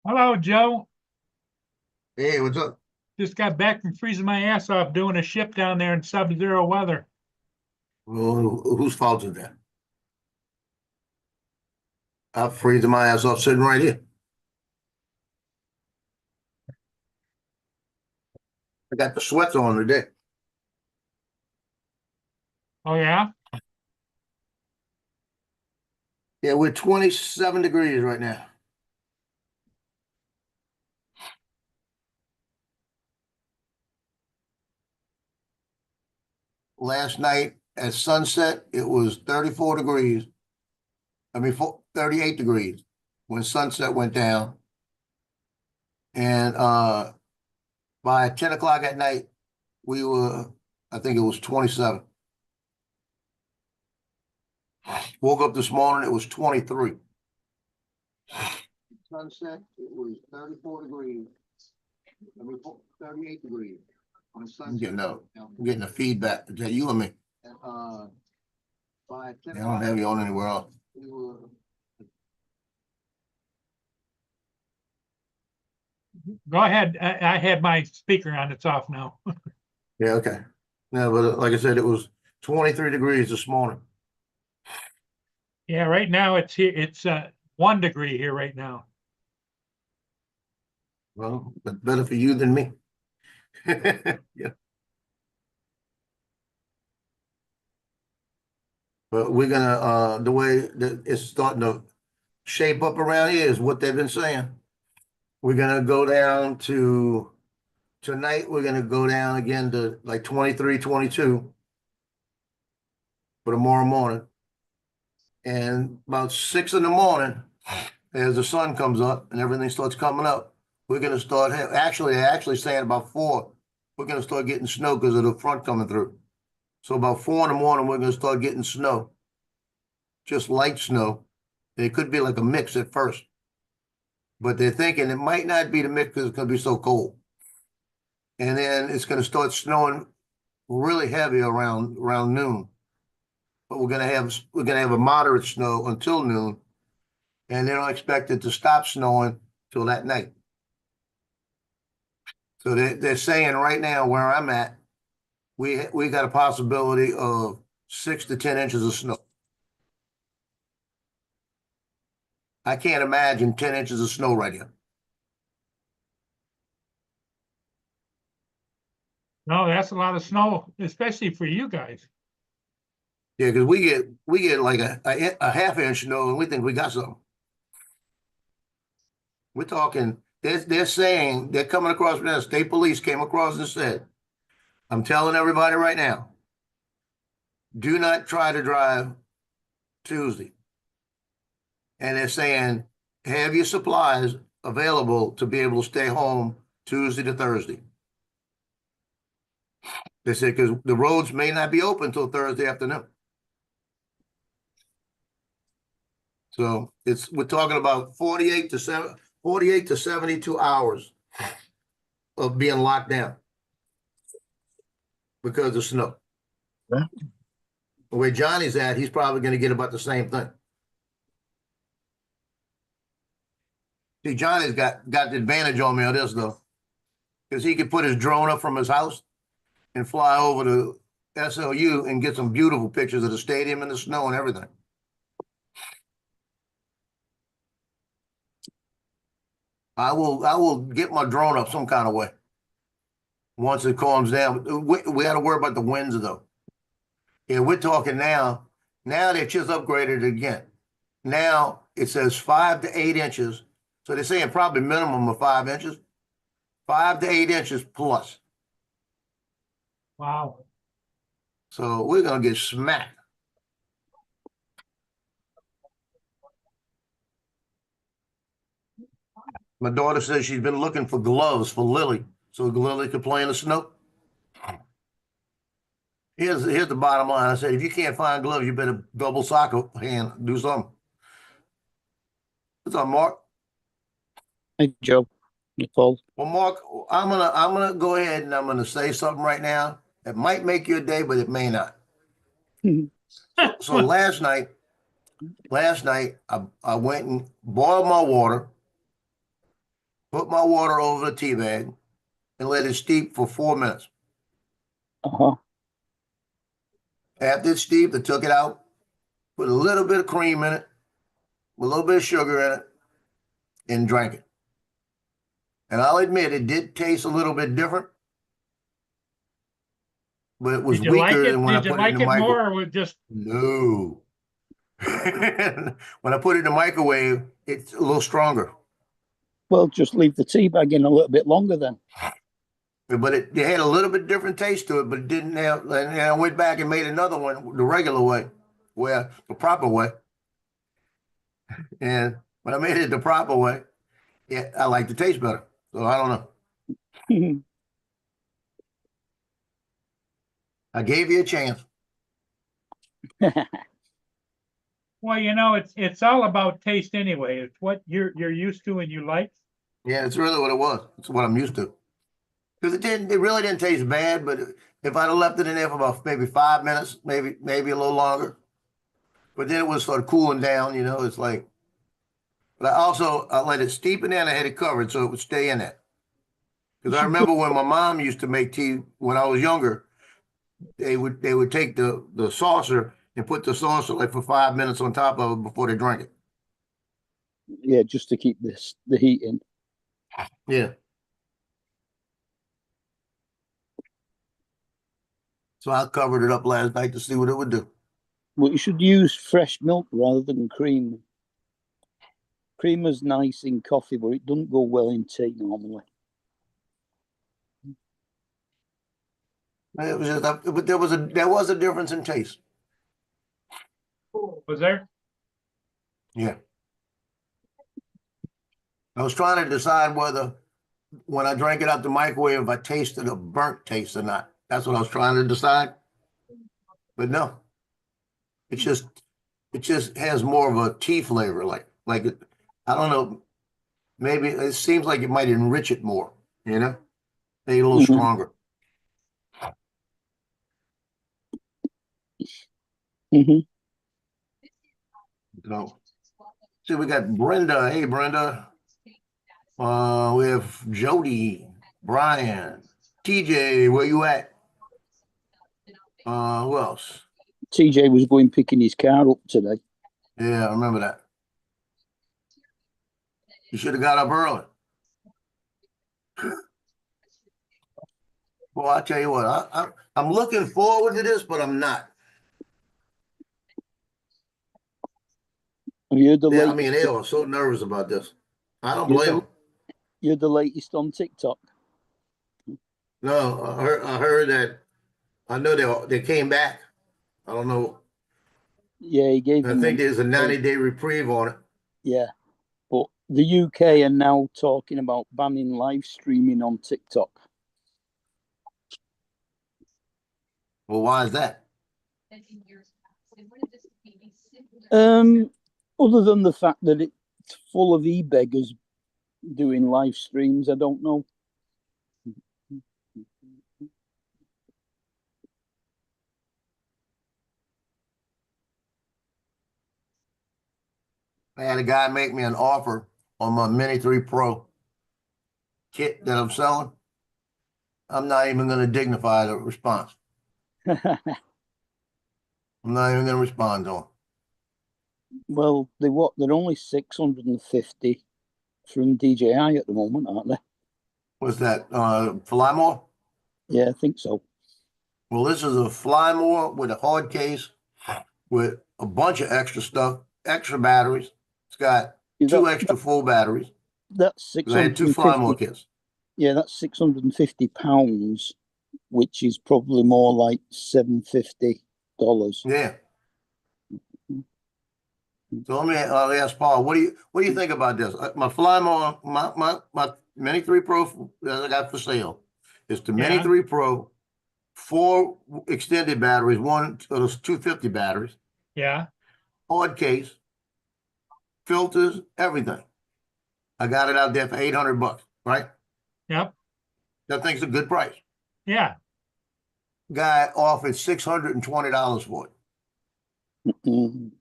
Hello, Joe. Hey, what's up? Just got back from freezing my ass off doing a ship down there in sub-zero weather. Well, whose fault is that? I'm freezing my ass off sitting right here. I got the sweats on today. Oh yeah? Yeah, we're 27 degrees right now. Last night at sunset, it was 34 degrees. 38 degrees when sunset went down. And by 10 o'clock at night, I think it was 27. Woke up this morning, it was 23. Sunset, it was 34 degrees. 38 degrees. I'm getting a feedback. Is that you or me? I don't have you on anywhere else. Go ahead. I had my speaker on. It's off now. Yeah, okay. No, but like I said, it was 23 degrees this morning. Yeah, right now it's here. It's 1 degree here right now. Well, but better for you than me. Yeah. But we're gonna the way that it's starting to shape up around here is what they've been saying. We're gonna go down to tonight, we're gonna go down again to like 23, 22 for tomorrow morning. And about 6 in the morning, as the sun comes up and everything starts coming up, we're gonna start actually saying about 4, we're gonna start getting snow because of the front coming through. So about 4 in the morning, we're gonna start getting snow, just light snow. It could be like a mix at first, but they're thinking it might not be the mix because it's gonna be so cold. And then it's gonna start snowing really heavy around noon. But we're gonna have a moderate snow until noon, and they don't expect it to stop snowing till that night. So they're saying right now where I'm at, we got a possibility of 6 to 10 inches of snow. I can't imagine 10 inches of snow right here. No, that's a lot of snow, especially for you guys. Yeah, because we get like a half inch snow and we think we got something. We're talking. They're saying they're coming across from that state police came across and said, "I'm telling everybody right now, do not try to drive Tuesday." And they're saying, have your supplies available to be able to stay home Tuesday to Thursday. They said because the roads may not be open until Thursday afternoon. So we're talking about 48 to 72 hours of being locked down because of snow. Yeah. Where Johnny's at, he's probably going to get about the same thing. See, Johnny's got the advantage on me on this though, because he could put his drone up from his house and fly over to SLU and get some beautiful pictures of the stadium and the snow and everything. I will get my drone up some kind of way once it calms down. We got to worry about the winds though. Yeah, we're talking now. Now they just upgraded it again. Now it says 5 to 8 inches. So they're saying probably minimum of 5 inches, 5 to 8 inches plus. Wow. So we're gonna get smacked. My daughter says she's been looking for gloves for Lily, so Lily could play in the snow. Here's the bottom line. I said, if you can't find gloves, you better double sock a hand, do something. What's up, Mark? Hey, Joe, Nicole. Well, Mark, I'm gonna go ahead and I'm gonna say something right now. It might make your day, but it may not. So last night I went and boiled my water put my water over the tea bag, and let it steep for 4 minutes. Uh-huh. After it's steeped, I took it out, put a little bit of cream in it, a little bit of sugar in it, and drank it. And I'll admit it did taste a little bit different, but it was Did you like weaker it? than when I Did you put it in like the it more microwave. or was just, No. When I put it in the microwave, it's a little stronger. Well, just leave the tea bag in a little bit longer then. But it had a little bit different taste to it, but it didn't have. And I went back and made another one the regular way, where the proper way. And when I made it the proper way, yeah, I like the taste better. So I don't know. I gave you a chance. well, you know, it's all about taste anyway. It's what you're used to and you like. Yeah, it's really what it was. It's what I'm used to. Because it really didn't taste bad, but if I'd have left it in there for about maybe 5 minutes, maybe a little longer, but then it was sort of cooling down, it's like, but I let it steep in there and I had it covered so it would stay in there. Because I remember when my mom used to make tea when I was younger, they would take the saucer and put the saucer like for 5 minutes on top of it before they drank it. Yeah, just to keep the heat in. Yeah. So I covered it up last night to see what it would do. Well, you should use fresh milk rather than cream. Cream is nice in coffee, but it doesn't go well in tea normally. It was just, but there was a difference in taste. Was there? Yeah. I was trying to decide whether when I drank it out the microwave, if I tasted a burnt taste or not. That's what I was trying to decide. But no, it just has more of a tea flavor. Like it, I don't know. Maybe it seems like it might enrich it more. Maybe a little Mhm. stronger. Mhm. See, we got Brenda. Hey, Brenda. We have Jody, Brian, TJ. Where you at? Who else? TJ was going picking his car up today. Yeah, I remember that. You should have got up early. Well, I tell you what, I'm looking forward to this, but I'm not. Have you heard the Yeah, I latest? mean, they are so nervous about this. I don't You're blame the, them. you're the latest on TikTok. No, I heard that. I know they came back. I don't know. Yeah, he gave I them. think there's a 90-day reprieve on it. Yeah, but the UK are now talking about banning live streaming on TikTok. Well, why is that? Other than the fact that it's full of e-beggars doing live streams, I don't know. I had a guy make me an offer on my Mini 3 Pro kit that I'm selling. I'm not even going to dignify the response. I'm not even going to respond to him. Well, they're only 650 from DJI at the moment, aren't they? What's that? Flymore? Yeah, I think so. Well, this is a Flymore with a hard case with a bunch of extra stuff, extra batteries. It's got two extra full batteries. That's I had two Flymore 650. kits. Yeah, that's £650, which is probably more like $750. Yeah. So let me ask Paul, what do you think about this? My Flymore, my Mini 3 Pro that I got for sale is the Mini Yeah. 3 Pro, 4 extended batteries, one of those 250 batteries, Yeah. hard case, filters, everything. I got it out there for $800, right? Yep. That thing's a good price. Yeah. Guy offered $620 for it. Mm.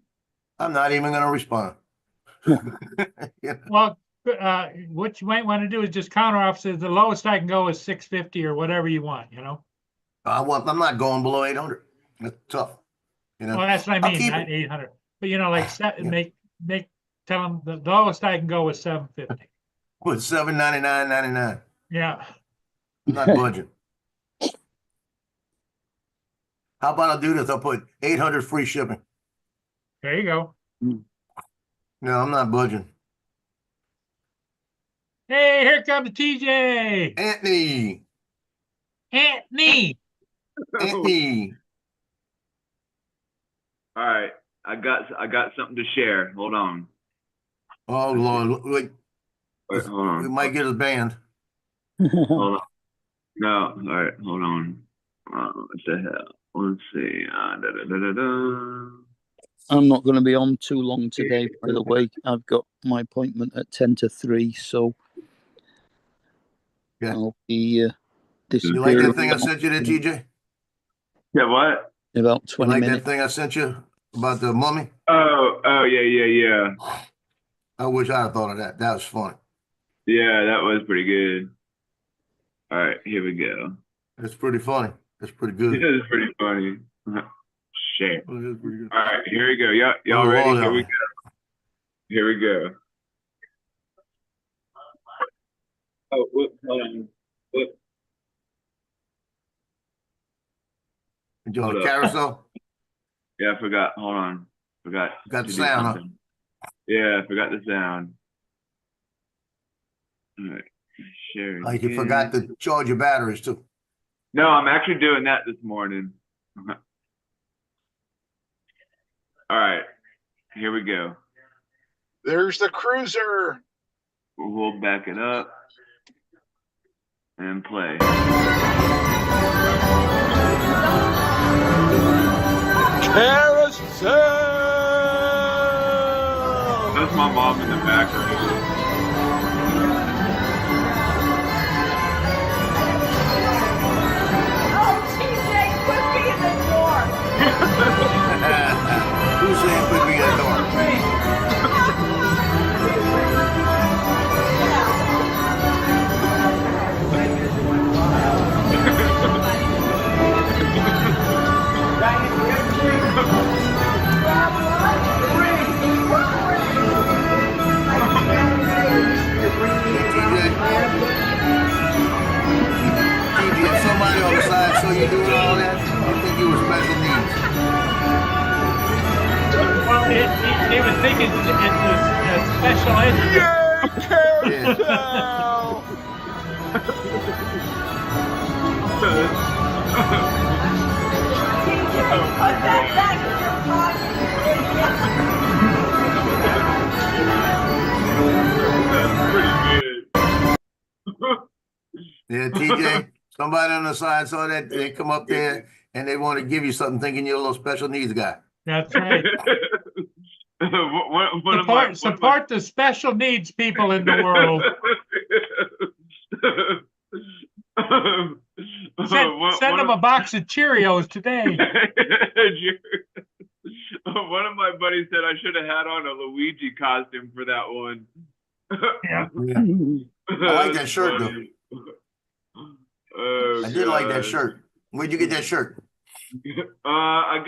I'm not even going to respond. Yeah. Well, what you might want to do is just counter offer, the lowest I can go is 650 or whatever you want, you know? I'm not going below 800. That's tough. You know, Well, that's what I I'll mean, keep not it. 800. But you know, like Yeah. tell them the lowest I can go is 750. Put $7.99.99. Yeah. I'm not budging. How about I do this? I'll put 800 free shipping. There you go. No, I'm not budging. Hey, here comes TJ. Anthony, Anthony. Anthony. All right, I got something to share. Hold on. Oh Lord, wait, Wait, hold we on. might get us banned. Hold on. No, all right, hold on. What the hell? Let's see. I'm not going to be on too long today, by the way. I've got my appointment at 10 to 3, so Yeah. I'll be You like disappearing that thing I sent you there, TJ? Yeah, what? in about You 20 like minutes. that thing I sent you about the mummy? Oh, yeah. I wish I had thought of that. That was funny. Yeah, that was pretty good. All right, here we go. It's pretty funny. It's pretty It good. is pretty funny. Share. It is pretty good. All right, here we go. Y'all Oh, ready? hold Here on. we go. Here we go. Oh, whoop, hold on. Whoop. You doing Hold a up. carousel? Yeah, I forgot. Hold on. Forgot Got to the do sound, huh? something. Yeah, I forgot the sound. All right. Share Like you again. forgot to charge your batteries too. No, I'm actually doing that this morning. All right. Here we go. There's the cruiser. We'll back it up and play. Carousel. That's my mom in the background. Oh, TJ, quit being the door. Who's saying put me in the door? TJ, if somebody on the side saw you doing all that, I think you were special needs. Well, they was thinking it's a special ed. Carousel. Put that back in your pocket, you idiot. That's pretty good. Yeah, TJ, somebody on the side saw that, they come up there and they want to give you something thinking you're a little special needs guy. That's right. One of my- Support the special needs people in the world. Send them a box of Cheerios today. One of my buddies said I should have had on a Luigi costume for that one. Yeah. Yeah. I like that shirt, though. Oh, I did like that God. shirt. Where'd you get that shirt? I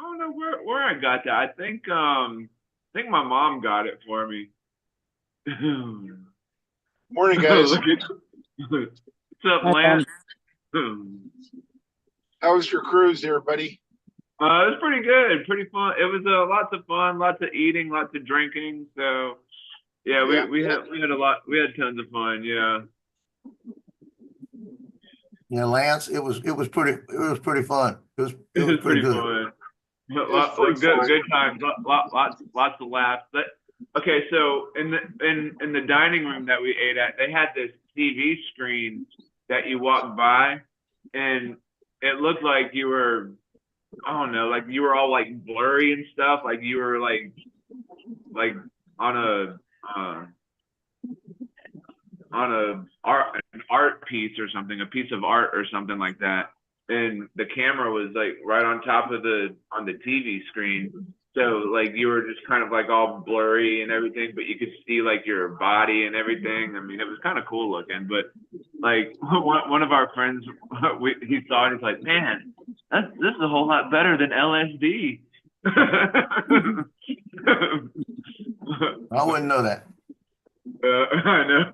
don't know where I got that. I think my mom got it for me. Morning, guys. What's up, Lance? How was your cruise there, buddy? It was pretty good, pretty fun. It was lots of fun, lots of eating, lots of drinking. So yeah, we had tons of fun. Yeah. Yeah, Lance, it was pretty fun. It was Pretty good. fun. was pretty fun. Good times. Lots of laughs. Okay, so in the dining room that we ate at, they had this TV screen that you walked by, and it looked like you were, I don't know, like you were all like blurry and stuff, like you were like on an art piece or something, a piece of art or something like that. And the camera was like right on top of on the TV screen. So like you were just kind of like all blurry and everything, but you could see like your body and everything. I mean, it was kind of cool looking. But like one of our friends, he saw it. He's like, "Man, this is a whole lot better than LSD." I wouldn't know that. I know.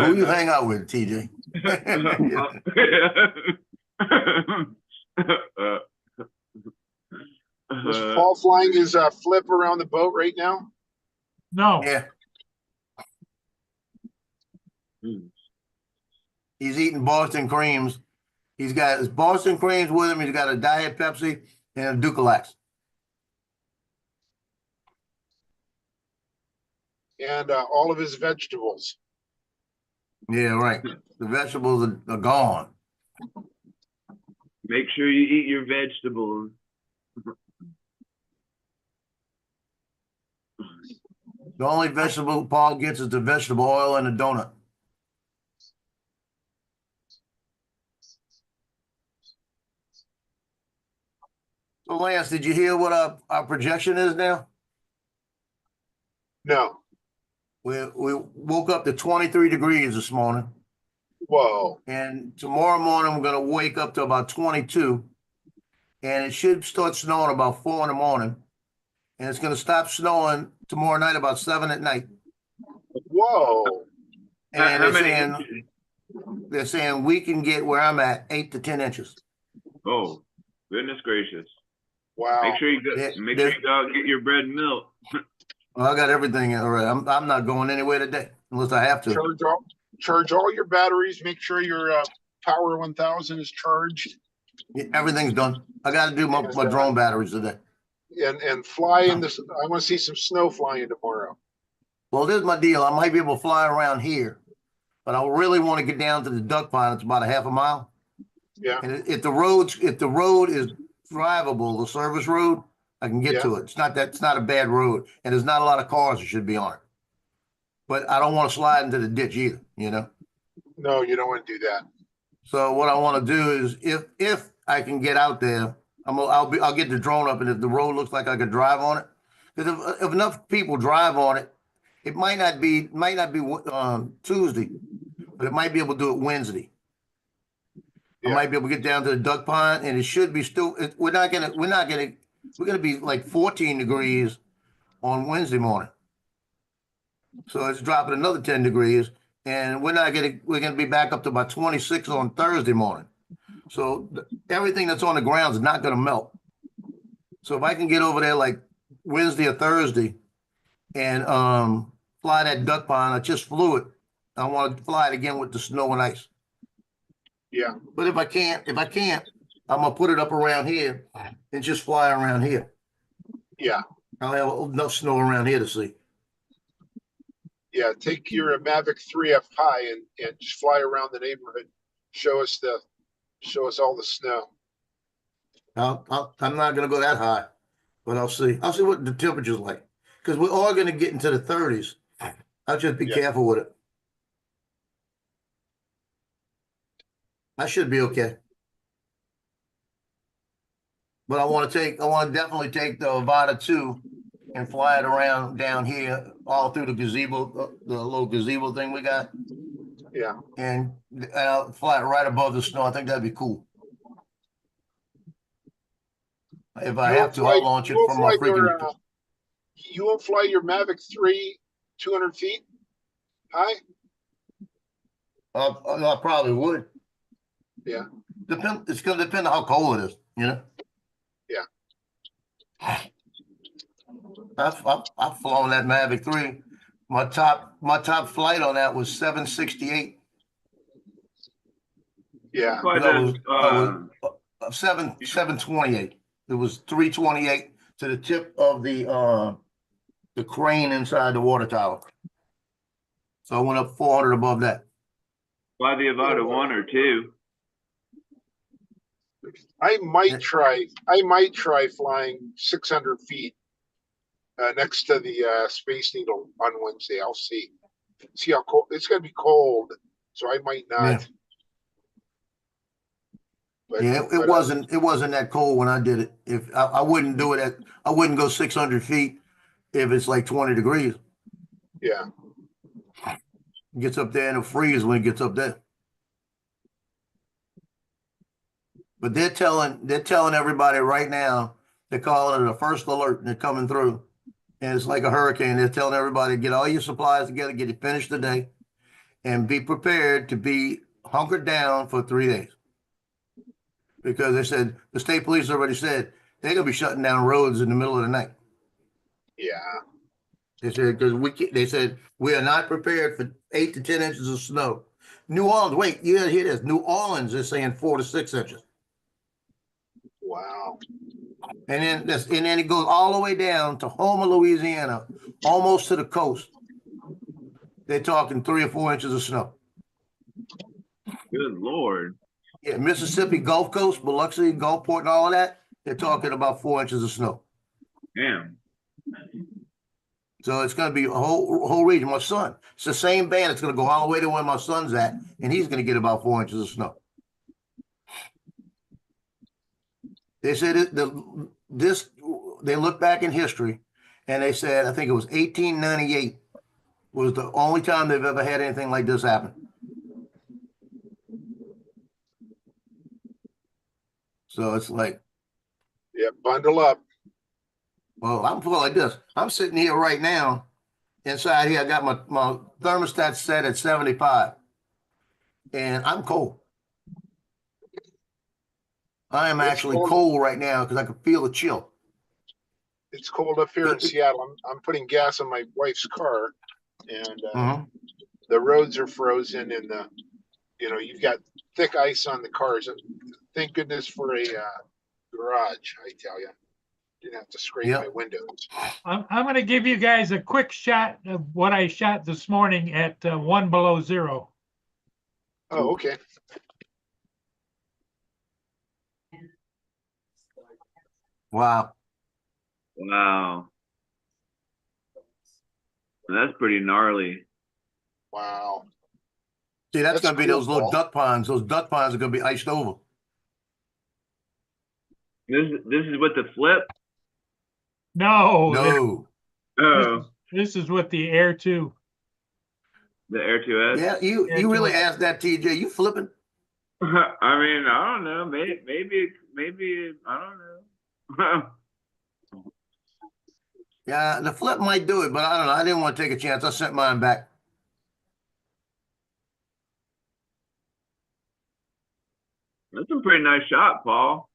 Who you hang out with, TJ? Was Paul flying his flip around the boat right now? No, Yeah. He's eating Boston creams. He's got his Boston creams with him. He's got a Diet Pepsi and a Ducalax. And all of his vegetables. Yeah, right. The vegetables are gone. Make sure you eat your vegetables. The only vegetable Paul gets is the vegetable oil and a donut. So Lance, did you hear what our projection is now? No. We woke up to 23 degrees this morning, Whoa. and tomorrow morning we're gonna wake up to about 22, and it should start snowing about 4 in the morning, and it's gonna stop snowing tomorrow night about 7 at night. Whoa. And How they're many saying inches? they're saying we can get where I'm at 8 to 10 inches. Oh, goodness gracious! Wow. Make sure you go. Yeah, Make sure you go out and get your bread and milk. Well, I got everything already. I'm not going anywhere today unless I have to. Charge all your batteries. Make sure your Power 1000 is charged. Yeah, everything's done. I got to do my drone batteries today. And fly in this. I want to see some snow flying tomorrow. Well, this is my deal. I might be able to fly around here, but I really want to get down to the duck pond. It's about a half a mile. Yeah. And if the road is drivable, the service road, I can get to it. It's not a bad road, and there's not a lot of cars that should be on it. But I don't want to slide into the ditch either, you know. No, you don't want to do that. So what I want to do is, if I can get out there, I'll get the drone up, and if the road looks like I could drive on it, because if enough people drive on it, it might not be Tuesday, but it might be able to do it Wednesday. Yeah. I might be able to get down to the duck pond, and it should be still. We're gonna be like 14 degrees on Wednesday morning. So it's dropping another 10 degrees, and we're gonna be back up to about 26 on Thursday morning. So everything that's on the ground is not gonna melt. So if I can get over there like Wednesday or Thursday and fly that duck pond, I just flew it. I want to fly it again with the snow and ice. Yeah. But if I can't, I'm gonna put it up around here and just fly around here. Yeah. I'll have enough snow around here to see. Yeah. Take your Mavic 3F high and just fly around the neighborhood. Show us all the snow. I'm not gonna go that high, but I'll see. I'll see what the temperature's like, because we're all gonna get into the 30s. I'll just be careful with it. I should be okay. But I want to definitely take the Avata 2 and fly it around down here, all through the gazebo, the little gazebo thing we got, Yeah. and I'll fly it right above the snow. I think that'd be cool. If I have to, I'll launch it from my freaking. You won't fly your Mavic 3 200 feet high? I probably would. Yeah. It's going to depend on how cold it is, you know? Yeah. I've flown that Mavic 3. My top flight on that was 768. Yeah. But, I was 728. It was 328 to the tip of the crane inside the water tower. So I went up 400 above that. fly the Avata 1 or 2. I might try flying 600 feet next to the Space Needle on Wednesday. I'll see how cold it's going to be. Cold, so I might not. But, Yeah, it wasn't that cold when I did it. If I wouldn't do it I wouldn't go 600 feet if it's like 20 degrees. Yeah, It gets up there and it'll freeze when it gets up there. But they're telling everybody right now, they're calling it a first alert and they're coming through. And it's like a hurricane. They're telling everybody, get all your supplies together, get it finished today, and be prepared to be hunkered down for 3 days. Because they said, the state police already said, they're gonna be shutting down roads in the middle of the night. yeah. They said, they said, we are not prepared for 8 to 10 inches of snow. New Orleans, wait, you gotta hear this. New Orleans is saying 4 to 6 inches. Wow. And then it goes all the way down to Houma, Louisiana, almost to the coast. They're talking 3 or 4 inches of snow. Good Lord. Yeah, Mississippi Gulf Coast, Biloxi, Gulfport, and all of that, they're talking about 4 inches of snow. Damn. So it's going to be a whole region. My son, it's the same band. It's going to go all the way to where my son's at, and he's going to get about 4 inches of snow. They said they look back in history, and they said, I think it was 1898 was the only time they've ever had anything like this happen. So it's like, Yeah, bundle up. well, I'm feeling like this. I'm sitting here right now. Inside here, I got my thermostat set at 75, and I'm cold. I am It's actually cold. cold right now because I can feel the chill. It's cold up here in Seattle. I'm putting gas in my wife's car, and Mhm. the roads are frozen, and you've got thick ice on the cars. And thank goodness for a garage. I tell you, didn't have to scrape Yep. my windows. I'm going to give you guys a quick shot of what I shot this morning at 1 below 0. Oh, okay. Wow. Wow. That's pretty gnarly. Wow. See, that's That's going to be cool, those little Paul. duck ponds. Those duck ponds are going to be iced over. This is with the flip? No, No. Oh, this is with the Air 2. the Air 2S? Yeah, you really asked that, TJ. You flipping? I mean, I don't know. Maybe, I don't know. Yeah, the flip might do it, but I don't know. I didn't want to take a chance. I sent mine back. That's a pretty nice shot, Paul.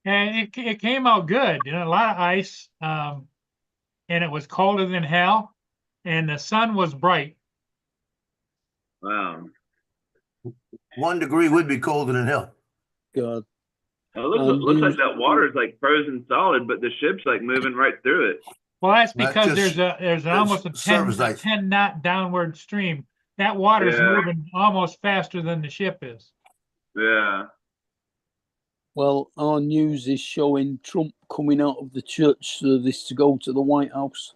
And it came out good, a lot of ice, and it was colder than hell, and the sun was bright. Wow. 1 degree would be colder than hell. God. It looks like that water is like frozen solid, but the ship's like moving right through it. Well, that's That's because just- there's almost a 10, surface ice. 10 knot downward stream. That water is Yeah. moving almost faster than the ship is. Yeah. Well, our news is showing Trump coming out of the church service to go to the White House.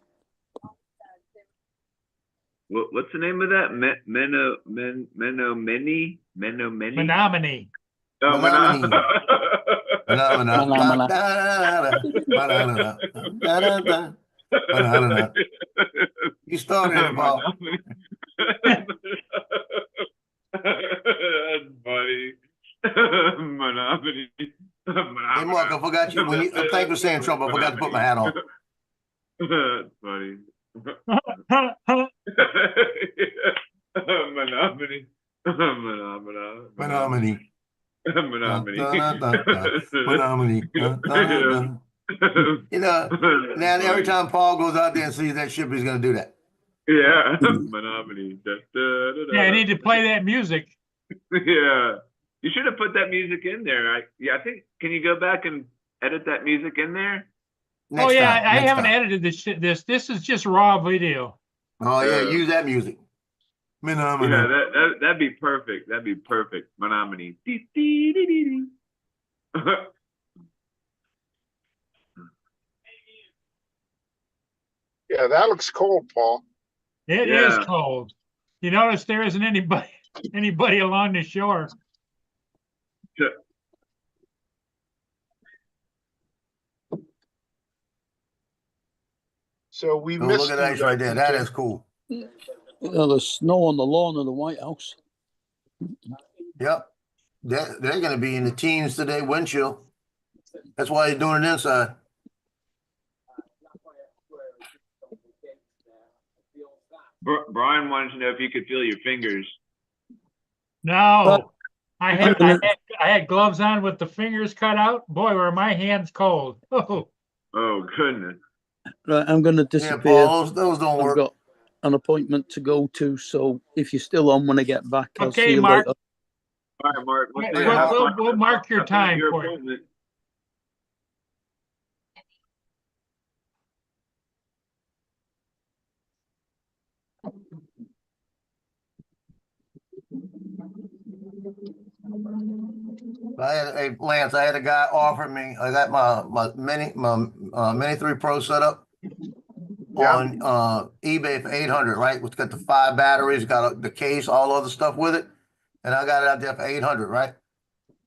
What's the name of that? Menominee? Menominee? Menominee. Oh, Menominee. You started it, Paul. That's funny. Menominee. Hey, Mark, I forgot you. Thanks for saying Trump. I forgot to put my hat on. That's funny. Menominee. Menominee. Menominee. Menominee. Now every time Paul goes out there and sees that ship, he's going to do that. Yeah, Menominee. Yeah, I need to play that music. Yeah, you should have put that music in there. I think. Can you go back and edit that music in there? Next I time, next haven't time. edited this is just raw video. Oh, yeah, use that music. Menominee. Yeah, that'd be perfect. That'd be perfect. Menominee. Yeah, that looks cold, Paul. It is Yeah. cold. You notice there isn't anybody along the shore. So we Oh, missed look at you that right there. That TJ. is cool. There's snow on the lawn of the White House. Yep. They're gonna be in the teens today, wind chill. That's why they're doing it inside. Brian wanted to know if you could feel your fingers. No, I had gloves on with the fingers cut out. Boy, were my hands cold. Oh, Oh goodness. Right, I'm going to Yeah, disappear. Paul, those don't I've work. got an appointment to go to, so if you're still on when I get back, I'll Okay, see you Mark. later. All right, Mark. We'll, Yeah, see you. we'll mark your Have fun at time your for you. appointment. Hey, Lance, I had a guy offer me, I got my Mini 3 Pro set up Yeah. on eBay for 800, right? It's got the 5 batteries, got the case, all other stuff with it. And I got it out there for 800, right?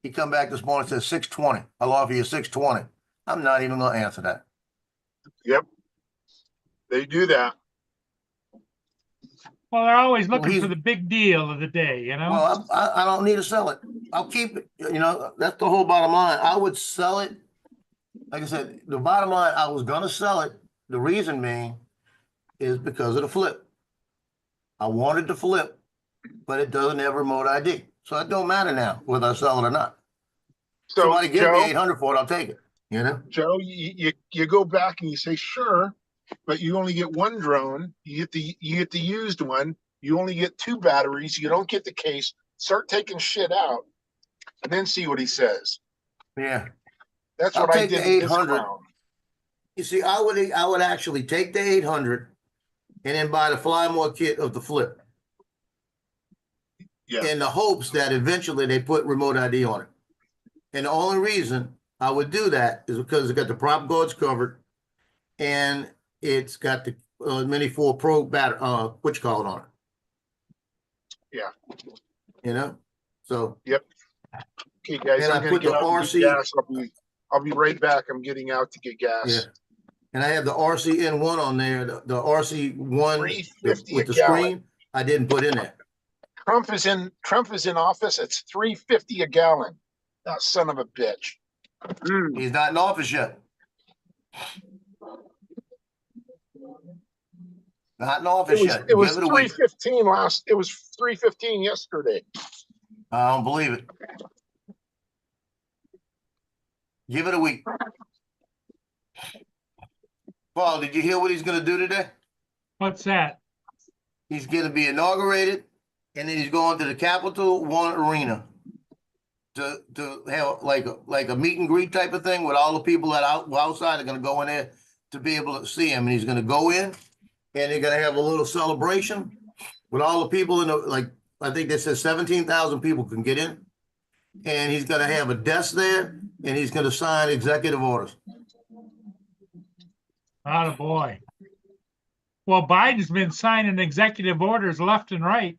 He come back this morning, says 620. I'll offer you 620. I'm not even gonna answer that. Yep. They do that. Well, they're always looking he's- for the big deal of the day, you know? Well, I don't need to sell it. I'll keep it. You know, that's the whole bottom line. I would sell it. Like I said, the bottom line, I was gonna sell it. The reason being is because of the flip. I wanted to flip, but it doesn't have remote ID. So it don't matter now whether I sell it or not. So Somebody give me Joe, 800 for it, I'll take it. You know? Joe, you go back and you say, sure, but you only get one drone. You get the used one. You only get 2 batteries. You don't get the case. Start taking shit out, and then see what he says. Yeah. That's I'll what I take did the with this 800. clown. You see, I would actually take the 800 and then buy the Fly More kit of the flip Yeah. in the hopes that eventually they put remote ID on it. And the only reason I would do that is because it's got the prop guards covered and it's got the Mini 4 Pro battery, what you call it on it. Yeah. You know? So, Okay, guys, And I I'm gonna put get the out and RC get gas. I'll be right back. I'm getting out to get gas. yeah. And I have the RCN1 on there, the RC1 $3.50 with a the gallon. screen, I didn't put in there. Trump is in office. It's $3.50 a gallon. That son of a bitch. He's not in office yet. Not in office yet. It was Give it a week. $3.15 It was $3.15 yesterday. I don't believe it. Give it a week. Paul, did you hear what he's going to do today? What's that? He's going to be inaugurated, and then he's going to the Capital One Arena to have like a meet and greet type of thing with all the people that outside are going to go in there to be able to see him. And he's going to go in, and they're going to have a little celebration with all the people in the, I think they said 17,000 people can get in, and he's going to have a desk there, and he's going to sign executive orders. Atta boy. Well, Biden's been signing executive orders left and right.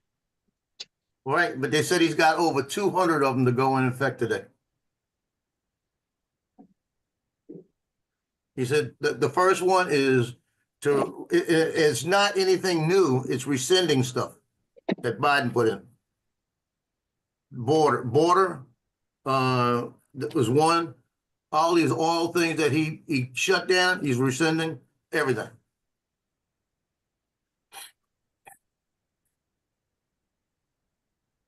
Right, but they said he's got over 200 of them to go in effect today. He said the first one is it's not anything new, it's rescinding stuff that Biden put in. Border, that was one. All these oil things that he shut down, he's rescinding everything.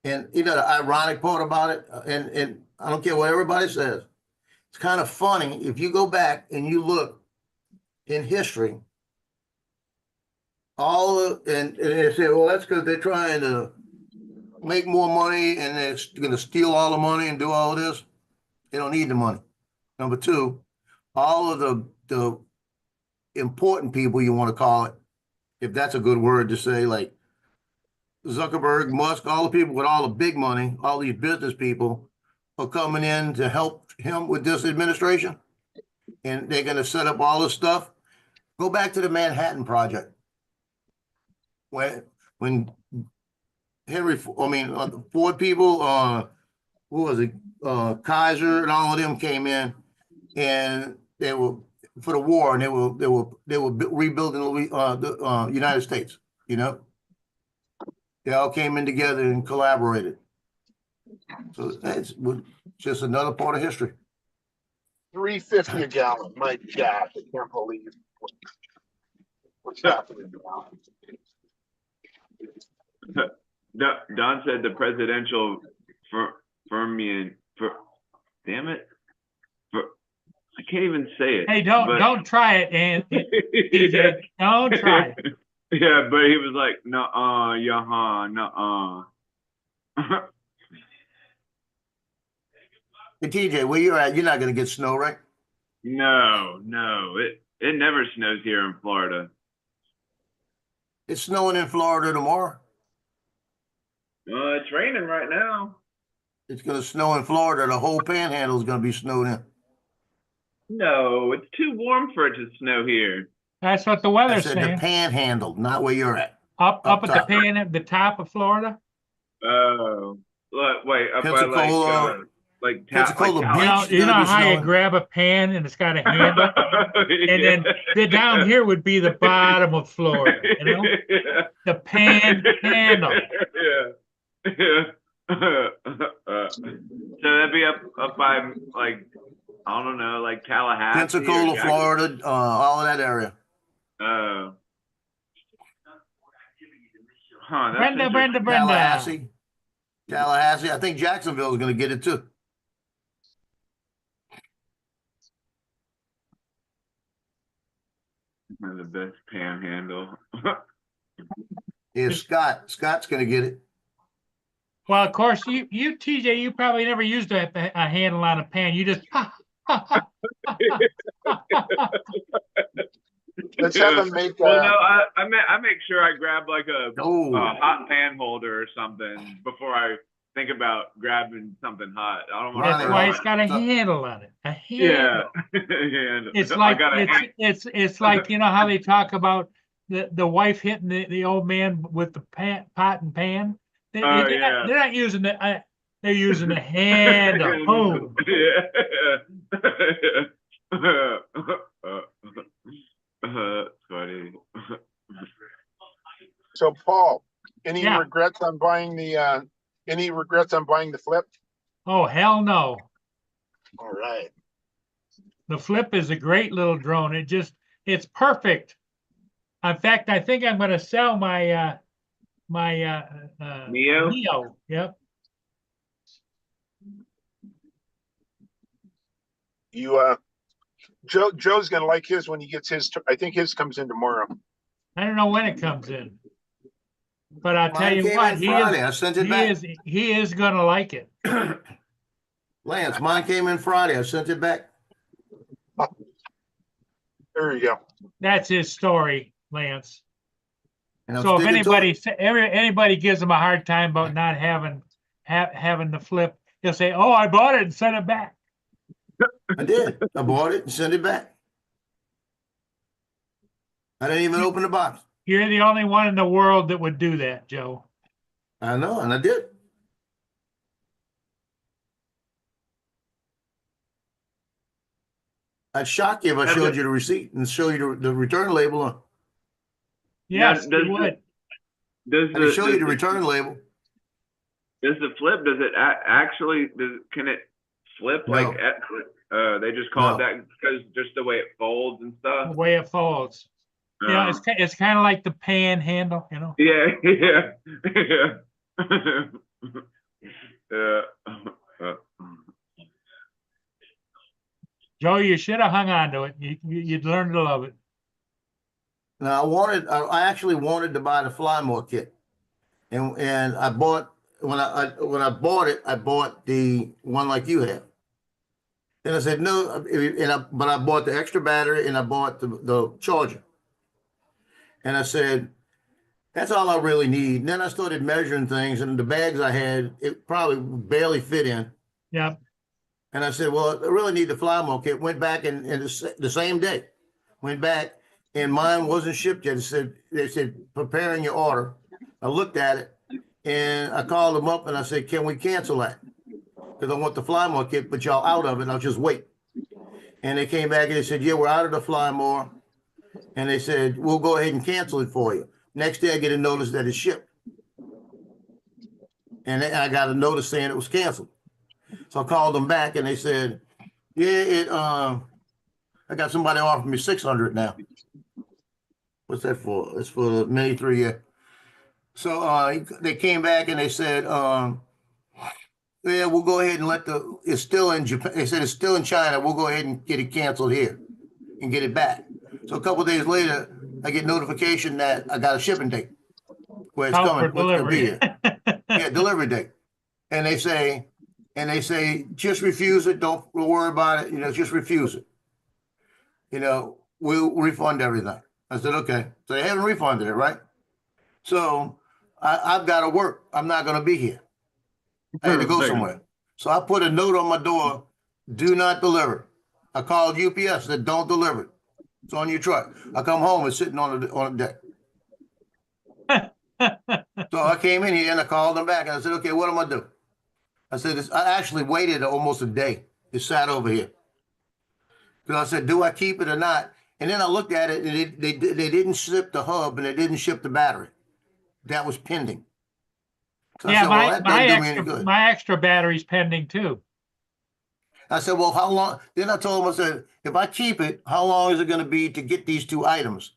And you know the ironic part about it, and I don't care what everybody says, it's kind of funny if you go back and you look in history, and they say, well, that's because they're trying to make more money and they're going to steal all the money and do all of this. They don't need the money. Number two, all of the important people, you want to call it, if that's a good word to say, like Zuckerberg, Musk, all the people with all the big money, all these business people are coming in to help him with this administration. And they're going to set up all this stuff. Go back to the Manhattan Project. When Ford people, who was it? Kaiser and all of them came in, and they were for the war, and they were rebuilding the United States. You know, they all came in together and collaborated. So that's just another part of history. $3.50 a gallon. My God, I can't believe what's happening now. Don said the presidential damn it. I can't even say it. Hey, don't try it, and TJ, don't try it. Yeah, but he was like, nuh-uh, nuh-uh. Hey, TJ, where you're at, you're not gonna get snow, right? No, it never snows here in Florida. It's snowing in Florida tomorrow. It's raining right now. It's gonna snow in Florida. The whole panhandle is gonna be snowed in. No, it's too warm for it to snow here. That's what the I weather's said the saying. panhandle, not where you're at. Up up at top. the top of Florida. Oh, wait, up by Pensacola, Pensacola You Beach. know, is you know gonna be how you snowing. grab a pan and it's got a handle, and then the down here would be the bottom of Florida. You know, the panhandle. Yeah. So that'd be up by like I don't know, like Tallahassee. Pensacola, Florida, all of that area. Oh. Huh, that's Brenda, interesting. Brenda. Tallahassee. I think Jacksonville is going to get it too. The best panhandle. Yeah, Scott's going to get it. Well, of course, you TJ, you probably never used a handle on a pan. You just Let's have them make. Well, no, I make sure I grab like a Oh, hot pan holder or something before I think about grabbing something hot. I don't want That's Right. why it's got a handle on it. A handle. Yeah. Yeah. It's I like got a it's like, you know how they talk about the wife hitting the old man with the pot and pan. They're not using the they're using the handle. Boom. Yeah. Funny. So Paul, any Yeah. regrets on buying the flip? Oh, hell no. All right. The Flip is a great little drone. It's perfect. In fact, I think I'm going to sell my Neo? Neo. Yep. Joe's gonna like his when he gets his. I think his comes in tomorrow. I don't know when it comes in, but I'll tell mine you came what, in Friday. I sent it back. he is going to like it. Lance, mine came in Friday. I sent it back. There you go. That's his story, Lance. And I'm So if sticking to it. anybody gives him a hard time about not having the Flip, he'll say, "Oh, I bought it and sent it back." I did. I bought it and sent it back. I didn't even open the box. You're the only one in the world that would do that, Joe. I know, and I did. I'd shock you if I showed you the receipt and show you the return label on. Yes, does you would. I'd show you the return label. Does the Flip? Does it actually? Can it flip No. like? They just call No. it that because just the way it folds and The stuff. way it folds. Yeah, it's kind of like the panhandle, you know. Yeah. Yeah. Joe, you should have hung on to it. You'd learn to love it. Now I actually wanted to buy the Flymore kit, and I bought when I bought it, I bought the one like you have. Then I said no, but I bought the extra battery and I bought the charger. And I said, that's all I really need. And then I started measuring things, and the bags I had, it probably barely fit in. Yep. And I said, well, I really need the Flymore kit. Went back and the same day, went back, and mine wasn't shipped yet. They said preparing your order. I looked at it, and I called them up, and I said, can we cancel that? Because I want the Flymore kit, but y'all out of it, and I'll just wait. And they came back and they said, yeah, we're out of the fly more. And they said, we'll go ahead and cancel it for you. Next day I get a notice that it's shipped. And then I got a notice saying it was canceled. So I called them back and they said, yeah, I got somebody offering me 600 now. What's that for? It's for the Mini 3, yeah. So they came back and they said, yeah, we'll go ahead and it's still in Japan. They said it's still in China. We'll go ahead and get it canceled here and get it back. So a couple of days later, I get notification that I got a shipping date where it's Out coming. for delivery. Yeah, delivery date. And they say, just refuse it. Don't worry about it. Just refuse it. We'll refund everything. I said, okay. So they haven't refunded it, right? So I've got to work. I'm not going to be here. I had to go somewhere. So I put a note on my door, do not deliver. I called UPS, said don't deliver it. It's on your truck. I come home, it's sitting on the deck. So I came in here and I called them back and I said, okay, what am I going to do? I said, I actually waited almost a day. It sat over here. So I said, do I keep it or not? And then I looked at it and they didn't ship the hub and they didn't ship the battery. That was pending. So Yeah, I said, well, that doesn't do me any good. my extra battery's pending too. I said, well, how long? Then I told him, I said, if I keep it, how long is it going to be to get these two items?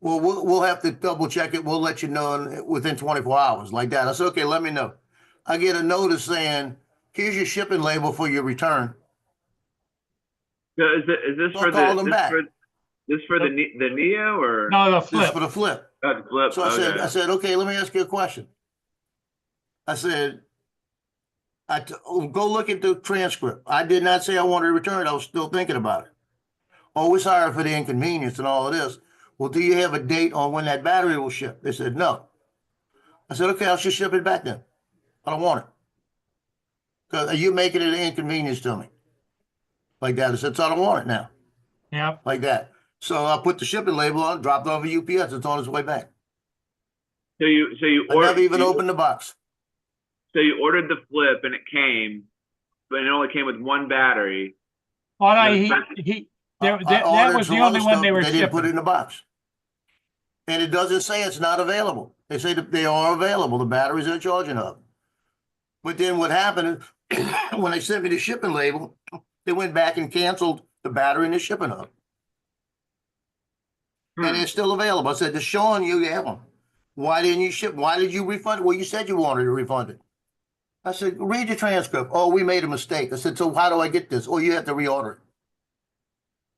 Well, we'll have to double check it. We'll let you know within 24 hours, like that. I said, okay, let me know. I get a notice saying, here's your shipping label for your return. So is this So for I called them back. This for the Neo or No, the This is flip. for the flip. the Flip? So I said, okay, let me ask you a question. I said, go look at the transcript. I did not say I wanted to return it. I was still thinking about it. Oh, sorry for the inconvenience and all of this. Well, do you have a date on when that battery will ship? They said, no. I said, okay, I'll just ship it back then. I don't want it. Because you're making it an inconvenience to me. Like that. I said, so I don't want it now. Yeah. Like that. So I put the shipping label on, dropped it off at UPS. It's on its way back. So you I never even opened the box. So you ordered the Flip and it came, but it only came with one battery. Oh, no, I that ordered was some the only other one stuff, they were but didn't put it shipping. in the box. And it doesn't say it's not available. They say that they are available. The batteries are charging up. But then what happened is when they sent me the shipping label, they went back and canceled the battery in the shipping hub. And it's still available. I said, to Sean, you have them. Why didn't you ship? Why did you refund it? Well, you said you wanted to refund it. I said, read your transcript. Oh, we made a mistake. I said, so how do I get this? Oh, you have to reorder it.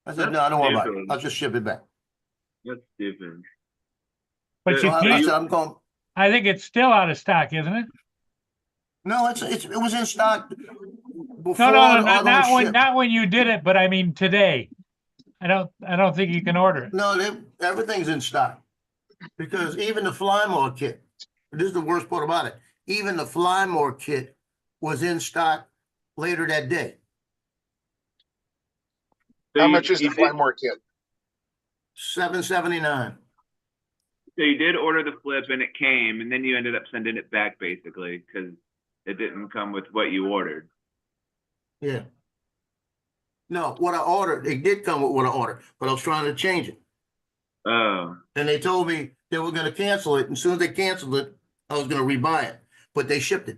I said, no, I don't worry about it. I'll just ship it back. That's stupid. But you So I can't, said, I'm going. I think it's still out of stock, isn't it? No, it was in stock before. No, the other was shipped. not when you did it, but I mean today. I don't think you can order it. No, everything's in stock because even the Flymore kit. This is the worst part about it. Even the Flymore kit was in stock later that day. So How you- much is the you did- Flymore kit? $779. So you did order the Flip and it came, and then you ended up sending it back basically because it didn't come with what you ordered. Yeah. No, what I ordered, it did come with what I ordered, but I was trying to change it. Oh, And they told me they were going to cancel it. And as soon as they canceled it, I was going to rebuy it, but they shipped it.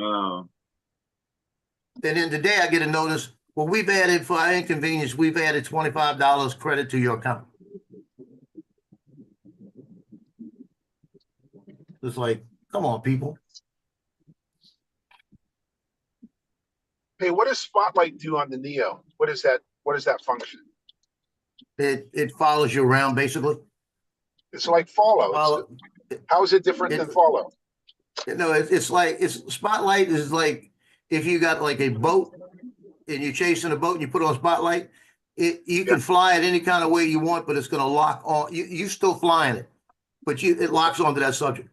oh. And then today I get a notice, well, we've added for our inconvenience, we've added $25 credit to your account. It's like, come on, people. Hey, what does Spotlight do on the Neo? What is that? What is that function? It follows you around basically. It's like Follow. Follow, How is it different than Follow? no, it's like Spotlight is like if you got like a boat and you're chasing a boat and you put on Spotlight, you can fly it any kind of way you want, but it's going to lock on. You still flying it, but it locks onto that subject.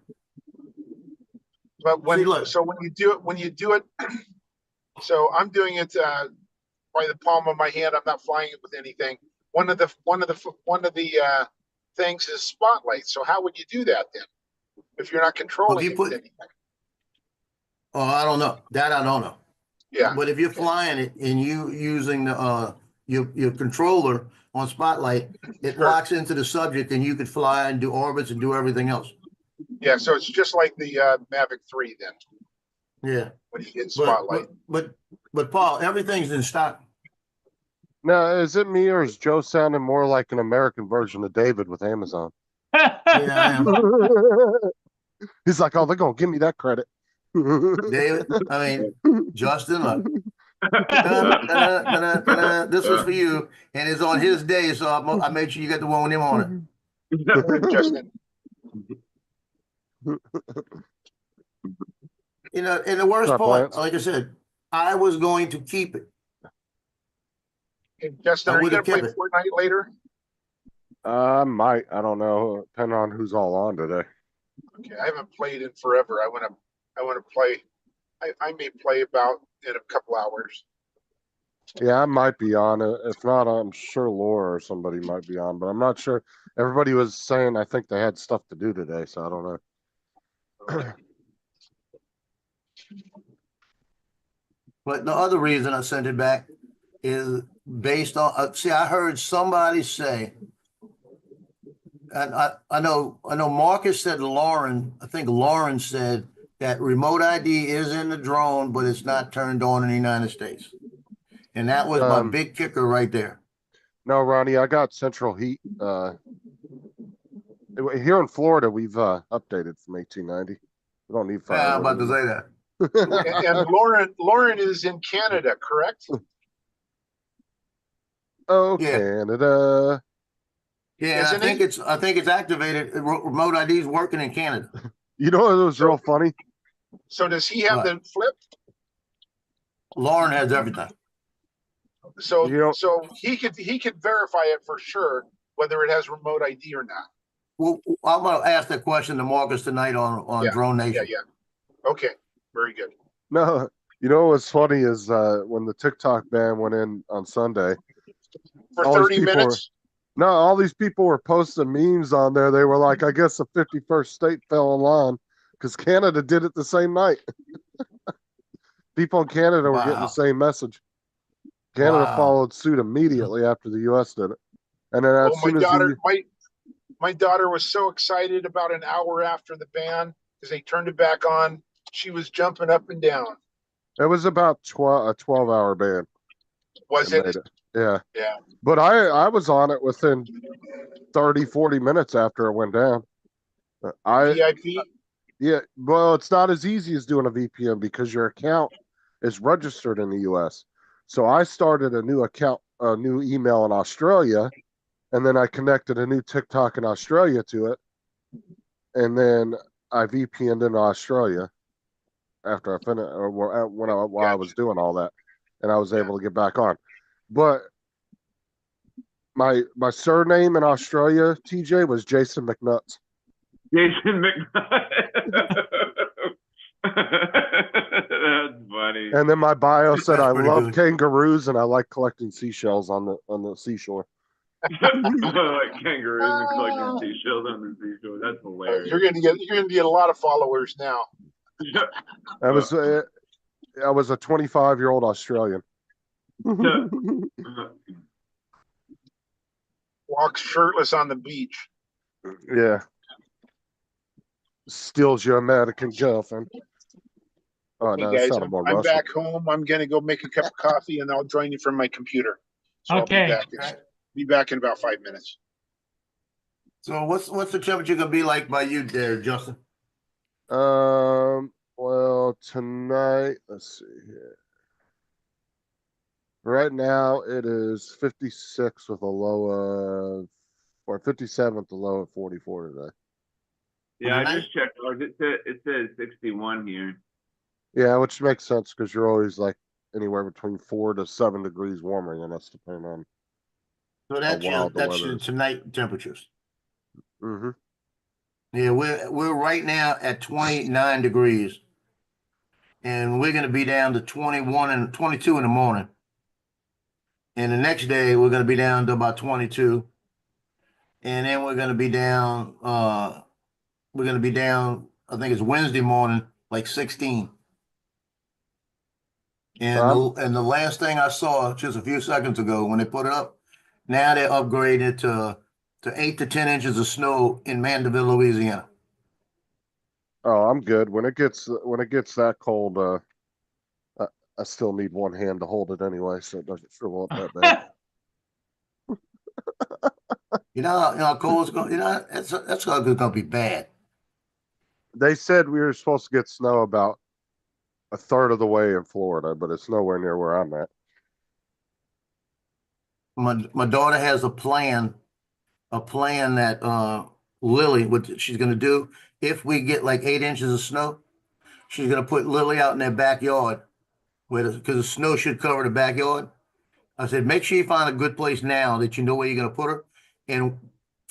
But when See, look. so when you do it, so I'm doing it by the palm of my hand. I'm not flying it with anything. One of the things is Spotlight. So how would you do that then? If you're not controlling it with anything? Oh, I don't know. That I don't know. Yeah. But if you're flying it and you using the your controller on Spotlight, it Sure. locks into the subject and you could fly and do orbits and do everything else. Yeah, so it's just like the Mavic 3 then, Yeah. when you get But, Spotlight. but Paul, everything's in stock. Now, is it me or is Joe sounding more like an American version of David with Amazon? Yeah, I am. He's like, oh, they're gonna give me that credit. David, I mean, Justin, look. This was for you, and it's on his day, so I made sure you got the one with him on it. Justin, You know, and the worst What's up, part, Lance? like I said, I was going to keep it. hey, Justin, I are you would've gonna play kept it. Fortnite later? I might. I don't know. Depending on who's all on today. Okay, I haven't played in forever. I wanna play. I may play about in a couple hours. Yeah, I might be on it. If not, I'm sure Laura or somebody might be on, but I'm not sure. Everybody was saying I think they had stuff to do today, so I don't know. But the other reason I sent it back is based on, see, I heard somebody say, and I know Marcus said I think Lauren said that remote ID is in the drone, but it's not turned on in the United States. And that was my big kicker right there. No, Ronnie, I got central heat. Here in Florida, we've updated from 1890. We don't need Yeah, I'm firewood about to say that. And Lauren is in Canada, correct? Oh, Yeah. Canada. Yeah, Isn't I think it's activated. Remote ID is working in Canada. You know what was real funny? So does he have What? the flip? Lauren has everything. So You know- so he could verify it for sure whether it has remote ID or not. Well, I'm gonna ask that question to Marcus tonight on Yeah, Drone Nation. Yeah. Okay, very good. No, you know what's funny is when the TikTok ban went in on Sunday, For all these 30 people minutes. no, all these people were posting memes on there. They were like, I guess the 51st state fell in line because Canada did it the same night. People in Canada were getting Wow. the same message. Canada Wow. followed suit immediately after the U.S. did it. And then as Oh, soon as my daughter was so excited about an hour after the ban because they turned it back on. She was jumping up and down. it was about a 12-hour ban. Was It it? made it. Yeah. Yeah. But I was on it within 30, 40 minutes after it went down. VIP? Yeah, well, it's not as easy as doing a VPN because your account is registered in the US. So I started a new account, a new email in Australia, and then I connected a new TikTok in Australia to it. And then I VPN'd in Australia after I finished, or while I was doing all that, and I was able to get back on. But my surname in Australia, TJ, was Jason McNuts. Jason McNutt. That's funny. And then my bio said That's I pretty love good. kangaroos and I like collecting seashells on the seashore. Like kangaroos and collecting seashells on the seashore. That's hilarious. You're gonna get a lot of followers now. I was a 25-year-old Australian. Walks shirtless on the beach. Yeah. Steals your American girlfriend. Oh Hey no, guys, it sounded more I'm Russian. back home. I'm gonna go make a cup of coffee and I'll join you from my computer. So Okay. I'll be back in about 5 minutes. So what's the temperature gonna be like by you there, Justin? Well, tonight, let's see here. Right now it is 56 with a low of, or 57 with a low of 44 today. Yeah, I just checked. It says 61 here. Yeah, which makes sense because you're always like anywhere between 4 to 7 degrees warmer than us, depending on. So that's wild the your weather is. tonight temperatures. Mm-hmm. Yeah, we're right now at 29 degrees. And we're gonna be down to 21 and 22 in the morning. And the next day we're gonna be down to about 22. And then we're gonna be down, I think it's Wednesday morning, like 16. And the last thing I saw just a few seconds ago when they put it up, now they're upgraded to 8 to 10 inches of snow in Mandeville, Louisiana. Oh, I'm good. When it gets that cold, I still need one hand to hold it anyway, so it doesn't feel that bad. You know how cold it's going. You know that's going to be bad. They said we were supposed to get snow about a third of the way in Florida, but it's nowhere near where I'm at. My daughter has a plan that Lily, what she's going to do if we get like 8 inches of snow, she's going to put Lily out in their backyard because the snow should cover the backyard. I said, make sure you find a good place now that you know where you're going to put her, and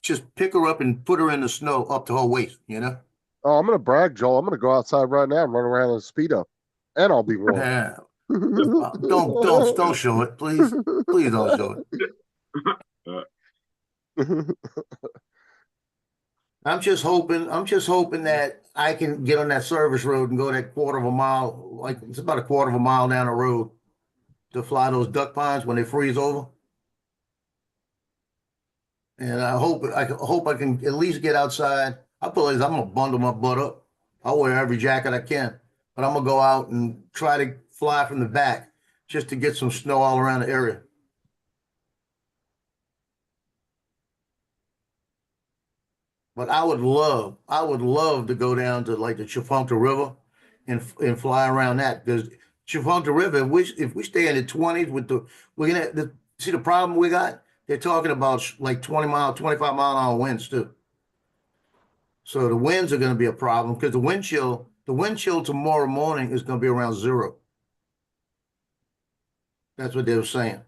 just pick her up and put her in the snow up to her waist. You know. Oh, I'm gonna brag, Joel. I'm gonna go outside right now and run around in a Speedo, and I'll be warm. Yeah. Don't show it, please. Please don't show it. I'm just hoping that I can get on that service road and go that quarter of a mile, like it's about a quarter of a mile down the road to fly those duck ponds when they freeze over. And I hope I can at least get outside. I'm gonna bundle my butt up. I'll wear every jacket I can, but I'm gonna go out and try to fly from the back just to get some snow all around the area. But I would love to go down to like the Chifunta River and fly around that, because Chifunta River, if we stay in the 20s see the problem we got. They're talking about like 25 mile an hour winds too. So the winds are going to be a problem because the wind chill tomorrow morning is going to be around 0. That's what they were saying.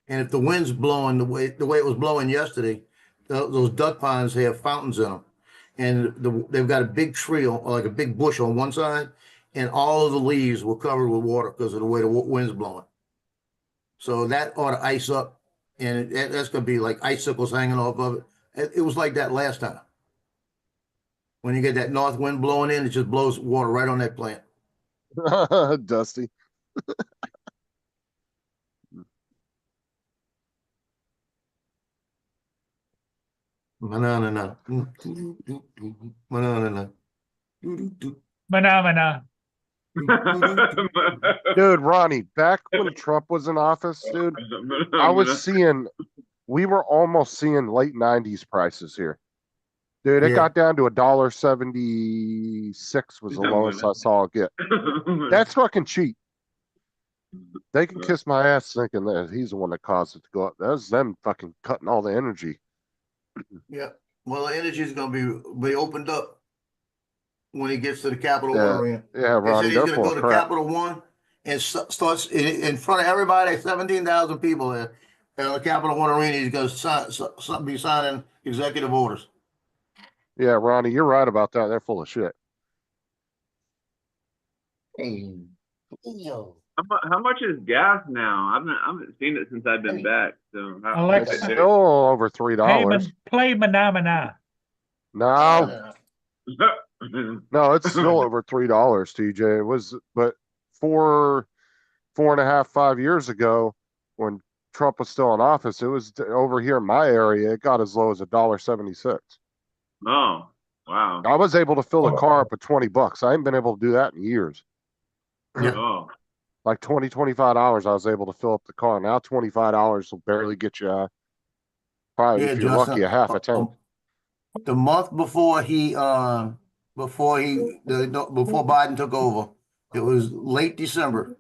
And if the wind's blowing the way it was blowing yesterday, those duck ponds have fountains in them, and they've got a big tree, like a big bush on one side, and all of the leaves were covered with water because of the way the wind's blowing. So that ought to ice up, and that's going to be like icicles hanging off of it. It was like that last time. When you get that north wind blowing in, it just blows water right on that plant. Dusty. Banana. Phenomena. Dude, Ronnie, back when Trump was in office, dude, we were almost seeing late 90s prices here. Dude, it got down to $1.76 was the lowest I saw it get. That's fucking cheap. They can kiss my ass thinking that he's the one that caused it to go up. That was them fucking cutting all the energy. Yeah. Well, the energy is going to be opened up when he gets to the Capital One Arena. Yeah, Ronnie, he's going to go to Capital One and starts in front of everybody, 17,000 people there. At the Capital One Arena, he's going to be signing executive orders. Yeah, Ronnie, you're right about that. They're full of shit. How much is gas now? I haven't seen it since I've been back. So Alexa, still over $3. Play Phenomena. No, no, it's still over $3, TJ. It was, but 4.5 years ago, when Trump was still in office, it was over here in my area. It got as low as $1.76. Oh, wow! I was able to fill a car up at $20. I ain't been able to do that in years. Yeah. Oh. Like $25, I was able to fill up the car. Now $25 will barely get you, probably if you're lucky, a half a tank. The month before before Biden took over, it was late December.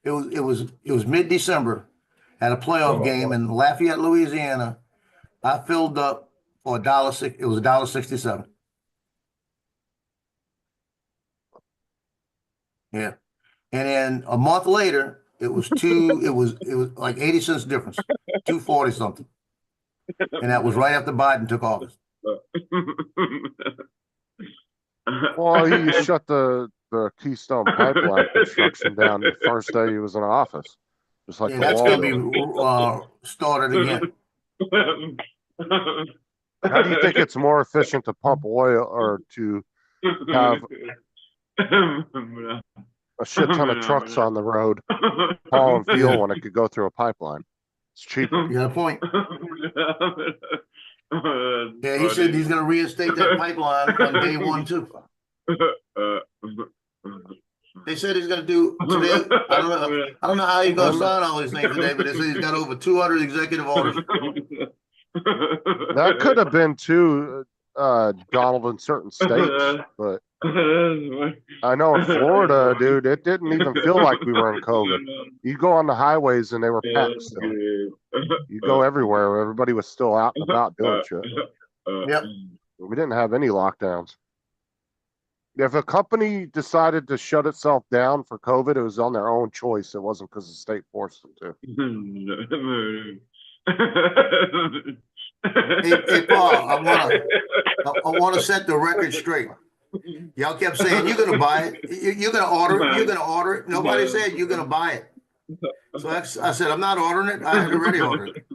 It was mid-December at a playoff game in Lafayette, Louisiana. I filled up for $1.06. It was $1.67. Yeah. And then a month later, it was like 80 cents difference, 240 something. And that was right after Biden took office. Well, he shut the Keystone Pipeline construction down the first day he was in office. Just like that's going to be started again. How do you think it's more efficient to pump oil or to have a shit ton of trucks on the road hauling fuel when it could go through a pipeline. It's cheaper. You got a point. Yeah, he said he's gonna reinstate that pipeline on day one too. They said he's gonna do today. I don't know how he's gonna sign all these things today, but they said he's got over 200 executive orders. That could have been too, Donald, in certain states, but I know in Florida, dude, it didn't even feel like we were in COVID. You go on the highways and they were packed still. You go everywhere, everybody was still out and about doing shit. Yep. We didn't have any lockdowns. If a company decided to shut itself down for COVID, it was on their own choice. It wasn't because the state forced them to. Hey, Paul, I wanna set the record straight. Y'all kept saying you're gonna buy it, you're gonna order it, you're gonna order it. Nobody said you're gonna buy it. So I said I'm not ordering it. I had already ordered it.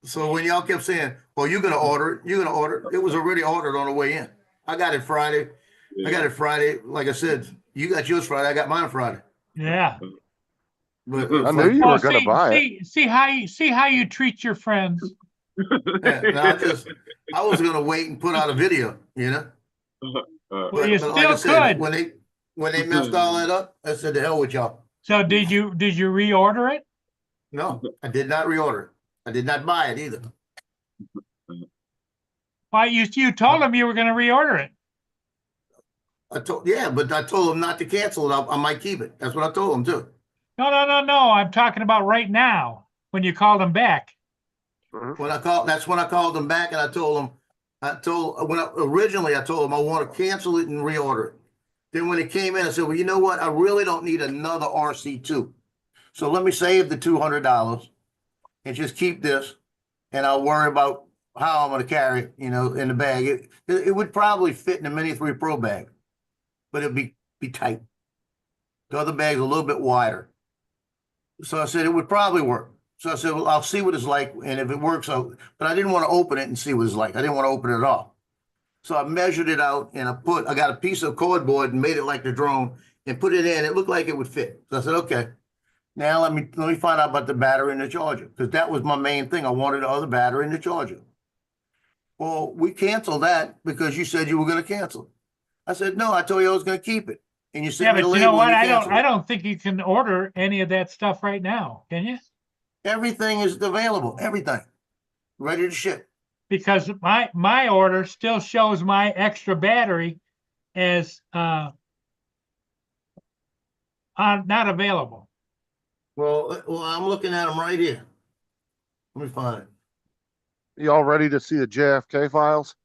So when y'all kept saying, "Well, you're gonna order it, you're gonna order it," it was already ordered on the way in. I got it Friday. Like I said, you got yours Friday. I got mine Friday. Yeah. But I knew you were going to buy it. See how you treat your friends. yeah, I was gonna wait and put out a video, you know. Well, you still like I said, could. when they messed all that up, I said, "To hell with y'all." So did you reorder it? No, I did not reorder it. I did not buy it either. Why you told them you were going to reorder it? But I told them not to cancel it. I might keep it. That's what I told them too. No. I'm talking about right now when you called them back. That's when I called them back and I told them, originally I told them I want to cancel it and reorder it. Then when it came in, I said, well, you know what? I really don't need another RC2. So let me save the $200 and just keep this, and I'll worry about how I'm going to carry it, in the bag. It would probably fit in a Mini 3 Pro bag, but it'd be tight. The other bag's a little bit wider. So I said it would probably work. So I said, well, I'll see what it's like, and if it works out, but I didn't want to open it and see what it's like. I didn't want to open it at all. So I measured it out, and I got a piece of cardboard and made it like the drone and put it in. It looked like it would fit. So I said, okay, now let me find out about the battery and the charger, because that was my main thing. I wanted the other battery and the charger. Well, we canceled that because you said you were going to cancel. I said, no, I told you I was going to keep it. And you said, yeah, but you know what? I don't think you can order any of that stuff right now, can you? Everything is available. Everything ready to ship. Because my order still shows my extra battery as not available. Well, I'm looking at them right here. Let me find it. Y'all ready to see the JFK files?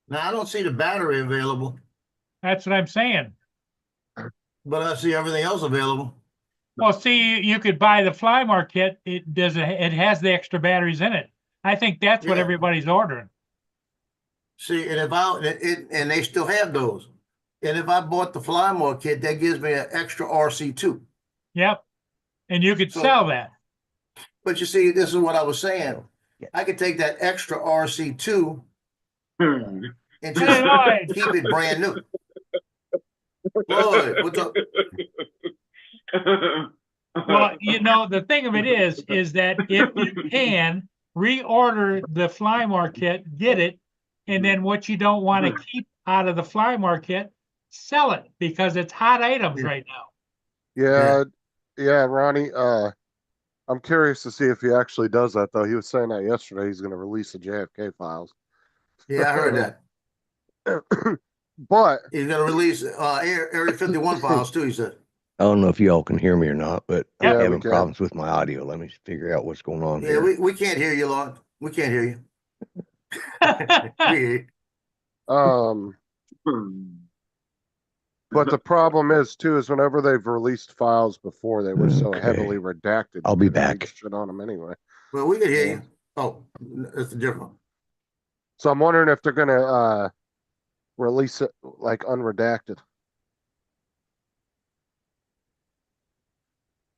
Now, I don't see the battery available, That's what I'm saying. but I see everything else available. Well, see, you could buy the Flymar kit. It has the extra batteries in it. I think that's what Yeah. everybody's ordering. See, and and they still have those. And if I bought the Flymore kit, that gives me an extra RC2. Yep. And you could So- sell that. But you see, this is what I was saying. I could take that extra RC2 and Hey, just Lloyd. keep it brand new. Lloyd, what's up? Well, the thing of it is that if you can reorder the Flymar kit, get it, and then what you don't want to keep out of the Flymar kit, sell it, because it's hot items right now. Yeah, Ronnie. I'm curious to see if he actually does that, though. He was saying that yesterday. He's going to release the JFK files. Yeah, I heard that. But He's going to release Area 51 files too, he said. I don't know if y'all can hear me or not, but Yeah, I'm we having can. problems with my audio. Let me figure out what's going on Yeah, here. we can't hear you, Lord. We can't hear you. Yeah. But the problem is whenever they've released files before, they were so Okay. heavily redacted. I'll be you couldn't read back. Shit on them anyway. Well, we can hear you. Oh, that's different. So I'm wondering if they're gonna release it like unredacted.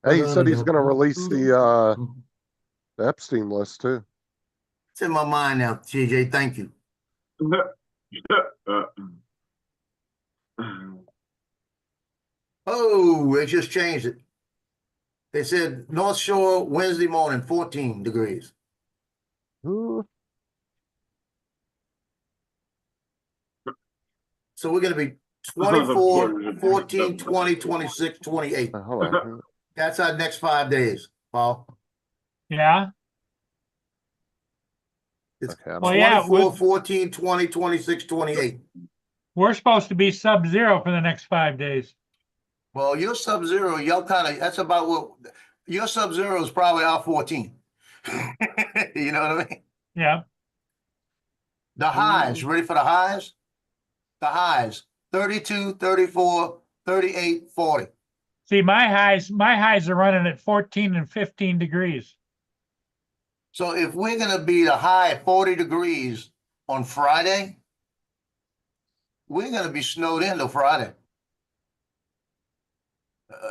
Hey, he said he's gonna release the Epstein list too. It's in my mind now, TJ. Thank you. Oh, they just changed it. They said North Shore Wednesday morning, 14 degrees. Ooh, So we're gonna be 24, 14, 20, 26, 28. hold on. That's our next 5 days, Paul. Yeah, It's Okay, I'm- Well, yeah, 24, 14, 20, 26, 28. we're supposed to be sub-zero for the next 5 days. Well, your sub-zero, y'all that's about what, your sub-zero is probably our 14. You know what I mean? Yeah, The highs, ready for the highs? The highs, 32, 34, 38, 40. see, my highs are running at 14 and 15 degrees. So if we're gonna be the high at 40 degrees on Friday, we're gonna be snowed in till Friday.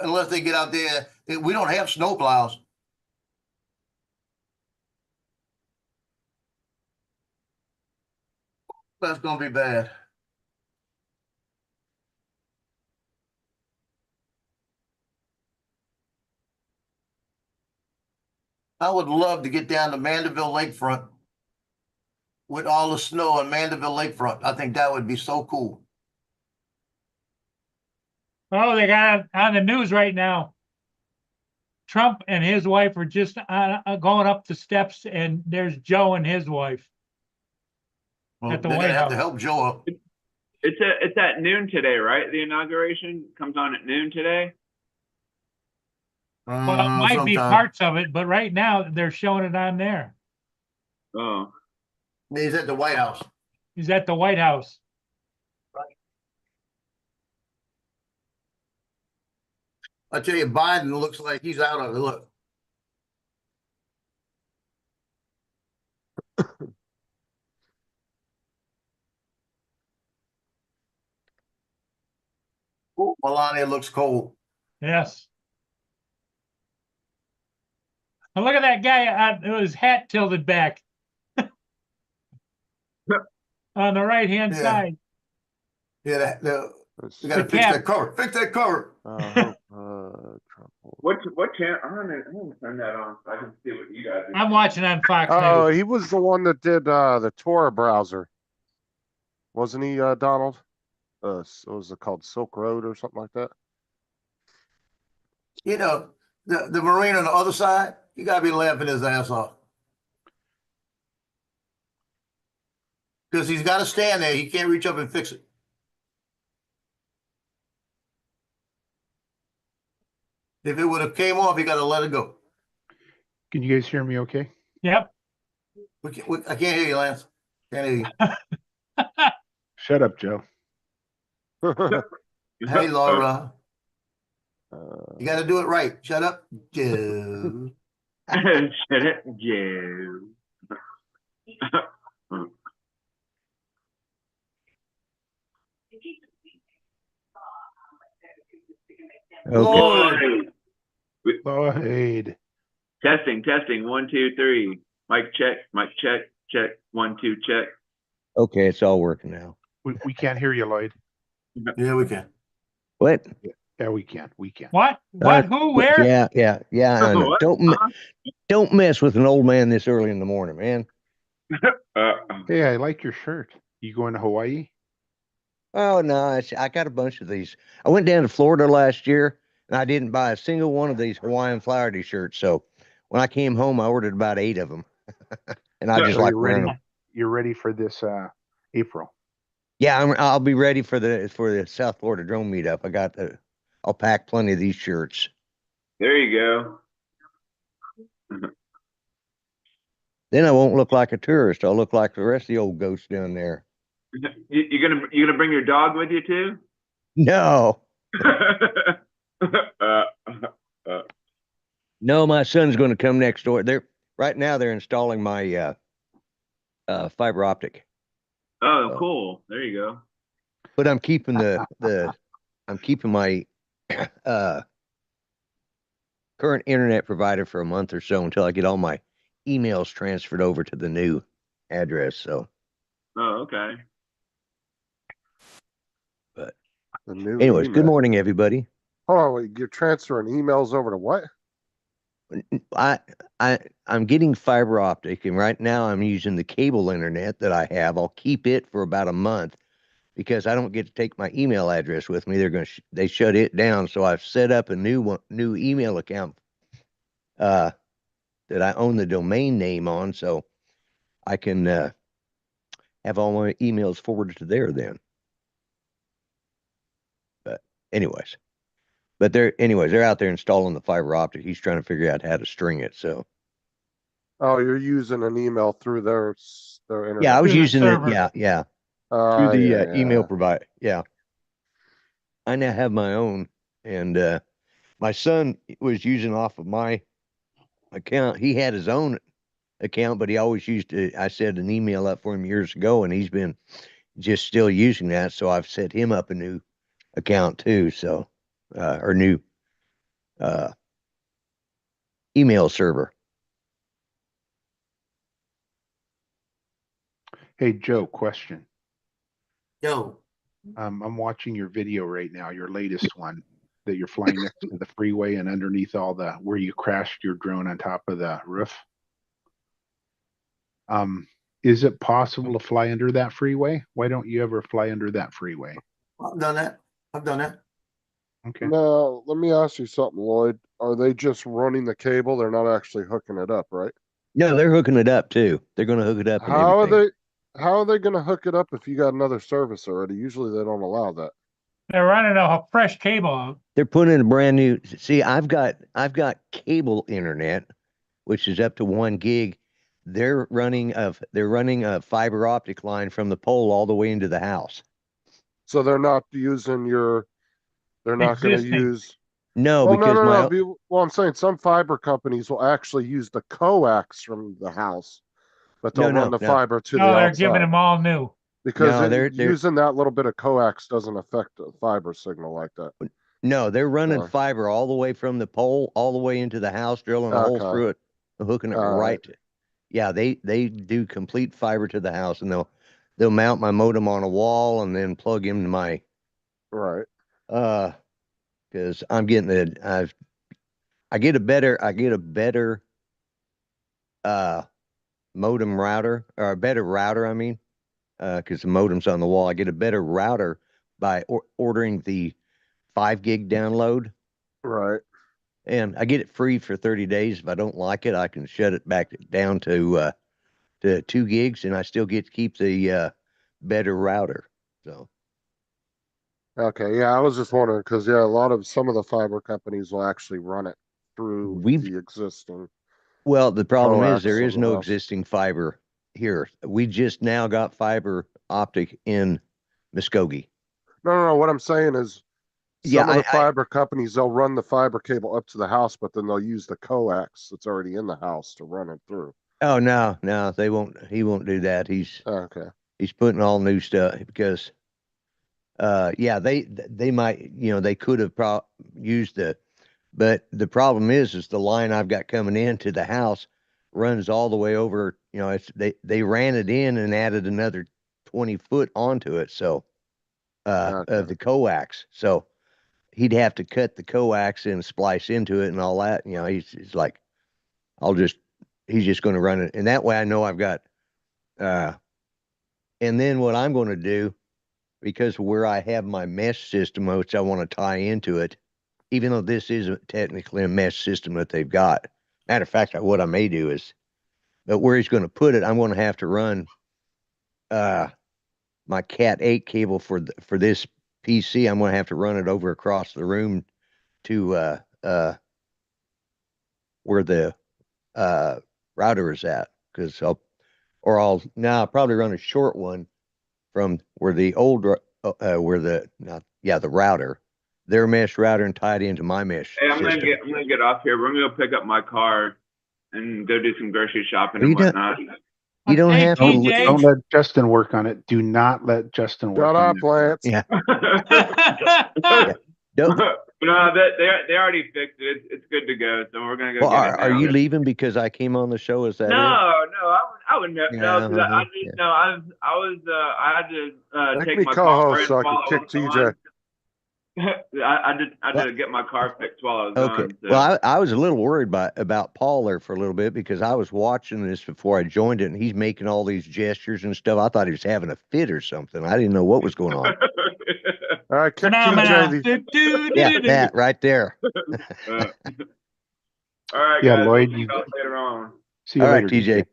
Unless they get out there, we don't have snow plows. That's gonna be bad. I would love to get down to Mandeville Lakefront with all the snow on Mandeville Lakefront. I think that would be so cool. Oh, they got on the news right now. Trump and his wife are just going up the steps, and there's Joe and his wife. Well, At the they're White gonna have to House. help Joe up. It's at noon today, right? The inauguration comes on at noon today. Well, it might be Sometime. parts of it, but right now they're showing it on there. Oh, He's at the White House. He's at the White House. I tell you, Biden looks like he's out of it. Look. Ooh, Melania looks cold. Yes. And look at that guy his hat tilted back on the right-hand Yeah. side. Yeah, Let's we gotta The fix cap. that cover. Fix that cover. hope, Trump will- what channel? I'm gonna turn that on so I can see what you guys are. I'm watching on Fox Oh, News. he was the one that did the Tor browser, wasn't he, Donald? What was it called, Silk Road or something like that? You know, the Marine on the other side, you gotta be laughing his ass off. Because he's gotta stand there. He can't reach up and fix it. If it would have came off, he gotta let it go. Can you guys hear me okay? Yep. I can't hear you, Lance. Can't hear you. Shut up, Joe. Hey, Laura, Uh, you gotta do it right. Shut up, Joe. Shut it, Joe. Okay. Lloyd. Lloyd. Testing, 1, 2, 3. Mic check, check. 1, 2, check. Okay, it's all working now. We can't hear you, Lloyd. Yeah, we can. What? Yeah, we can. We can. What? What? Who? Where? Yeah. I know. What? Don't mess with an old man this early in the morning, man. Hey, I like your shirt. You going to Hawaii? Oh no, I got a bunch of these. I went down to Florida last year and I didn't buy a single one of these Hawaiian flower t-shirts. So when I came home, I ordered about 8 of them, and I just So like you're wearing ready. them. You're ready for this April. Yeah, I'll be ready for the South Florida drone meetup. I'll pack plenty of these shirts. There you go. Then I won't look like a tourist. I'll look like the rest of the old ghosts down there. You're gonna bring your dog with you too? No, no, my son's going to come next door. Right now they're installing my fiber optic, Oh, cool. There you go. but I'm keeping I'm keeping my current internet provider for a month or so until I get all my emails transferred over to the new address. So Oh, okay. The new Anyways, good email. morning, everybody. Hold on, wait, you're transferring emails over to what? I'm getting fiber optic, and right now I'm using the cable internet that I have. I'll keep it for about a month because I don't get to take my email address with me. They're going to they shut it down. So I've set up a new email account that I own the domain name on, so I can have all my emails forwarded to there then. But anyways. But they're out there installing the fiber optic. He's trying to figure out how to string it. So Oh, you're using an email through their internet. yeah, I was Through the using it. server. Yeah, Oh, through the yeah, email yeah. provider. Yeah, I now have my own, and my son was using off of my account. He had his own account, but he always used I set an email up for him years ago, and he's been just still using that. So I've set him up a new account too. So or new email server. Hey, Joe, question. Yo, I'm watching your video right now, your latest one that you're flying next to the freeway and underneath all the where you crashed your drone on top of the roof. Is it possible to fly under that freeway? Why don't you ever fly under that freeway? I've done that. I've done that. Okay. Now, let me ask you something, Lloyd. Are they just running the cable? They're not actually hooking it up, right? No, they're hooking it up too. They're going to hook it up. And How everything. how are they going to hook it up if you got another service already? Usually they don't allow that. They're running a fresh cable out. They're putting in a brand new. See, I've got cable internet, which is up to 1 gig. They're running a fiber optic line from the pole all the way into the house. So they're not using they're not going to Existing. use. No, Well, because no. Well, I'm saying some fiber companies will actually use the coax from the house, but they'll run the fiber to the No, they're outside. giving them all new. Because No, they're using that little bit of coax doesn't affect the fiber signal like that. no, they're running Or- fiber all the way from the pole all the way into the house, drilling a hole Okay. through it, and hooking it All right. right. To, yeah, they do complete fiber to the house, and they'll mount my modem on a wall and then plug into my Right. because I'm getting I get a better modem router, or a better router, I mean, because the modem's on the wall. I get a better router by ordering the 5 gig download, Right. and I get it free for 30 days. If I don't like it, I can shut it back down to 2 gigs, and I still get to keep the better router. So Okay. Yeah, I was just wondering because some of the fiber companies will actually run it through the existing. well, the problem is coax there of is the no house. existing fiber here. We just now got fiber optic in Muskogee. No. What I'm saying is, Yeah, some of the fiber companies, they'll run the fiber cable up to the house, but then they'll use the coax that's already in the house to run it through. Oh no, they won't. He won't do that. He's Okay. He's putting all new stuff because, yeah, they might, they could have used but the problem is the line I've got coming into the house runs all the way over. They ran it in and added another 20 foot onto it. So, of the coax. So he'd have to cut the coax and splice into it and all that. He's like, he's just going to run it. And that way I know I've got, and then what I'm going to do, because where I have my mesh system, which I want to tie into it, even though this isn't technically a mesh system that they've got. Matter of fact, what I may do is, but where he's going to put it, I'm going to have to run my Cat 8 cable for this PC. I'm going to have to run it over across the room to where the router is at, because I'll probably run a short one from where the old the router, their mesh router, and tie it into my mesh Hey, I'm system. gonna get off here. We're gonna go pick up my car and go do some grocery shopping You and don't- whatnot. You don't have to. Don't let Justin work on it. Do not let Justin work Shut on up, it. Lance. Yeah. No, they already fixed it. It's good to go. So we're gonna go. Well, get it are now. you leaving because I came on the show? Is that it? No, I would never. Yeah, No, because I uh-huh, just I had to Make take me my co-host car so I and can follow kick up the TJ. line. I did get my car fixed while I was Okay. gone. So. Well, I was a little worried about Paul there for a little bit because I was watching this before I joined it, and he's making all these gestures and stuff. I thought he was having a fit or something. I didn't know what was going on. All right, kick Phenomena. TJ. Yeah, that right there. All right, Yeah, guys. Lloyd, We'll see you- y'all later on. See you All right, later, TJ.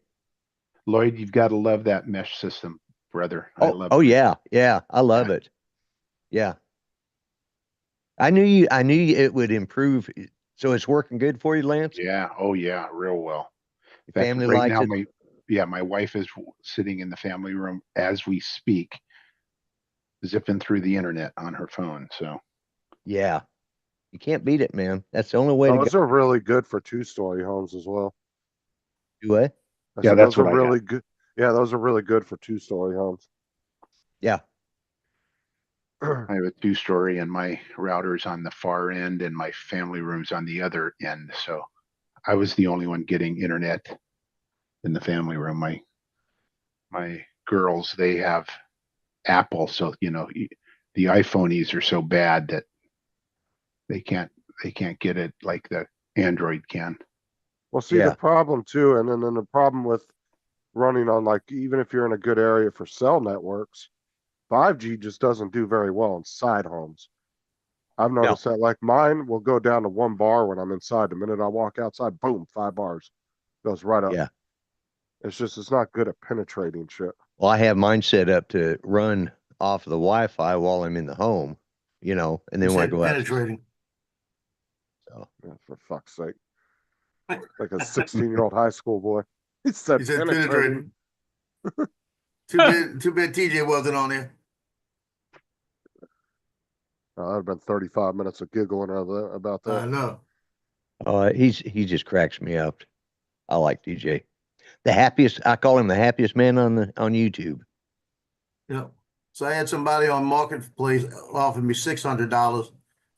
Lloyd, you've got to love that mesh system, brother. I love Oh it. yeah, yeah. I love it. Yeah. I knew it would improve. So it's working good for you, Lance? Yeah. Oh yeah, real well. Your In fact, family right likes now, it? my wife is sitting in the family room as we speak, zipping through the internet on her phone. So Yeah. You can't beat it, man. That's the only way to Those go. are really good for 2-story homes as well. Do it. I Yeah, said that's those are what I got. really good. Yeah, those are really good for 2-story homes. Yeah. I have a 2-story and my router's on the far end and my family room's on the other end. So I was the only one getting internet in the family room. My girls, they have Apple, so the iPhonies are so bad that they can't get it like the Android can. Well, see Yeah. the problem too, and then the problem with running on, like, even if you're in a good area for cell networks, 5G just doesn't do very well inside homes. I've noticed that, like, mine will go down to 1 bar when I'm inside. The minute I walk outside, boom, 5 bars goes right up. Yeah. It's not good at penetrating shit. Well, I have mine set up to run off of the Wi-Fi while I'm in the home, and then You when I said go out. penetrating. So, Yeah, for fuck's sake. Like a 16-year-old high school boy. He said You said penetrating. penetrating. Too bad TJ wasn't on there. That'd have been 35 minutes of giggling about I that. know. he just cracks me up. I like DJ. I call him the happiest man on YouTube. Yeah. So I had somebody on Marketplace offer me $600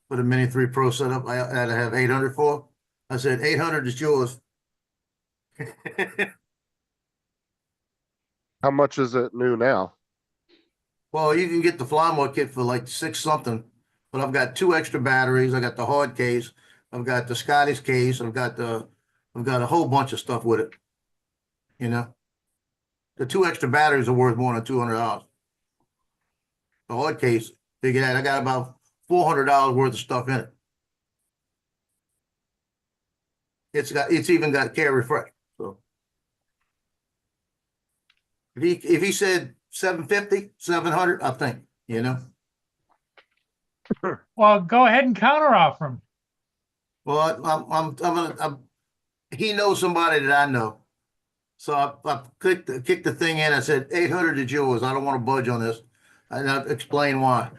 for the Mini 3 Pro setup. I had to have 800 for. I said 800 is yours. How much is it new now? Well, you can get the Flymore kit for like 6 something, but I've got 2 extra batteries. I got the hard case. I've got the Scottish case. I've got a whole bunch of stuff with it. The 2 extra batteries are worth more than $200. The hard case, figure that I got about $400 worth of stuff in it. It's even got Care Refresh. So if he said 750, 700, I think, Well, go ahead and counteroffer him. Well, he knows somebody that I know. So I kicked the thing in. I said, 800 is yours. I don't want to budge on this. And I explain why.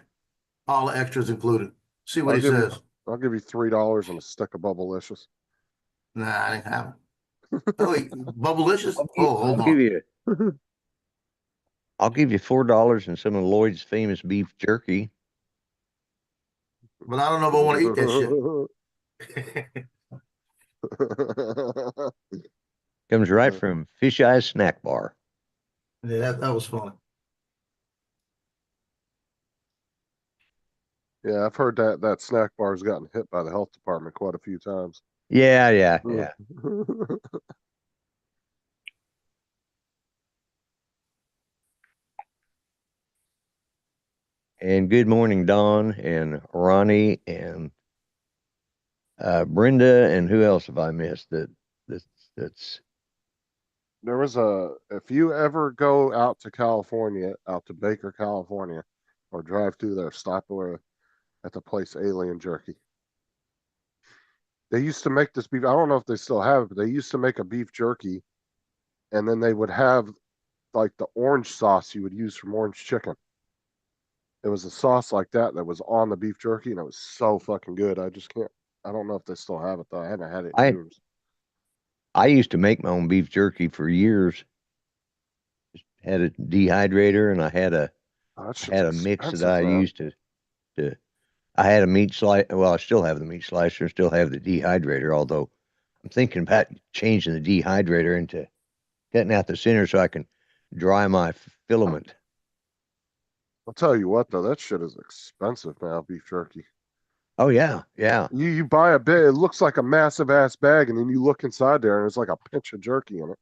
All the extras included. See what he says. I'll give you $3 and a stick of Bubblicious. Nah, I didn't have it. Oh, Bubblicious? Oh, hold I'll give on. I'll give you $4 and some of Lloyd's famous beef jerky. But I don't know if I want to eat that shit. Comes right from Fish Eyes Snack Bar. Yeah, that was funny. Yeah, I've heard that snack bar has gotten hit by the health department quite a few times. Yeah. And good morning, Don and Ronnie and Brenda, and who else have I missed? That's There was if you ever go out to California, out to Baker, California, or drive through there, stop over at the place Alien Jerky. They used to make this beef. I don't know if they still have it, but they used to make a beef jerky, and then they would have like the orange sauce you would use from orange chicken. It was a sauce like that was on the beef jerky, and it was so fucking good. I don't know if they still have it though. I haven't had it in years. I used to make my own beef jerky for years. Just had a dehydrator, and I had a mix that I used to. I had a meat slice. Well, I still have the meat slicer, still have the dehydrator. Although I'm thinking about changing the dehydrator into cutting out the center so I can dry my filament. I'll tell you what though, that shit is expensive now, beef jerky. Oh yeah, yeah, You buy a bit, it looks like a massive ass bag, and then you look inside there, and it's like a pinch of jerky in it.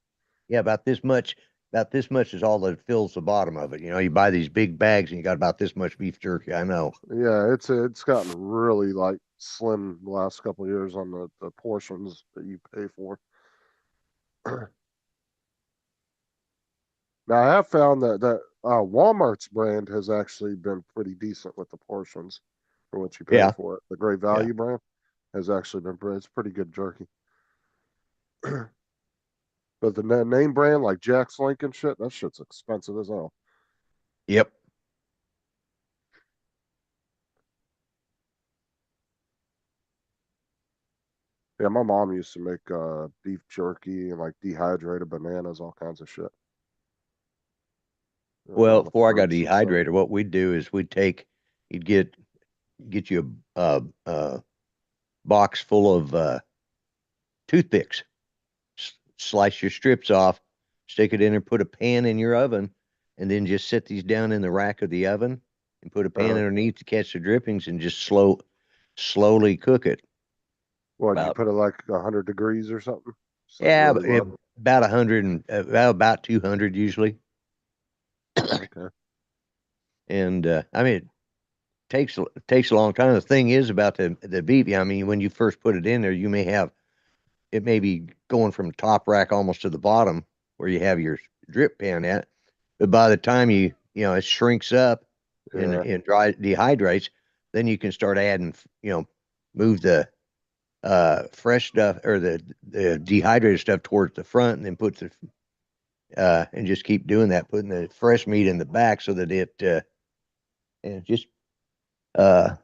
yeah. About this much. About this much is all that fills the bottom of it. You know, you buy these big bags and you got about this much beef jerky. I know. Yeah, it's gotten really like slim the last couple of years on the portions that you pay for. Now I have found that Walmart's brand has actually been pretty decent with the portions for what you pay Yeah, for it. The Great yeah. Value brand has actually been it's pretty good jerky. But the name brand like Jack's Lincoln shit, that shit's expensive as hell. Yep. Yeah, my mom used to make beef jerky and like dehydrated bananas, all kinds of shit. Well, All the before I got a fruits and stuff. dehydrator, what we'd do is you'd get you a box full of toothpicks. Slice your strips off, stick it in there, put a pan in your oven, and then just set these down in the rack of the oven and put a pan Uh, underneath to catch the drippings and just slowly cook it. what you About put it like 100 degrees or something? It's like yeah, really low. about 100 and about 200 usually. Okay. And I mean, takes a long time. The thing is about the beef. I mean, when you first put it in there, you may have it may be going from top rack almost to the bottom where you have your drip pan at. But by the time it shrinks up and Yeah. dehydrates, then you can start adding, move the fresh stuff or the dehydrated stuff towards the front and then put the and just keep doing that, putting the fresh meat in the back so that and just uh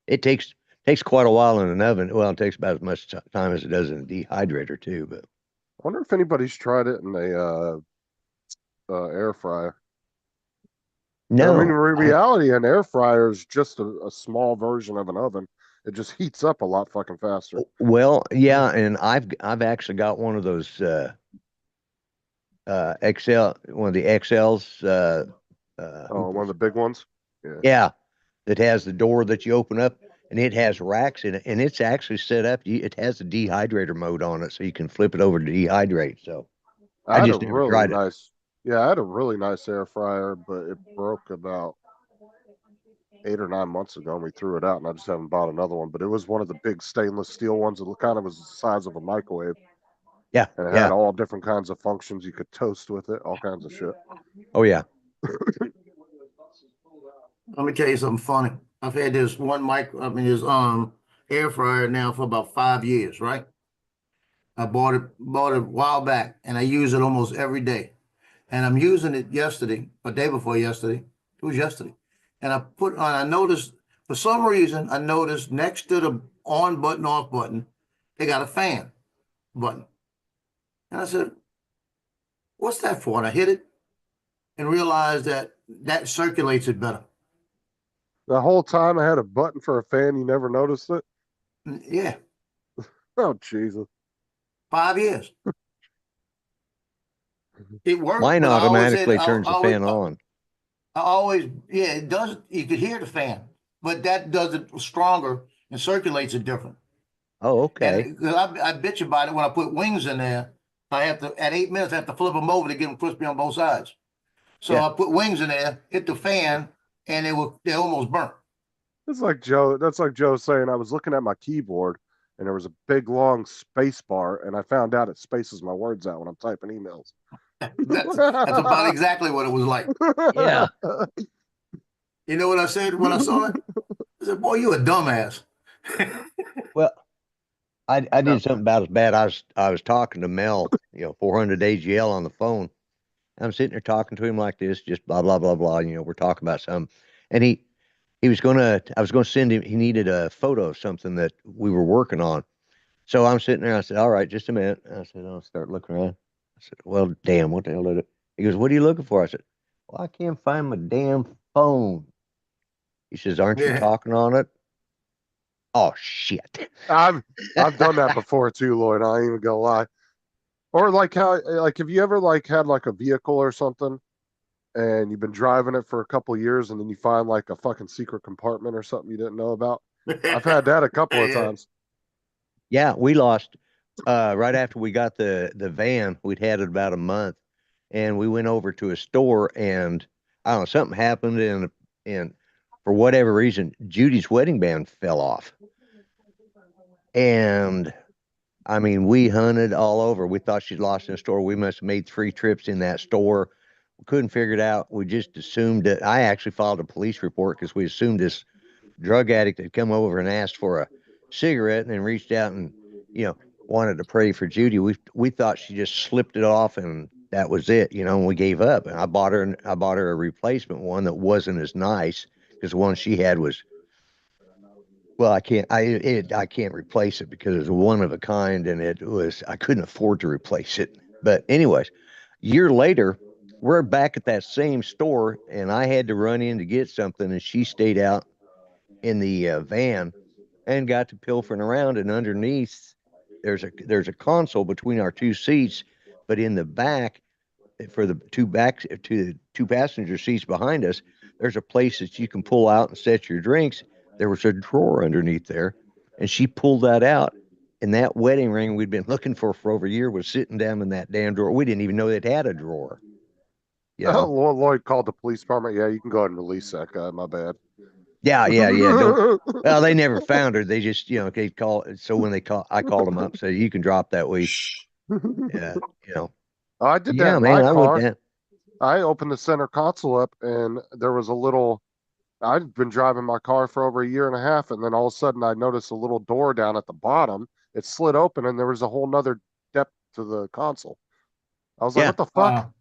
it takes quite a while in an oven. Well, it takes about as much time as it does in a dehydrator too. But I wonder if anybody's tried it in a air fryer. I mean, in no, reality, an air fryer is just a small version of an oven. It just heats up a lot fucking faster. well, yeah, and I've actually got one of those one of the XLs. Oh, one of the big ones. Yeah. Yeah, that has the door that you open up, and it has racks in it, and it's actually set up. It has the dehydrator mode on it, so you can flip it over to dehydrate. So I I had a just never really tried it. nice, yeah, I had a really nice air fryer, but it broke about 8 or 9 months ago, and we threw it out, and I just haven't bought another one. But it was one of the big stainless steel ones that kind of was the size of a microwave, Yeah, and it had yeah. all different kinds of functions. You could toast with it, all kinds of shit. Oh yeah. Let me tell you something funny. I've had this this air fryer now for about 5 years, right? I bought it a while back, and I use it almost every day. And I'm using it yesterday, or day before yesterday. It was yesterday. And I noticed, for some reason, I noticed next to the on button, off button, they got a fan button. And I said, what's that for? And I hit it and realized that circulates it better. The whole time I had a button for a fan, you never noticed it? Yeah, Oh, Jesus. 5 years. It worked, Mine but I always had, automatically turns the fan on. I always, yeah, it does. You could hear the fan, but that does it stronger and circulates it different. Oh, okay. And 'cause I bitch about it when I put wings in there. I have to, at 8 minutes, I have to flip them over to get them crispy on both sides. So Yeah. I put wings in there, hit the fan, and they almost burnt. That's like Joe saying I was looking at my keyboard and there was a big long space bar, and I found out it spaces my words out when I'm typing emails. That's about exactly what it was like. Yeah. You know what I said when I saw it? I said, boy, you a dumbass. Well, I did something about as bad. I was talking to Mel, 400 AGL on the phone. I'm sitting there talking to him like this, just blah blah blah blah. We're talking about something, and I was gonna send him. He needed a photo of something that we were working on. So I'm sitting there. I said, "All right, just a minute." I said, "I'll start looking around." I said, "Well, damn, what the hell did it?" He goes, "What are you looking for?" I said, "Well, I can't find my damn phone." He says, "Aren't you Yeah. talking on it?" Oh shit! I've done that before too, Lloyd. I ain't even gonna lie. Or like have you ever like had like a vehicle or something and you've been driving it for a couple years and then you find like a fucking secret compartment or something you didn't know about I've had that a couple of Yeah. times. Yeah, we lost right after we got the van. We'd had it about a month, and we went over to a store, and I don't know, something happened, and for whatever reason, Judy's wedding band fell off. And I mean, we hunted all over. We thought she'd lost in the store. We must have made 3 trips in that store. We couldn't figure it out. We just assumed that I actually filed a police report because we assumed this drug addict had come over and asked for a cigarette and then reached out and, wanted to pray for Judy. We thought she just slipped it off and that was it, and we gave up. And I bought her a replacement one that wasn't as nice because the one she had was, well, I can't replace it because it was one of a kind and I couldn't afford to replace it. But anyways, year later, we're back at that same store and I had to run in to get something and she stayed out in the van and got to pilfering around, and underneath there's a console between our 2 seats, but in the back for the 2 passenger seats behind us, there's a place that you can pull out and set your drinks. There was a drawer underneath there, and she pulled that out, and that wedding ring we'd been looking for over a year was sitting down in that damn drawer. We didn't even know it had a drawer. Lloyd called the police department. Yeah, you can go ahead and release that guy. My bad. Yeah. Well, they never found her. They just, they call. So when I called them up, so you can drop that way. Yeah, I did that yeah, in man. my I car. went down. I opened the center console up and there was a little, I'd been driving my car for over a year and a half. And then all of a sudden I noticed a little door down at the bottom. It slid open and there was a whole nother depth to the console. I was like, Yeah. what the fuck?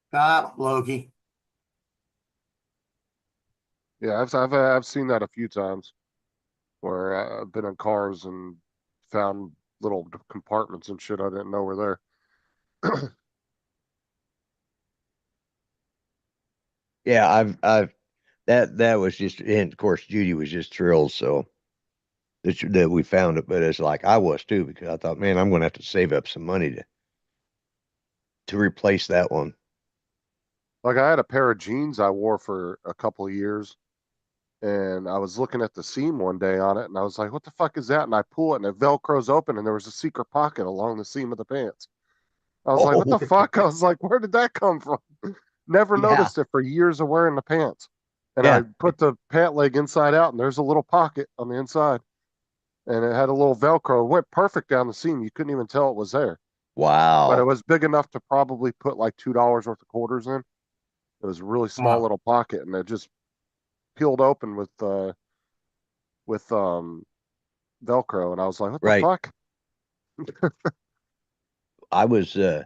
Stop, Loki. Yeah, I've seen that a few times where I've been in cars and found little compartments and shit I didn't know were there. Yeah, I've that was just, and of course Judy was just thrilled. So that we found it, but it's like I was too because I thought, man, I'm going to have to save up some money to replace that one. Like I had a pair of jeans I wore for a couple of years and I was looking at the seam one day on it and I was like, what the fuck is that? And I pull it and it Velcro's open and there was a secret pocket along the seam of the pants. I was like, what the fuck? I was like, where did that come from? Never noticed it for years of wearing the pants. And I put the pant leg inside out and there's a little pocket on the inside. And it had a little Velcro. It went perfect down the seam. You couldn't even tell it was there. Wow. But it was big enough to probably put like $2 worth of quarters in. It was a really small little pocket and it just peeled open with Velcro. And I was like, what the fuck? I was, I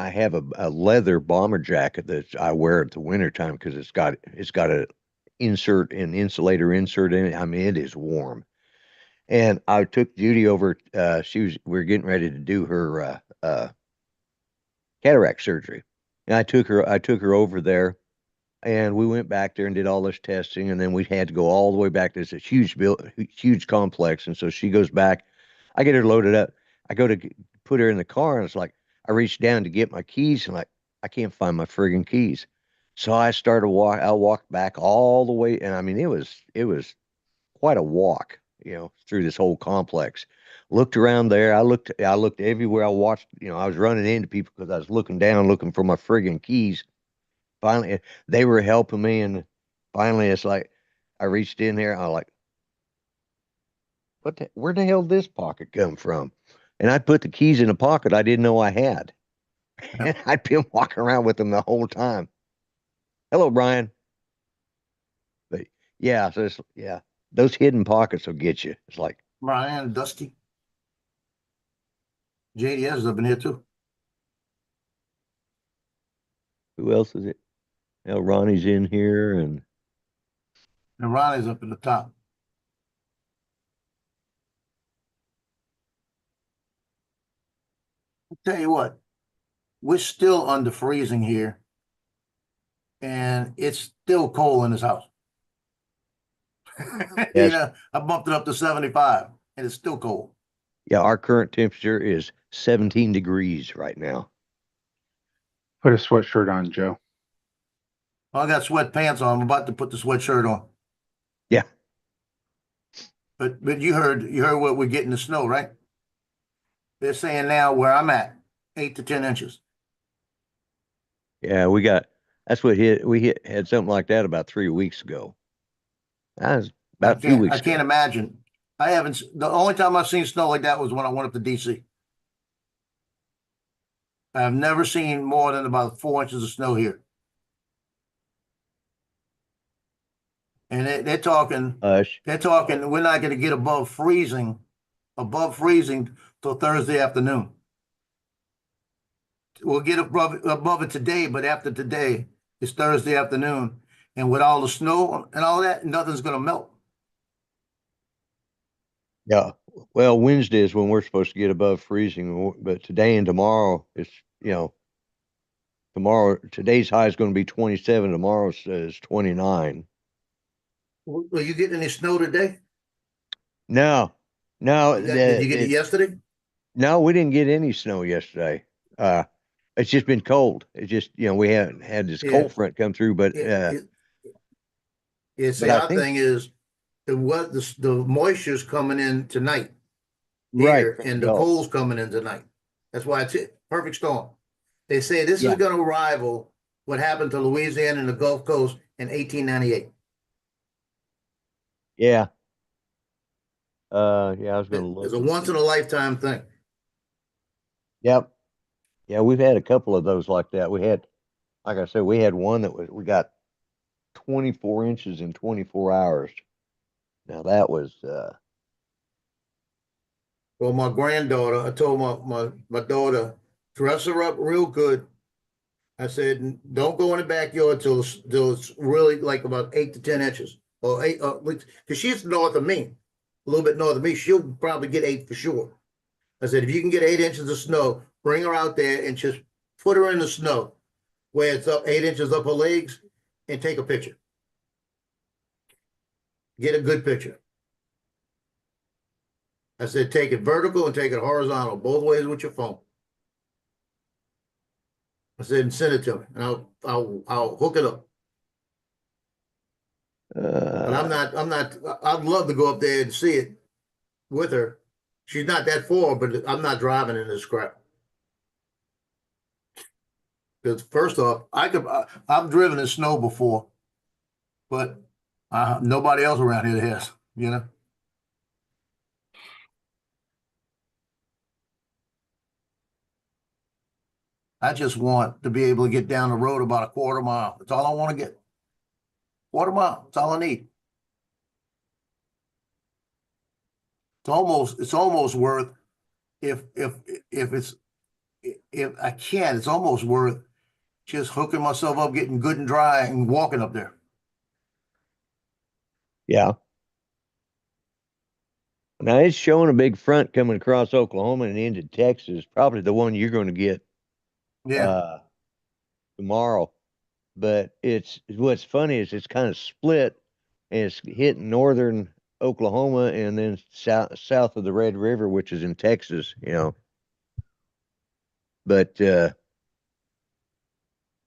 have a leather bomber jacket that I wear at the wintertime because it's got an insulator insert in it. I mean, it is warm. And I took Judy over, we were getting ready to do her cataract surgery. And I took her over there and we went back there and did all this testing. And then we had to go all the way back. There's a huge complex. And so she goes back, I get her loaded up. I go to put her in the car and it's like, I reached down to get my keys and I can't find my friggin' keys. So I walked back all the way. And I mean, it was quite a walk, through this whole complex. Looked around there. I looked everywhere. I watched, I was running into people because I was looking down, looking for my friggin' keys. Finally, they were helping me. And finally it's like, I reached in there. I was like, where the hell did this pocket come from? And I put the keys in a pocket I didn't know I had. And I'd been walking around with them the whole time. Hello, Brian. But yeah, so those hidden pockets will get you. It's like Brian, Dusty. JDS is up in here too. Who else is it? Ronnie's in here and Ronnie's up in the top. I'll tell you what, we're still under freezing here. And it's still cold in this house. Yes. I bumped it up to 75 and it's still cold. Yeah, our current temperature is 17 degrees right now. Put a sweatshirt on, Joe. I got sweatpants on. I'm about to put the sweatshirt on. Yeah. But you heard what we're getting the snow, right? They're saying now where I'm at, 8 to 10 inches. Yeah, that's what had something like that about 3 weeks ago. That was about 2 weeks I can't ago. imagine. The only time I've seen snow like that was when I went up to DC. I've never seen more than about 4 inches of snow here. And they're talking, Hush. we're not going to get above freezing till Thursday afternoon. We'll get above it today, but after today, it's Thursday afternoon. And with all the snow and all that, nothing's going to melt. Yeah. Well, Wednesday is when we're supposed to get above freezing, but today and tomorrow today's high is going to be 27. Tomorrow's is 29. Were you getting any snow today? No. Did you get it yesterday? No, we didn't get any snow yesterday. It's just been cold. It's just, we haven't had this cold front come through, but The but I odd think- thing is the moisture's coming in tonight. right. Here, and the No. cold's coming in tonight. That's why it's perfect storm. They say this Yeah. is going to rival what happened to Louisiana and the Gulf Coast in 1898. Yeah. Yeah, I was going to look. It's a once in a lifetime thing. Yep. Yeah, we've had a couple of those like that. Like I said, we had one we got 24 inches in 24 hours. Now that was, Well, my granddaughter, I told my daughter, dress her up real good. I said, don't go in the backyard till it's really like about 8 to 10 inches or 8, because she's north of me, a little bit north of me. She'll probably get 8 for sure. I said, if you can get 8 inches of snow, bring her out there and just put her in the snow where it's up 8 inches up her legs and take a picture. Get a good picture. I said, take it vertical and take it horizontal, both ways with your phone. I said, and send it to me, and I'll hook it up. But I'd love to go up there and see it with her. She's not that far, but I'm not driving in this crap. Because first off, I've driven in snow before, but nobody else around here has, I just want to be able to get down the road about a quarter mile. That's all I want to get. Quarter mile. That's all I need. It's almost worth if I can, it's almost worth just hooking myself up, getting good and dry, and walking up there. yeah. Now it's showing a big front coming across Oklahoma and into Texas, probably the one you're going to get tomorrow. But what's funny is it's kind of split, and it's hitting northern Oklahoma and then south of the Red River, which is in Texas, But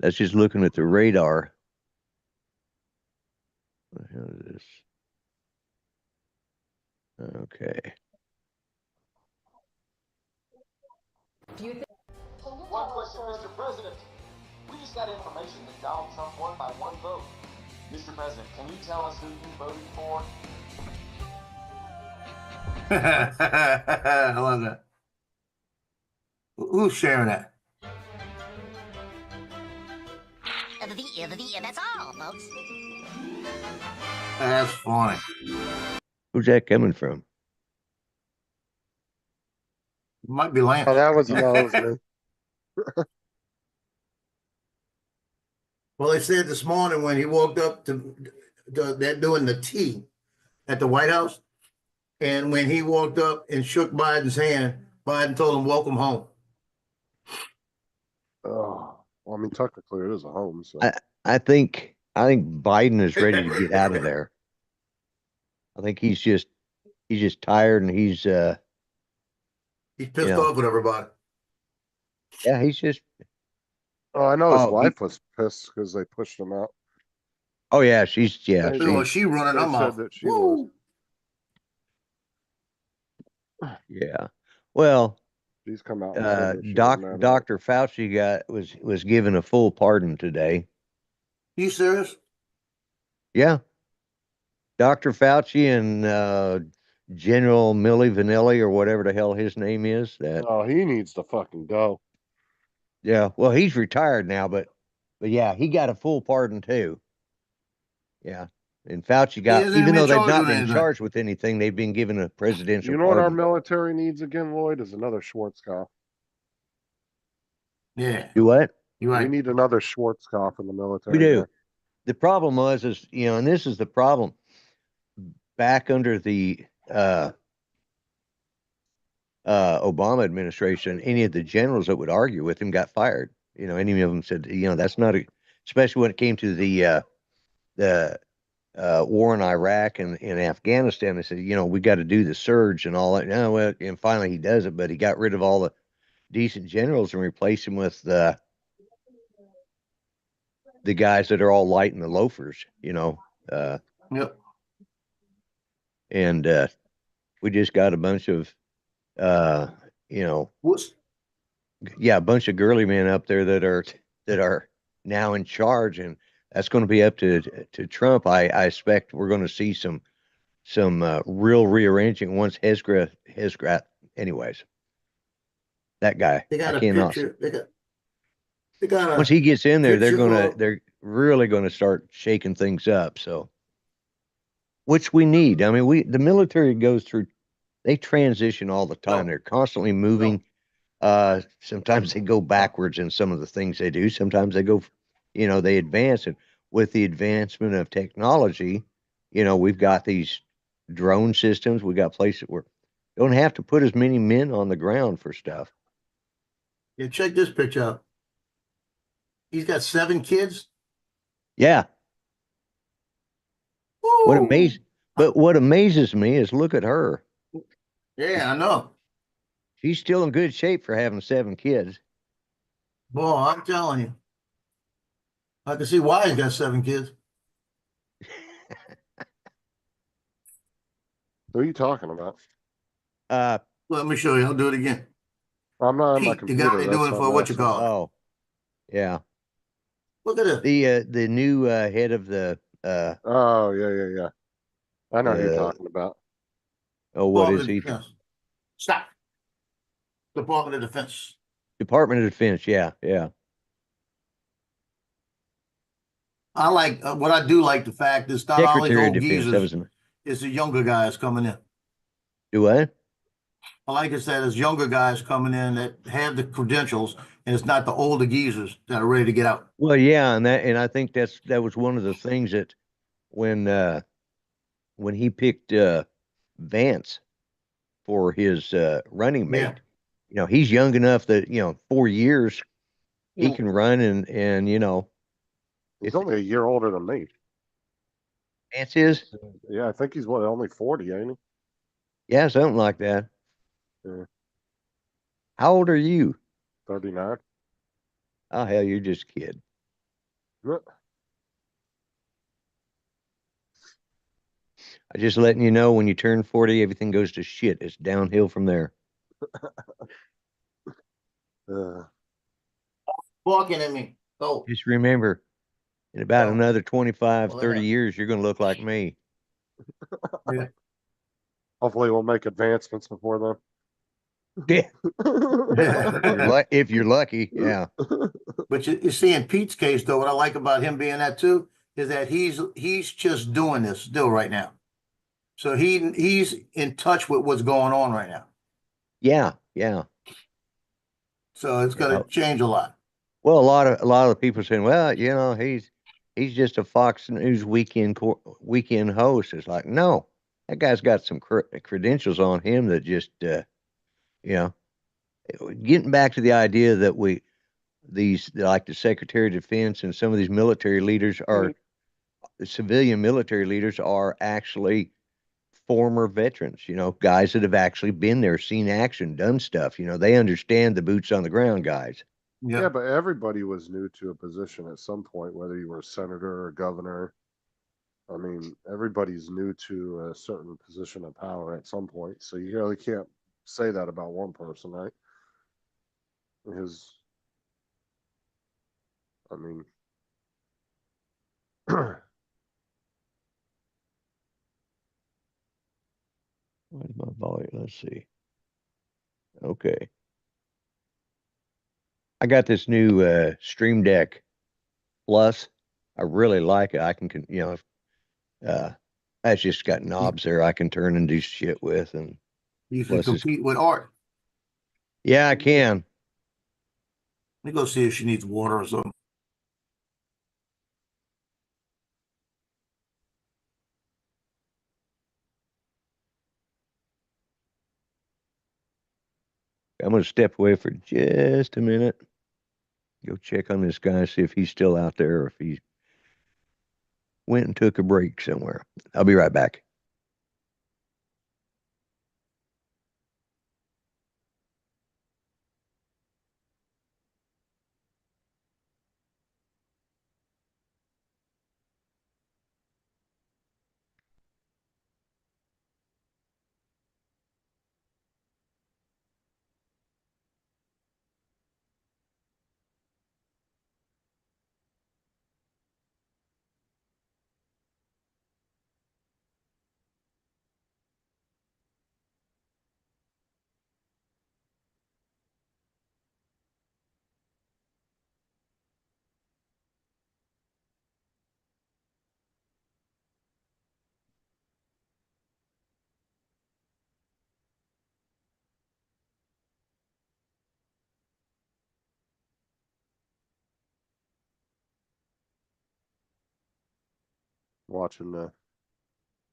that's just looking at the radar. What the hell is this? Okay. One question, Mr. President. We just got information that Donald Trump won by one vote. Mr. President, can you tell us who you voted for? I love that. Who's sharing that? That's all, folks. That's funny. Who's that coming from? Might be Lance. Oh, that was me. Well, they said this morning when he walked up to they're doing the tea at the White House, and when he walked up and shook Biden's hand, Biden told him, "Welcome home." Oh, well, I mean, technically it is a home. So I think Biden is ready to get out of there. I think he's just tired, and he's pissed off with everybody. Yeah, he's just. Oh, I know his Oh, wife was pissed because they pushed him out. Oh yeah, she's yeah. They- Oh, She she running They her said mouth. that she was. yeah. Well, She's come out and said that she was mad at it. Dr. Fauci was given a full pardon today. You serious? Yeah. Dr. Fauci and General Millie Vanilli or whatever the hell his name is. That Oh, he needs to fucking go. yeah. Well, he's retired now, but yeah, he got a full pardon too. Yeah. And Fauci got, isn't even even though they've charged not with been anything. charged with anything, they've been given a presidential You know what our pardon. military needs again, Lloyd, is another Schwarzkopf. Yeah, Do what? you're We right. need another Schwarzkopf in the military. We do. here. The problem is, and this is the problem. Back under the Obama administration, any of the generals that would argue with him got fired. Any of them said, that's not especially when it came to the war in Iraq and in Afghanistan. They said, we got to do the surge and all that. No, well, and finally he does it, but he got rid of all the decent generals and replaced them with the guys that are all light and the loafers, Yep. and we just got a bunch of, What's a bunch of girly men up there that are now in charge, and that's going to be up to Trump. I expect we're going to see some real rearranging once Hesgrat. Anyways, that guy. they got I a cannot. picture? They got a Once he gets in there, picture for- they're really gonna start shaking things up. So, which we need. I mean, the military goes through. They transition all the time. No. They're constantly moving. Sometimes they go backwards in some of the things they do. Sometimes they go, they advance. And with the advancement of technology, we've got these drone systems. We got places where don't have to put as many men on the ground for stuff. Yeah, check this picture out. He's got 7 kids. Yeah. What Woo! what amazes me is look at her. Yeah, I know. She's still in good shape for having 7 kids. Boy, I'm telling you. I can see why he's got 7 kids. Who are you talking about? Let me show you. I'll do it again. I'm not on my Pete, the computer. guy they that's doing what for I'm what you asking. call it. Oh, yeah. Look at it. The new head of the Oh, yeah. I know who you're talking about. oh, what is Department he? of Defense. Stop. Department of Defense. Department of Defense. Yeah. I like what I do like the fact is not all these Secretary of old Defense. That geezers. was an, It's the younger guys coming in. do what? I like it that it's younger guys coming in that have the credentials, and it's not the older geezers that are ready to get out. Well, yeah, and I think that was one of the things that when he picked Vance for his running mate, Yeah. he's young enough that 4 years he Yeah. can run and He's only a year older than me. Vance is. Yeah, I think he's only 40, ain't he? Yeah, something like that. Yeah. How old are you? 39. Oh, hell, you're just a kid. Yeah. I'm just letting you know when you turn 40, everything goes to shit. It's downhill from there. Walking at me. Oh, Just remember, in about Oh. another 25, Well, 30 yeah. years, you're going to look like me. Hopefully we'll make advancements before then. Yeah. Yeah. If you're lucky. Yeah. But you see, in Pete's case, though, what I like about him being that too is that he's just doing this still right now. So he's in touch with what's going on right now. Yeah. So it's going to change a lot. Well, a lot of the people are saying, well, he's just a Fox News weekend host. It's like, no, that guy's got some credentials on him that just, getting back to the idea that these like the Secretary of Defense and some of these military leaders are the civilian military leaders are actually former veterans, guys that have actually been there, seen action, done stuff. They understand the boots on the ground guys. Yeah, but everybody was new to a position at some point, whether you were a senator or governor. I mean, everybody's new to a certain position of power at some point. So you really can't say that about one person, right? Because, I mean, Where's my volume? Let's see. Okay. I got this new Stream Deck Plus. I really like it. I can, it's just got knobs there I can turn and do shit with, and You can plus it's, compete with Art. yeah, I can. Let me go see if she needs water or something. I'm gonna step away for just a minute. Go check on this guy, see if he's still out there or if he went and took a break somewhere. I'll be right back. watching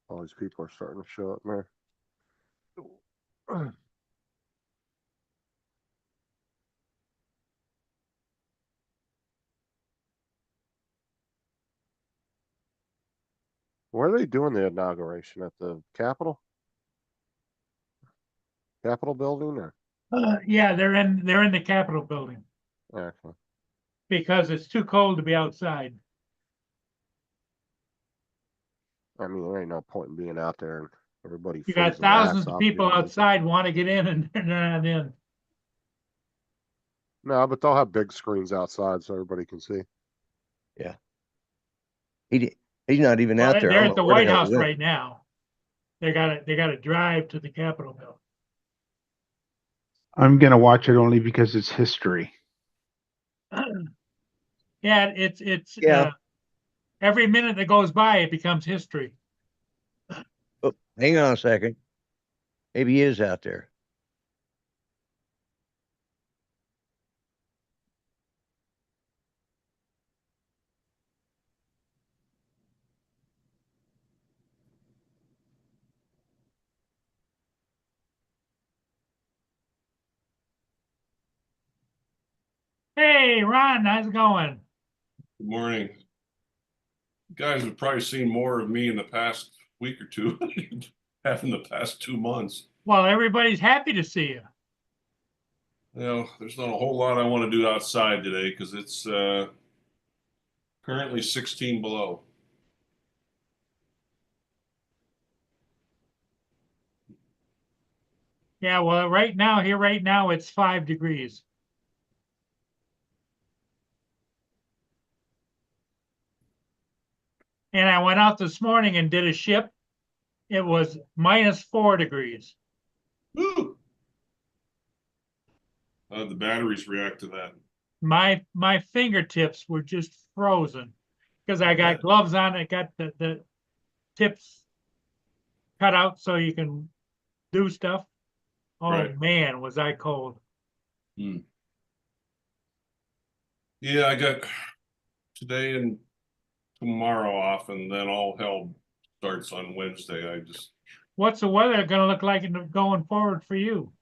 all these people are starting to show up there. Where are they doing the inauguration? At the Capitol? Capitol building or? Yeah, they're in the Capitol building Okay. because it's too cold to be outside. I mean, there ain't no point in being out there and everybody. You got freezing their ass thousands of off people being naked. outside want to get in and they're not in. No, but they'll have big screens outside so everybody can see. Yeah. He's not even Well, out there. I they're don't at the know where White hell he House went. right now. They got to drive to the Capitol building. I'm gonna watch it only because it's history. Yeah, it's Yeah. every minute that goes by, it becomes history. Oh, hang on a second. Maybe he is out there. Hey, Ron, how's it going? Good morning. You guys have probably seen more of me in the past week or two than you have in the past 2 months. Well, everybody's happy to see you. You know, there's not a whole lot I want to do outside today because it's currently 16 below. Yeah, well, right now, it's 5 degrees. And I went out this morning and did a ship. It was -4 degrees. Woo! How'd the batteries react to that? My fingertips were just frozen because I got gloves on. I got the tips cut out so you can do stuff. Oh Right. man, was I cold. Yeah, I got today and tomorrow off, and then all hell starts on Wednesday. What's the weather going to look like going forward for you?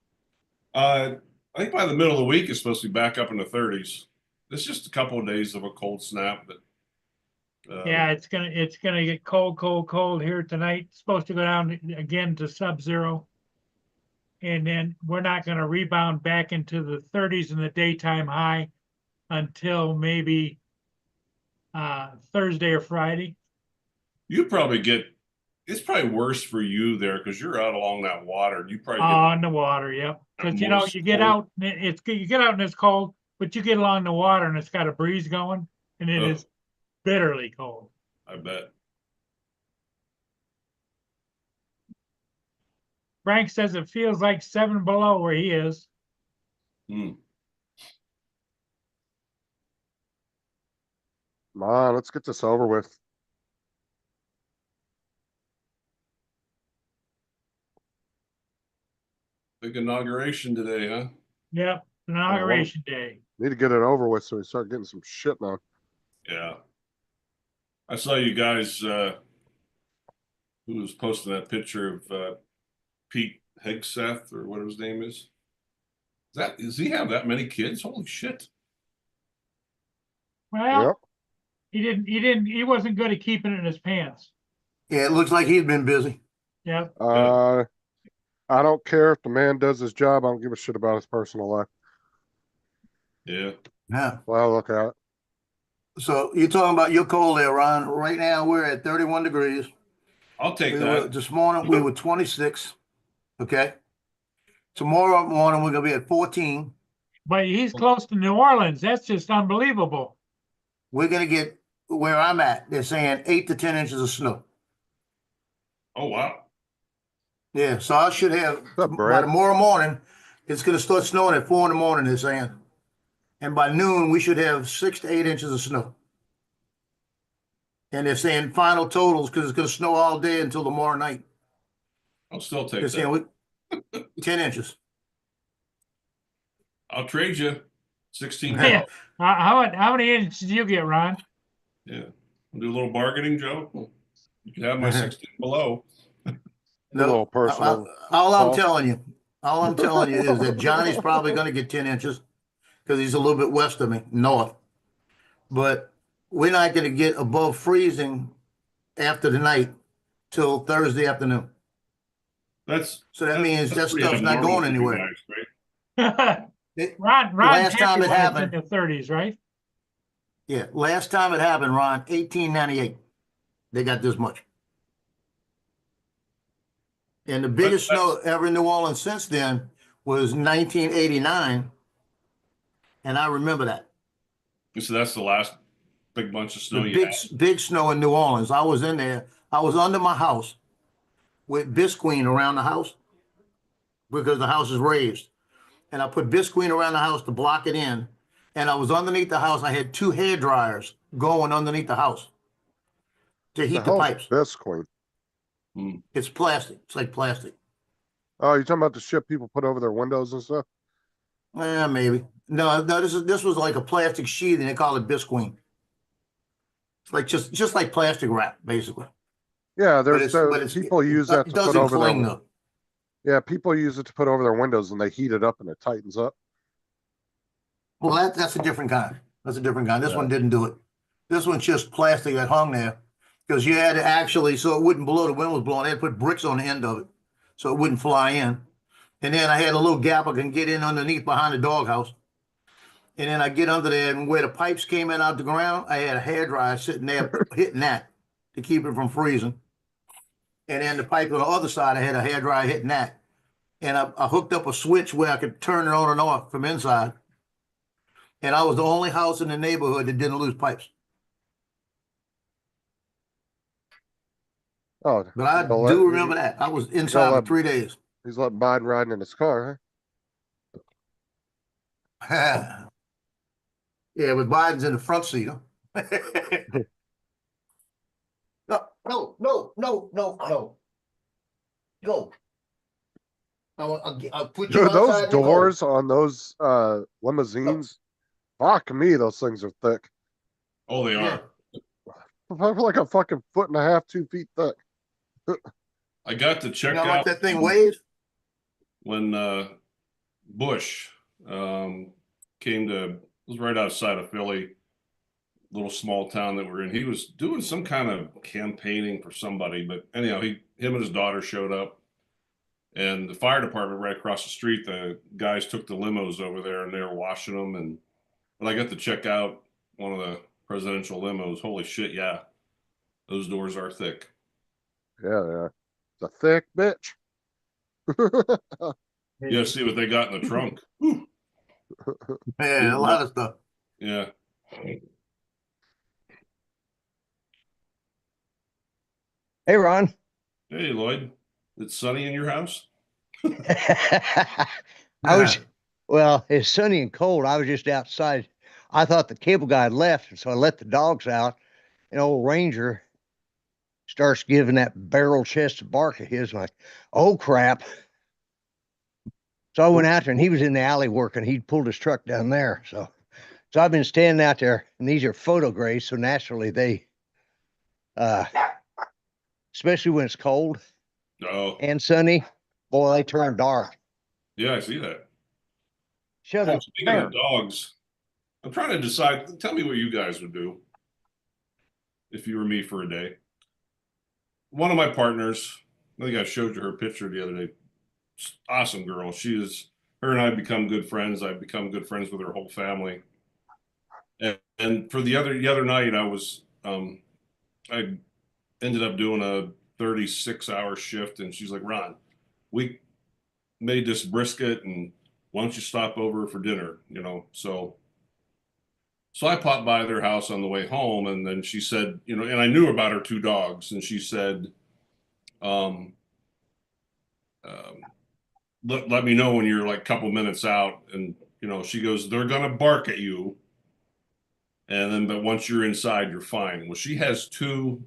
I think by the middle of the week it's supposed to be back up in the 30s. It's just a couple of days of a cold snap, but Yeah, it's gonna get cold here tonight. It's supposed to go down again to sub-zero. And then we're not gonna rebound back into the 30s in the daytime high until maybe Thursday or Friday. You probably get, it's probably worse for you there because you're out along that water. You probably On the water, yep. Because you know, most you get cold. out, and you get out and it's cold, but you get along the water and it's got a breeze going, and it Oh. is bitterly cold. I bet. Frank says it feels like 7 below where he is. Hmm. Come on, let's get this over with. Big inauguration today, huh? Yep, inauguration day. Need to get it over with so we start getting some shit done. Yeah. I saw you guys, who was posting that picture of Pete Hegseth or whatever his name is. Does he have that many kids? Holy shit. Well, he wasn't good at keeping it in his pants. Yeah, it looks like he's been busy. Yep. I don't care if the man does his job. I don't give a shit about his personal life. Yeah. Yeah. Well, look at it. So you're talking about your cold there, Ron. Right now we're at 31 degrees. I'll take We that. were, this morning we were 26. Okay. Tomorrow morning we're gonna be at 14. But he's close to New Orleans. That's just unbelievable. We're gonna get where I'm at. They're saying 8 to 10 inches of snow. Oh, wow. Yeah, so I should have up, by Brad? tomorrow morning. It's gonna start snowing at 4 in the morning. They're saying, and by noon we should have 6 to 8 inches of snow. And they're saying final totals because it's gonna snow all day until tomorrow night. I'll still take They're saying that. 10 inches. I'll trade you 16. Yeah. How many inches did you get, Ron? Yeah. We'll do a little bargaining, Joe. You can have my 16 below. A little personal. All I'm Paul. telling you is that Johnny's probably going to get 10 inches because he's a little bit west of me, north. But we're not going to get above freezing after the night till Thursday afternoon. So that means that stuff's not going anywhere. Ron Last time it was happened, in the 30s, right? yeah, last time it happened, Ron, 1898. They got this much. And the biggest snow ever in New Orleans since then was 1989. And I remember that. So that's the last big bunch of snow you had. Big snow in New Orleans. I was in there. I was under my house with bisqueen around the house because the house is raised. And I put bisqueen around the house to block it in. And I was underneath the house. I had 2 hair dryers going underneath the house to heat the pipes. Bisqueen. It's plastic. It's like plastic. Oh, you're talking about the shit people put over their windows and stuff? Maybe. No, this was like a plastic sheet, and they call it bisqueen. It's like just like plastic wrap, basically. Yeah, But people use that to put doesn't over cling their. though. Yeah, people use it to put over their windows, and they heat it up, and it tightens up. Well, that's a different kind. That's a different kind. This one didn't do it. This one's just plastic that hung there because you had to actually, so it wouldn't blow. The wind was blowing. They had to put bricks on the end of it so it wouldn't fly in. And then I had a little gap I can get in underneath behind the doghouse. And then I get under there, and where the pipes came in out the ground, I had a hairdryer sitting there hitting that to keep it from freezing. And then the pipe on the other side, I had a hairdryer hitting that. And I hooked up a switch where I could turn it on and off from inside. And I was the only house in the neighborhood that didn't lose pipes. Oh, But I do remember that. I was inside for 3 days. He's letting Biden riding in his car, Yeah, with Biden's in the front seat. Huh? No. Go. I'll put you Dude, those outside the door. doors on those limousines, fuck me, those things are thick. Oh, they are. Probably like a fucking 1.5 to 2 feet thick. I got to check You know out what that thing weighs? when Bush came to, it was right outside of Philly, little small town that we're in. He was doing some kind of campaigning for somebody, but anyhow, him and his daughter showed up, and the fire department right across the street, the guys took the limos over there and they were washing them, and When I got to check out one of the presidential limos, holy shit, yeah, those doors are thick. Yeah. It's a thick bitch. Yeah, see what they got in the trunk. Yeah, a lot of stuff. Yeah. Hey, Ron. Hey, Lloyd. It's sunny in your house? Well, it's sunny and cold. I was just outside. I thought the cable guy had left, so I let the dogs out. And old Ranger starts giving that barrel chested bark of his. I'm like, oh crap. So I went out there and he was in the alley working. He'd pulled his truck down there. So I've been standing out there, and these are photo grays. So naturally they, especially when it's cold and sunny, boy, they turn dark. Yeah, I see that. Shut up. Speaking of dogs, I'm trying to decide. Tell me what you guys would do if you were me for a day. One of my partners, I think I showed you her picture the other day. Awesome girl. Her and I become good friends. I've become good friends with her whole family. And for the other night, I ended up doing a 36-hour shift, and she's like, Ron, we made this brisket, and why don't you stop over for dinner? So I popped by their house on the way home, and then she said, and I knew about her 2 dogs, and she said, let me know when you're like a couple minutes out. And, she goes, they're going to bark at you. And then, but once you're inside, you're fine. Well, she has 2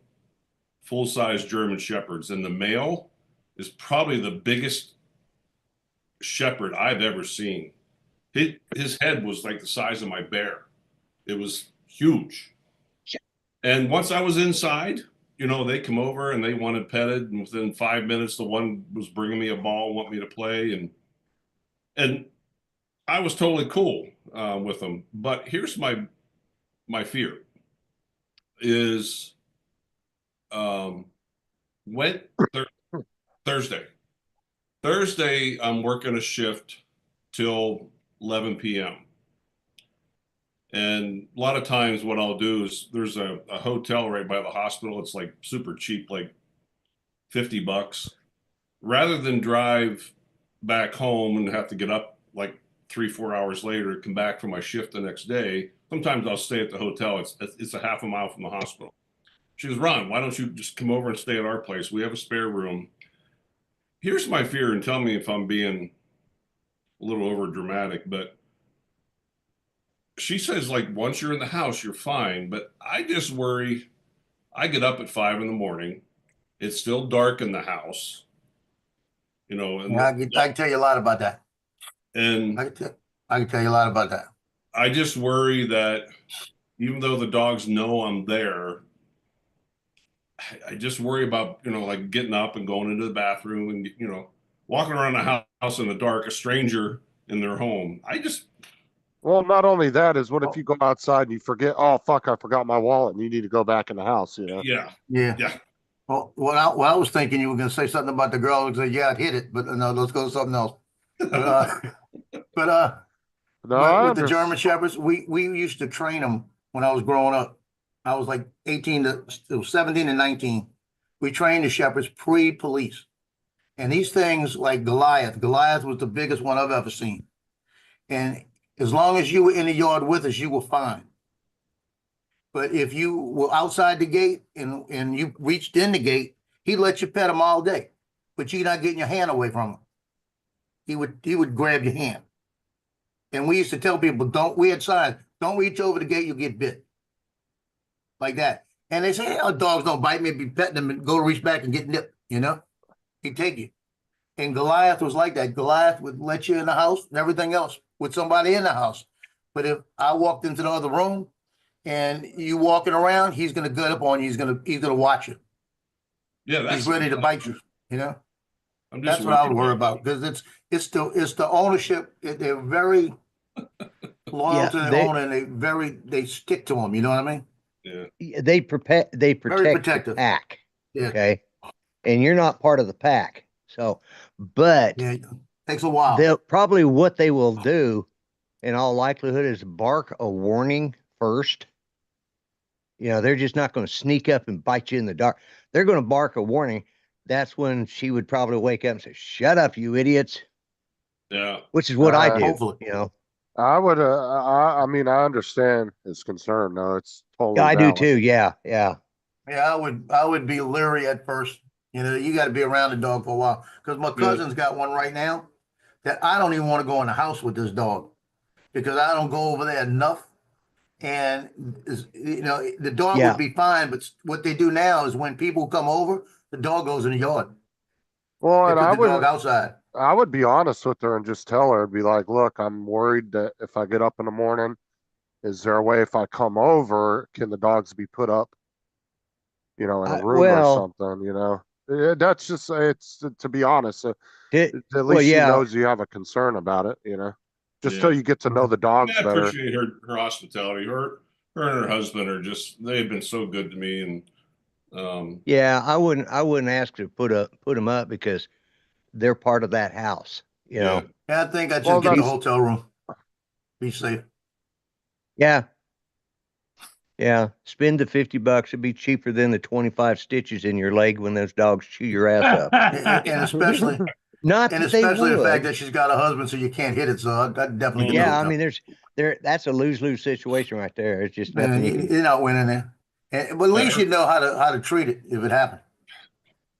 full-size German Shepherds, and the male is probably the biggest shepherd I've ever seen. His head was like the size of my bear. It was huge. And once I was inside, they come over and they wanted petted, and within 5 minutes, the one was bringing me a ball, want me to play, and I was totally cool with them. But here's my fear is Thursday. Thursday, I'm working a shift till 11 p.m. And a lot of times what I'll do is there's a hotel right by the hospital. It's like super cheap, like $50. Rather than drive back home and have to get up like 3-4 hours later to come back for my shift the next day, sometimes I'll stay at the hotel. It's a half a mile from the hospital. She goes, Ron, why don't you just come over and stay at our place? We have a spare room. Here's my fear, and tell me if I'm being a little over dramatic, but she says, like, once you're in the house, you're fine. But I just worry. I get up at 5 a.m. It's still dark in the house. And I can tell you a lot about that. And I can tell you a lot about that. I just worry that even though the dogs know I'm there, I just worry about, like getting up and going into the bathroom and, walking around the house in the dark, a stranger in their home. Well, not only that is, what if you go outside and you forget, oh, fuck, I forgot my wallet, and you need to go back in the house, Yeah. Well, what I was thinking you were going to say something about the girl who said, yeah, I'd hit it, but no, let's go to something else. With the German Shepherds, we used to train them when I was growing up. I was like 17 and 19. We trained the Shepherds pre-police. And these things like Goliath was the biggest one I've ever seen. And as long as you were in the yard with us, you were fine. But if you were outside the gate and you reached in the gate, he'd let you pet him all day, but you're not getting your hand away from him. He would grab your hand. And we used to tell people, we had signs, don't reach over the gate, you'll get bit. Like that. And they say, hey, dogs don't bite me, be petting them and go reach back and get nipped, He'd take you. And Goliath was like that. Goliath would let you in the house and everything else with somebody in the house. But if I walked into the other room and you walking around, he's going to gut up on you. He's going to watch you. Yeah, he's ready to bite you. That's what I would worry about, because it's the ownership. They're very loyal to their owner, and they stick to them. You know what I mean? Yeah. They protect the pack. Yeah. Okay. And you're not part of the pack. So, but it takes a while. What they will do in all likelihood, is bark a warning first. You know, they're just not going to sneak up and bite you in the dark. They're going to bark a warning. That's when she would probably wake up and say, "Shut up, you idiots," Yeah. which is what I do. Hopefully. You know, I would, I mean, I understand his concern. No, it's totally I do valid. too. Yeah, yeah. Yeah, I would be leery at first. You know, you got to be around the dog for a while. Because my cousin's got one right now that I don't even want to go in the house with this dog because I don't go over there enough. And you know, the dog Yeah. would be fine, but what they do now is when people come over, the dog goes in the yard. Well, They and put the dog outside. I would be honest with her and just tell her, be like, look, I'm worried that if I get up in the morning, is there a way if I come over, can the dogs be put up, you know, in a room well- or something, you know? That's just, it's to be honest, Did- at well, least she yeah. knows you have a concern about it, you know? Just Yeah. till you get to know the dogs I better. appreciate her hospitality. Her and her husband are just, they've been so good to me. And Yeah, I wouldn't ask to put them up because they're part of that house. You know. Yeah, I think I just Well, get the that's- hotel room. Be safe. Yeah. Yeah. Spend the $50. It'd be cheaper than the 25 stitches in your leg when those dogs chew your ass up. And especially Not and that they especially the would. fact that she's got a husband, so you can't hit it. So I definitely get the Yeah, I hotel. mean, that's a lose-lose situation right there. It's just Man, nothing. You can- you're not winning there. But at least you know how to treat it if it happens.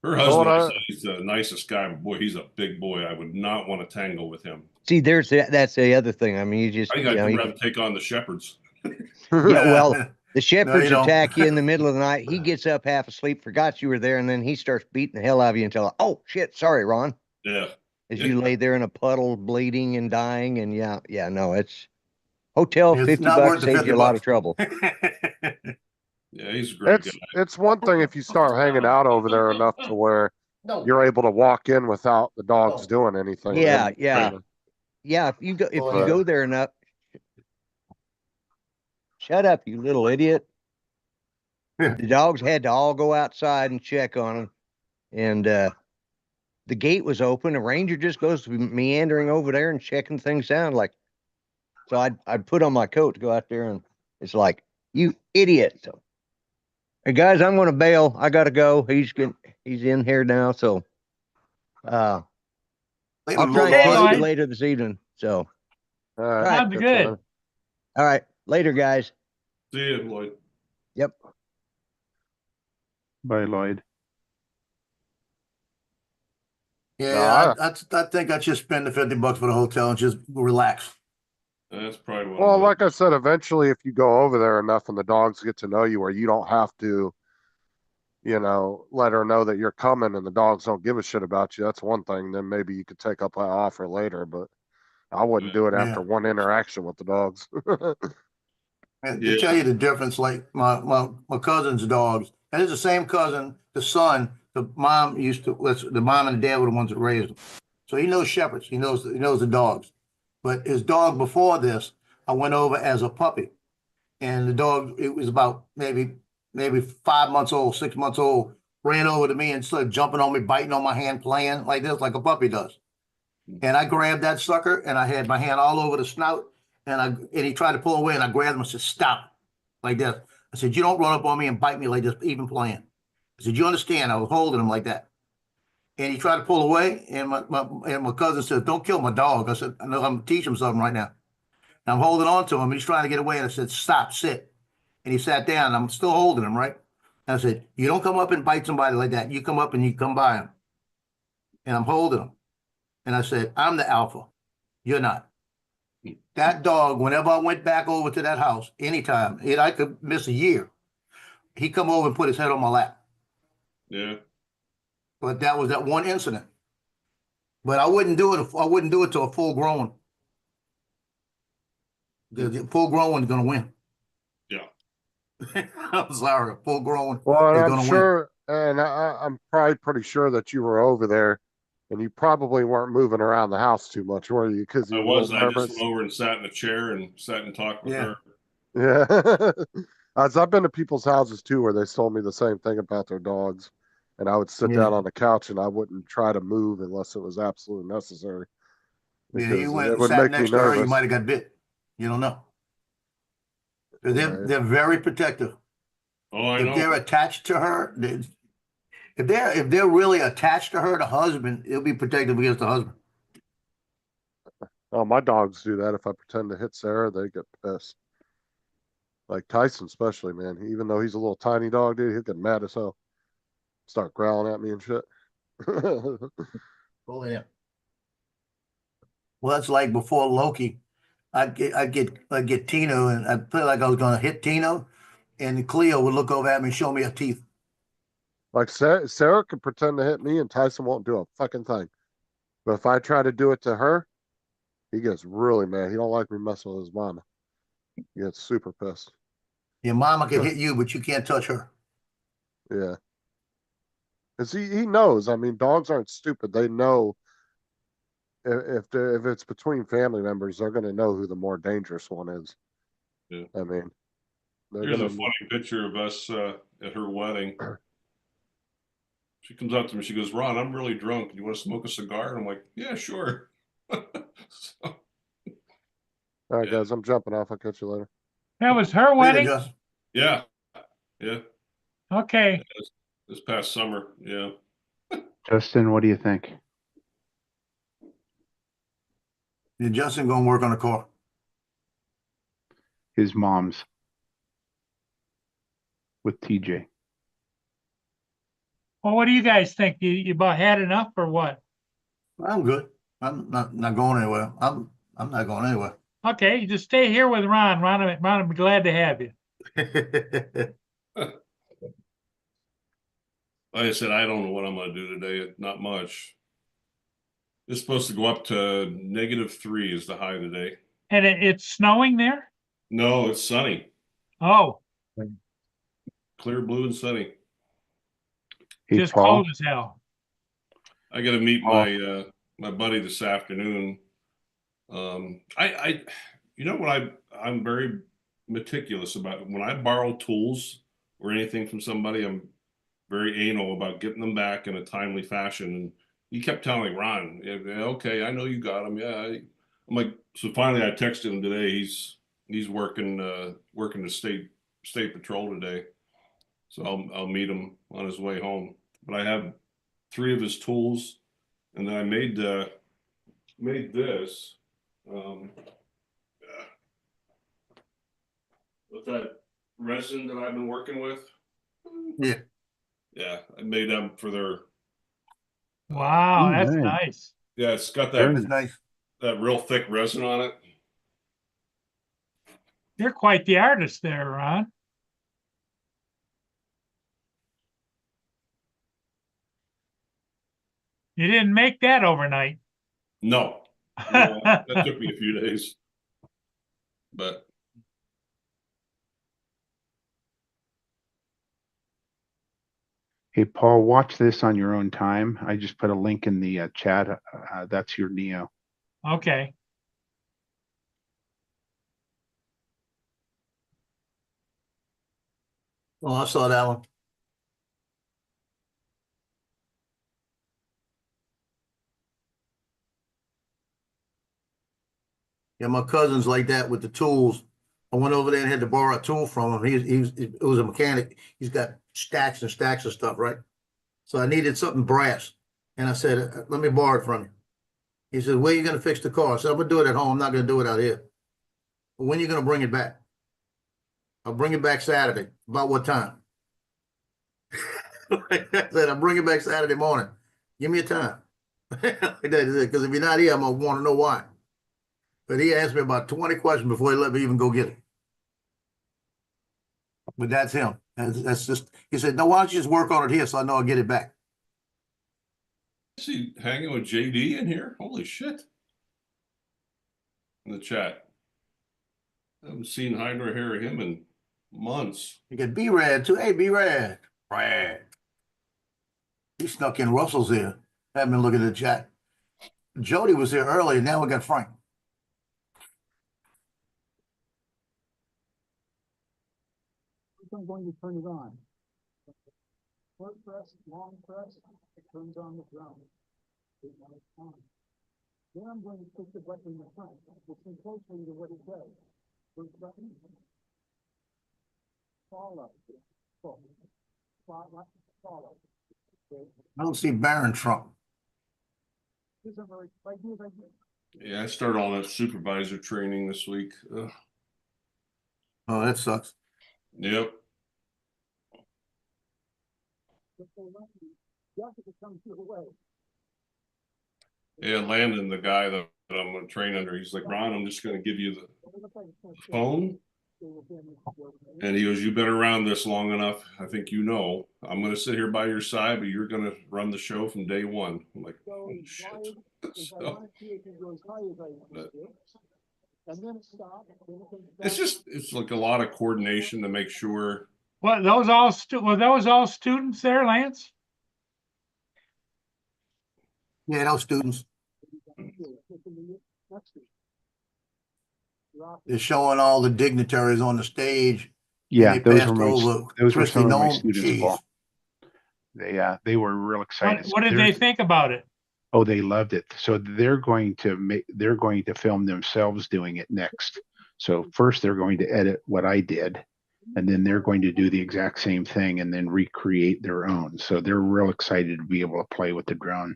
her husband, Well, he's the nicest guy. But boy, he's a big boy. I would not want to tangle with him. See, that's the other thing. I mean, you just, I think you know, I'd you- rather take on the shepherds. yeah, well, the shepherds don't. attack you in the middle of the night. He gets up half asleep, forgot you were there, and then he starts beating the hell out of you until, oh shit, sorry, Ron. Yeah. As you lay there in a puddle, bleeding and dying, and yeah, no, it's hotel It's $50 not worth the saves you a lot of $50. trouble. Yeah, he's a great guy. It's one thing if you start hanging out over there enough to where you're able to walk in without the dogs doing anything. Yeah, then, yeah. you know. Yeah, if you Well, go there enough, shut up, you little idiot. Yeah. The dogs had to all go outside and check on them, and the gate was open. A ranger just goes meandering over there and checking things out. Like, so I'd put on my coat to go out there, and it's like, you idiot. So, hey guys, I'm going to bail. I got to go. He's in here now, so I'll try and Okay, catch Lloyd. you later this evening. So, All right, Sounds that's good. fine. all right, later, guys. See you, Lloyd. Yep. Bye, Lloyd. Yeah, I think I should spend the $50 for the hotel and just relax. That's probably what. Well, I'm like I said, eventually, if you go over there enough and the dogs get to know you, where you don't have to, you know, let her know that you're coming and the dogs don't give a shit about you. That's one thing. Then maybe you could take up that offer later, but I wouldn't do it after Yeah. one interaction with the dogs. And Yeah. to tell you the difference, like my cousin's dogs, and it's the same cousin, the son, the mom the mom and the dad were the ones that raised him. So he knows shepherds, he knows the dogs. But his dog before this, I went over as a puppy. And the dog, it was about maybe 5 months old, 6 months old, ran over to me and started jumping on me, biting on my hand, playing like this, like a puppy does. And I grabbed that sucker and I had my hand all over the snout. And he tried to pull away, and I grabbed him and said, "Stop," like this. I said, "You don't run up on me and bite me like this, even playing." I said, "You understand?" I was holding him like that, and he tried to pull away. And my cousin said, "Don't kill my dog." I said, "No, I'm teaching him something right now." And I'm holding on to him. And he's trying to get away, and I said, "Stop, sit." And he sat down. And I'm still holding him, right? And I said, "You don't come up and bite somebody like that. You come up and you come by him." And I'm holding him, and I said, "I'm the alpha. You're not." That dog, whenever I went back over to that house, anytime, I could miss a year, he come over and put his head on my lap. Yeah. But that was that one incident. But I wouldn't do it. I wouldn't do it to a full grown. The full grown one's gonna win. Yeah. I'm sorry, full grown. Well, and is I'm gonna win. sure, and I'm probably pretty sure that you were over there, and you probably weren't moving around the house too much, were you? Because I you were was. a little I just nervous. went over and sat in a chair and sat and talked with Yeah. her. Yeah. As I've been to people's houses too, where they told me the same thing about their dogs, and I would sit Yeah. down on the couch and I wouldn't try to move unless it was absolutely necessary. Yeah, Because you went it and would sat make me next to her. You nervous. might have got bit. You don't know. They're Right. they're very protective. Oh, I If know. they're attached to her, if they're really attached to her, the husband, it'll be protective against the husband. Oh, my dogs do that. If I pretend to hit Sarah, they get pissed. Like Tyson, especially, man. Even though he's a little tiny dog, dude, he'll get mad as hell. Start growling at me and shit. Oh yeah. Well, that's like before Loki. I'd get Tino, and I'd feel like I was gonna hit Tino, and Cleo would look over at me and show me her teeth. Like Sarah could pretend to hit me, and Tyson won't do a fucking thing. But if I try to do it to her, he gets really mad. He don't like me messing with his mama. He gets super pissed. Your mama can hit you, but you can't touch her. Yeah. Cause he knows. I mean, dogs aren't stupid. They know if it's between family members, they're gonna know who the more dangerous one is. Yeah. I mean, they're Here's a gonna. funny picture of us at her wedding. She comes up to me. She goes, "Ron, I'm really drunk. You want to smoke a cigar?" And I'm like, "Yeah, sure." So, All right, yeah. guys, I'm jumping off. I'll catch you later. That was her wedding? Justin. Yeah. Yeah. Okay. This past summer. Yeah. Justin, what do you think? Is Justin gonna work on the car? His mom's with TJ. Well, what do you guys think? You about had enough or what? I'm good. I'm not going anywhere. I'm not going anywhere. Okay, you just stay here with Ron. Ron will be glad to have you. Like I said, I don't know what I'm going to do today. Not much. It's supposed to go up to -3 is the high today. And it's snowing there? No, it's sunny. Oh, Clear blue and sunny. Hey, just Paul. cold as hell. I got to meet Paul. my buddy this afternoon. I you know what I'm very meticulous about. When I borrow tools or anything from somebody, I'm very anal about getting them back in a timely fashion. And he kept telling me, "Ron, yeah, okay, I know you got them." Yeah, I'm like, so finally I texted him today. He's working the state patrol today, so I'll meet him on his way home. But I have 3 of his tools, and then I made this. With that resin that I've been working with. Yeah. Yeah, I made them for their. Wow, that's nice. nice. Yeah, it's got Very That's nice. that real thick resin on it. You're quite the artist there, Ron. You didn't make that overnight. No, that took me a few days, but Hey, Paul, watch this on your own time. I just put a link in the chat. That's your Neo. Okay. Oh, I saw that one. Yeah, my cousin's like that with the tools. I went over there and had to borrow a tool from him. It was a mechanic. He's got stacks and stacks of stuff, right? So I needed something brass. And I said, let me borrow it from you. He said, where are you going to fix the car? I said, I'm going to do it at home. I'm not going to do it out here. When are you going to bring it back? I'll bring it back Saturday. About what time? I said, I'll bring it back Saturday morning. Give me a time. Because if you're not here, I'm going to want to know why. But he asked me about 20 questions before he let me even go get it. But that's him. That's just, he said, no, why don't you just work on it here so I know I'll get it back? is he hanging with JD in here? Holy shit! In the chat, I haven't seen hide nor hair of him in months. You got B-Rad too. Hey, B-Rad. Rad. He snuck in Russell's here. Haven't been looking at the chat. Jody was here earlier. Now we got Frank. I'm going to turn it on. Short press, long press, it turns on the drum. Then I'm going to push the button in the front, listen closely to what it does. First button. Follow. Follow. Follow. Okay. I don't see Barron Trump. Here's a very, right here, right here. Yeah, I started on that supervisor training this week. Ugh. Oh, that sucks. Yep. You have to come to the way. Yeah, Landon, the guy that I'm going to train under, he's like, Ron, I'm just going to give you the phone. And he goes, you've been around this long enough. I think you know. I'm going to sit here by your side, but you're going to run the show from day one. I'm like, oh, shit. So, it's like a lot of coordination to make sure. What, were those all students there, Lance? Yeah, those students. They're showing all the dignitaries on the stage. Yeah, They those passed were over those were Christy some of my Nome. students, Jeez. Paul. They were real excited. What did they think about it? Oh, they loved it. So they're going to film themselves doing it next. So first they're going to edit what I did, and then they're going to do the exact same thing and then recreate their own. So they're real excited to be able to play with the drone.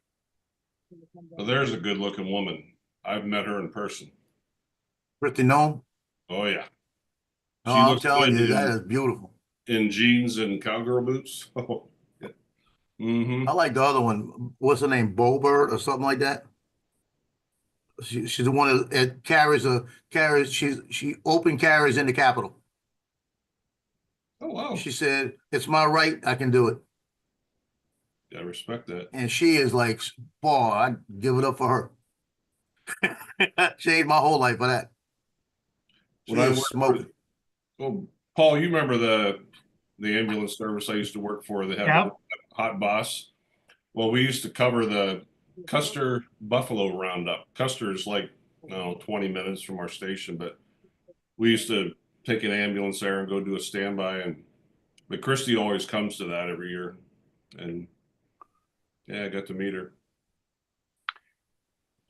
Well, there's a good looking woman. I've met her in person. Christy Nome. Oh, yeah. Oh, I'm telling you, that is beautiful. In jeans and cowgirl boots. Oh, yeah. Mm-hmm. I like the other one. What's her name? Bobert or something like that. She's the one that carries. She open carries in the Capitol. Oh, wow. She said, "It's my right. I can do it." Yeah, I respect that. And she is like, boy, I'd give it up for her. Changed my whole life for that. She When I is worked smoking. Well, Paul, you remember the ambulance service I used to work for? They had Yep. a hot boss. Well, we used to cover the Custer Buffalo Roundup. Custer is like, 20 minutes from our station, but we used to take an ambulance there and go do a standby. But Christy always comes to that every year, and yeah, I got to meet her.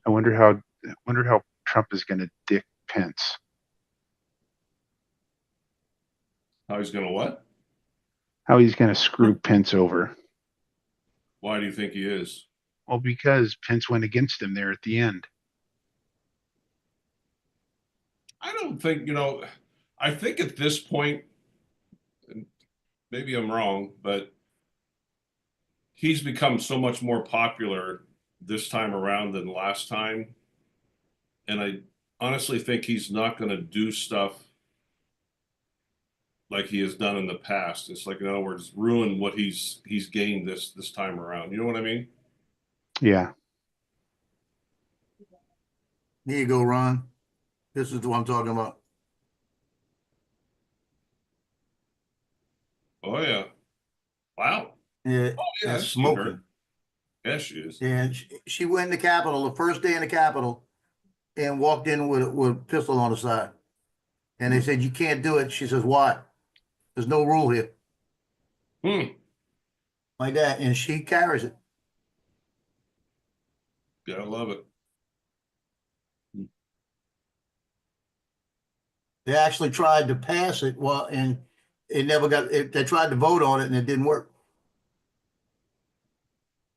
I wonder how Trump is going to dick Pence. How he's gonna what? How he's going to screw Pence over. Why do you think he is? Well, because Pence went against him there at the end. I don't think, I think at this point, and maybe I'm wrong, but he's become so much more popular this time around than last time. And I honestly think he's not going to do stuff like he has done in the past. It's like, in other words, ruin what he's gained this time around. You know what I mean? Yeah. Here you go, Ron. This is what I'm talking about. Oh, yeah. Wow. Yeah, Oh, yeah, that's I've seen her. smoking. Yeah, she is. And she went in the Capitol the first day in the Capitol and walked in with a pistol on the side. And they said, "You can't do it." She says, "Why? There's no rule here." Like that. And she carries it. Yeah, I love it. They actually tried to pass it, and it never got. They tried to vote on it, and it didn't work.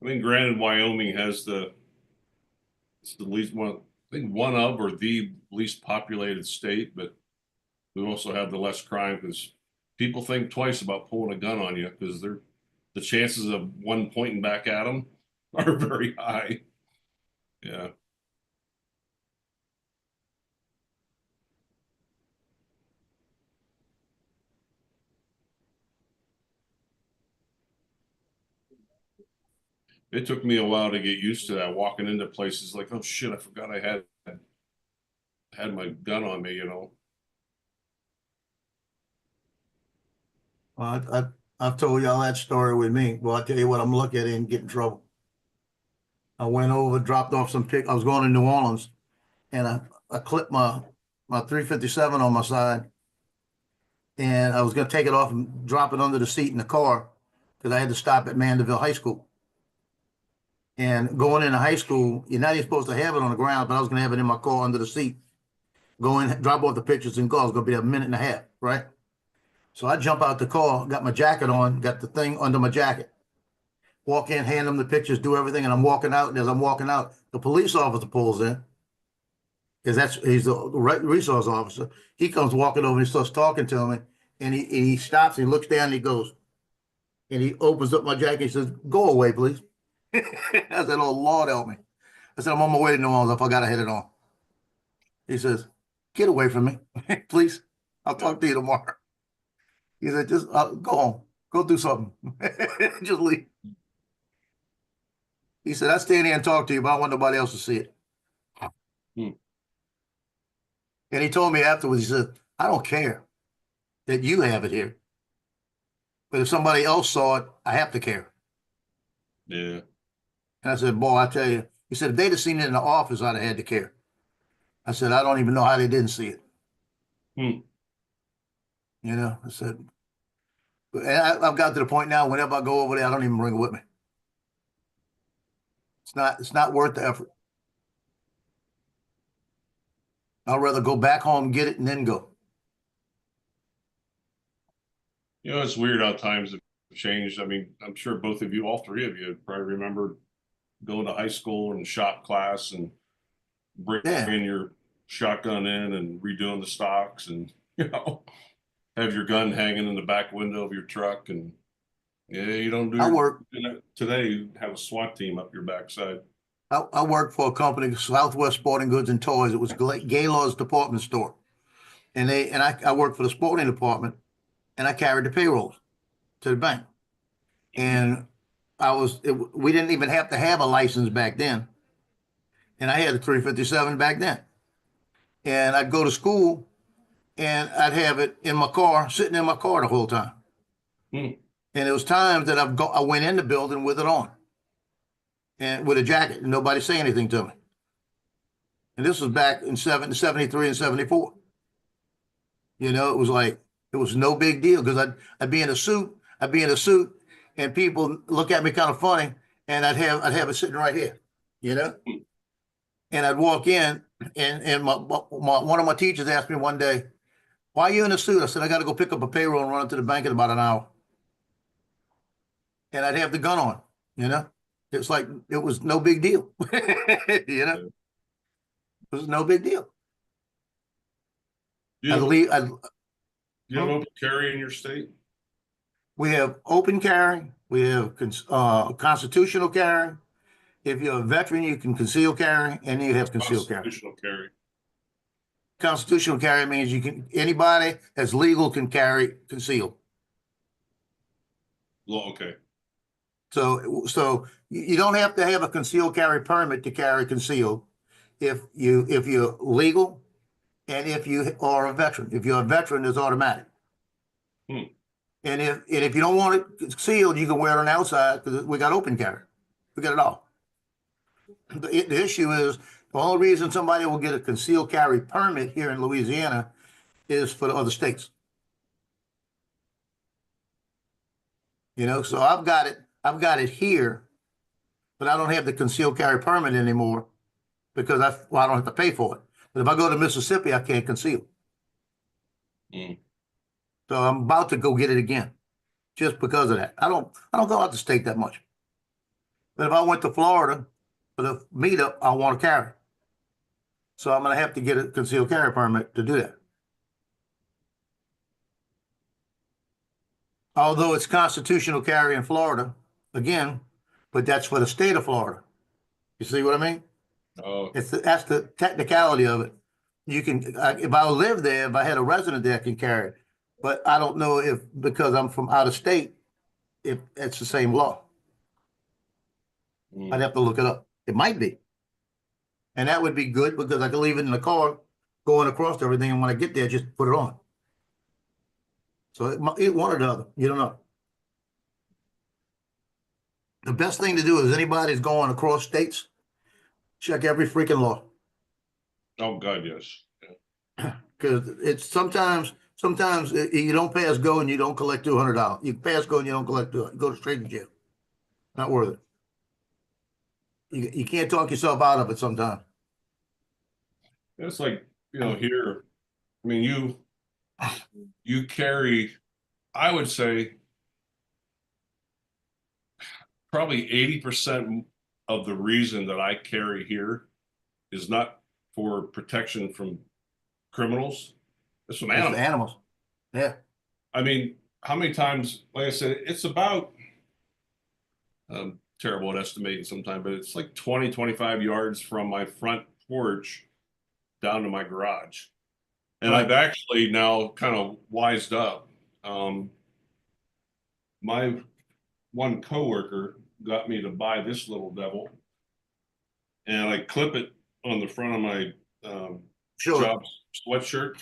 I mean, granted, Wyoming has it's the least one, I think one of or the least populated state, but we also have the less crime because people think twice about pulling a gun on you because the chances of one pointing back at them are very high. Yeah. It took me a while to get used to that, walking into places like, oh shit, I forgot I had my gun on me, Well, I've told y'all that story with me. Well, I'll tell you what, I'm looking at it and get in trouble. I went over, dropped off some I was going to New Orleans, and I clipped my 357 on my side, and I was going to take it off and drop it under the seat in the car because I had to stop at Mandeville High School. And going into high school, you're not even supposed to have it on the ground, but I was gonna have it in my car under the seat. Go in, drop off the pictures and go. I was gonna be there a minute and a half, right? So I jump out the car, got my jacket on, got the thing under my jacket. Walk in, hand them the pictures, do everything, and I'm walking out. And as I'm walking out, the police officer pulls in, because he's the resource officer. He comes walking over and he starts talking to me, and he stops and he looks down and he goes, and he opens up my jacket. He says, "Go away, please." I said, "Oh Lord, help me." I said, "I'm on my way to New Orleans. I gotta hit it on." He says, "Get away from me, please. I'll talk to you tomorrow." He said, "Just go home, go do something, just leave." He said, "I stand here and talk to you, but I don't want nobody else to see it." And he told me afterwards, he said, "I don't care that you have it here, but if somebody else saw it, I have to care." Yeah. And I said, "Boy, I tell you," he said, "if they'd have seen it in the office, I'd have had to care." I said, "I don't even know how they didn't see it." You know, I said, and I've got to the point now, whenever I go over there, I don't even bring it with me. It's not worth the effort. I'd rather go back home, get it, and then go. You know, it's weird how times have changed. I mean, I'm sure both of you, all three of you, probably remember going to high school and shop class and bringing your shotgun in and redoing the stocks, and have your gun hanging in the back window of your truck. And you don't do. I work today. You have a SWAT team up your backside. I worked for a company, Southwest Sporting Goods and Toys. It was Gaylord's department store, and I worked for the sporting department, and I carried the payrolls to the bank. And we didn't even have to have a license back then, and I had a 357 back then. And I'd go to school, and I'd have it in my car, sitting in my car the whole time. And it was times that I went in the building with it on, and with a jacket, and nobody say anything to me. And this was back in 73 and 74. You know, it was like, it was no big deal, because I'd be in a suit, and people look at me kind of funny, and I'd have it sitting right here, you know? And I'd walk in, and one of my teachers asked me one day, "Why are you in a suit?" I said, "I got to go pick up a payroll and run it to the bank in about an hour." And I'd have the gun on, you know? It's like, it was no big deal, you know? It was no big deal. You have open carry in your state? We have open carry. We have constitutional carry. If you're a veteran, you can conceal carry, and you have concealed carry. Constitutional carry. Constitutional carry means anybody that's legal can carry concealed. Well, okay. So you don't have to have a concealed carry permit to carry concealed if you're legal, and if you are a veteran. If you're a veteran, it's automatic. And if you don't want it concealed, you can wear it on the outside, because we got open carry. We got it all. The issue is, the only reason somebody will get a concealed carry permit here in Louisiana is for the other states. You know, so I've got it here, but I don't have the concealed carry permit anymore, because I don't have to pay for it. But if I go to Mississippi, I can't conceal. So I'm about to go get it again, just because of that. I don't go out the state that much. But if I went to Florida for the meetup, I want to carry. So I'm going to have to get a concealed carry permit to do that. Although it's constitutional carry in Florida, again, but that's for the state of Florida. You see what I mean? Oh. That's the technicality of it. You can, if I live there, if I had a resident there, I can carry it. But I don't know if, because I'm from out of state, if it's the same law. I'd have to look it up. It might be. And that would be good, because I could leave it in the car, going across everything, and when I get there, just put it on. So it one or the other. You don't know. The best thing to do is, anybody's going across states, check every freaking law. Oh God, yes. Because it's sometimes you don't pass go and you don't collect $200. You pass go and you don't collect $200. You go straight to jail. Not worth it. you can't talk yourself out of it sometimes. It's like, here, I mean, you carry, I would say, probably 80% of the reason that I carry here is not for protection from criminals. It's from It's animals. the animals. Yeah. I mean, how many times, like I said, it's about, terrible at estimating sometimes, but it's like 20, 25 yards from my front porch down to my garage. And I've actually now kind of wised up. My one coworker got me to buy this little devil, and I clip it on the front of my job sweatshirt.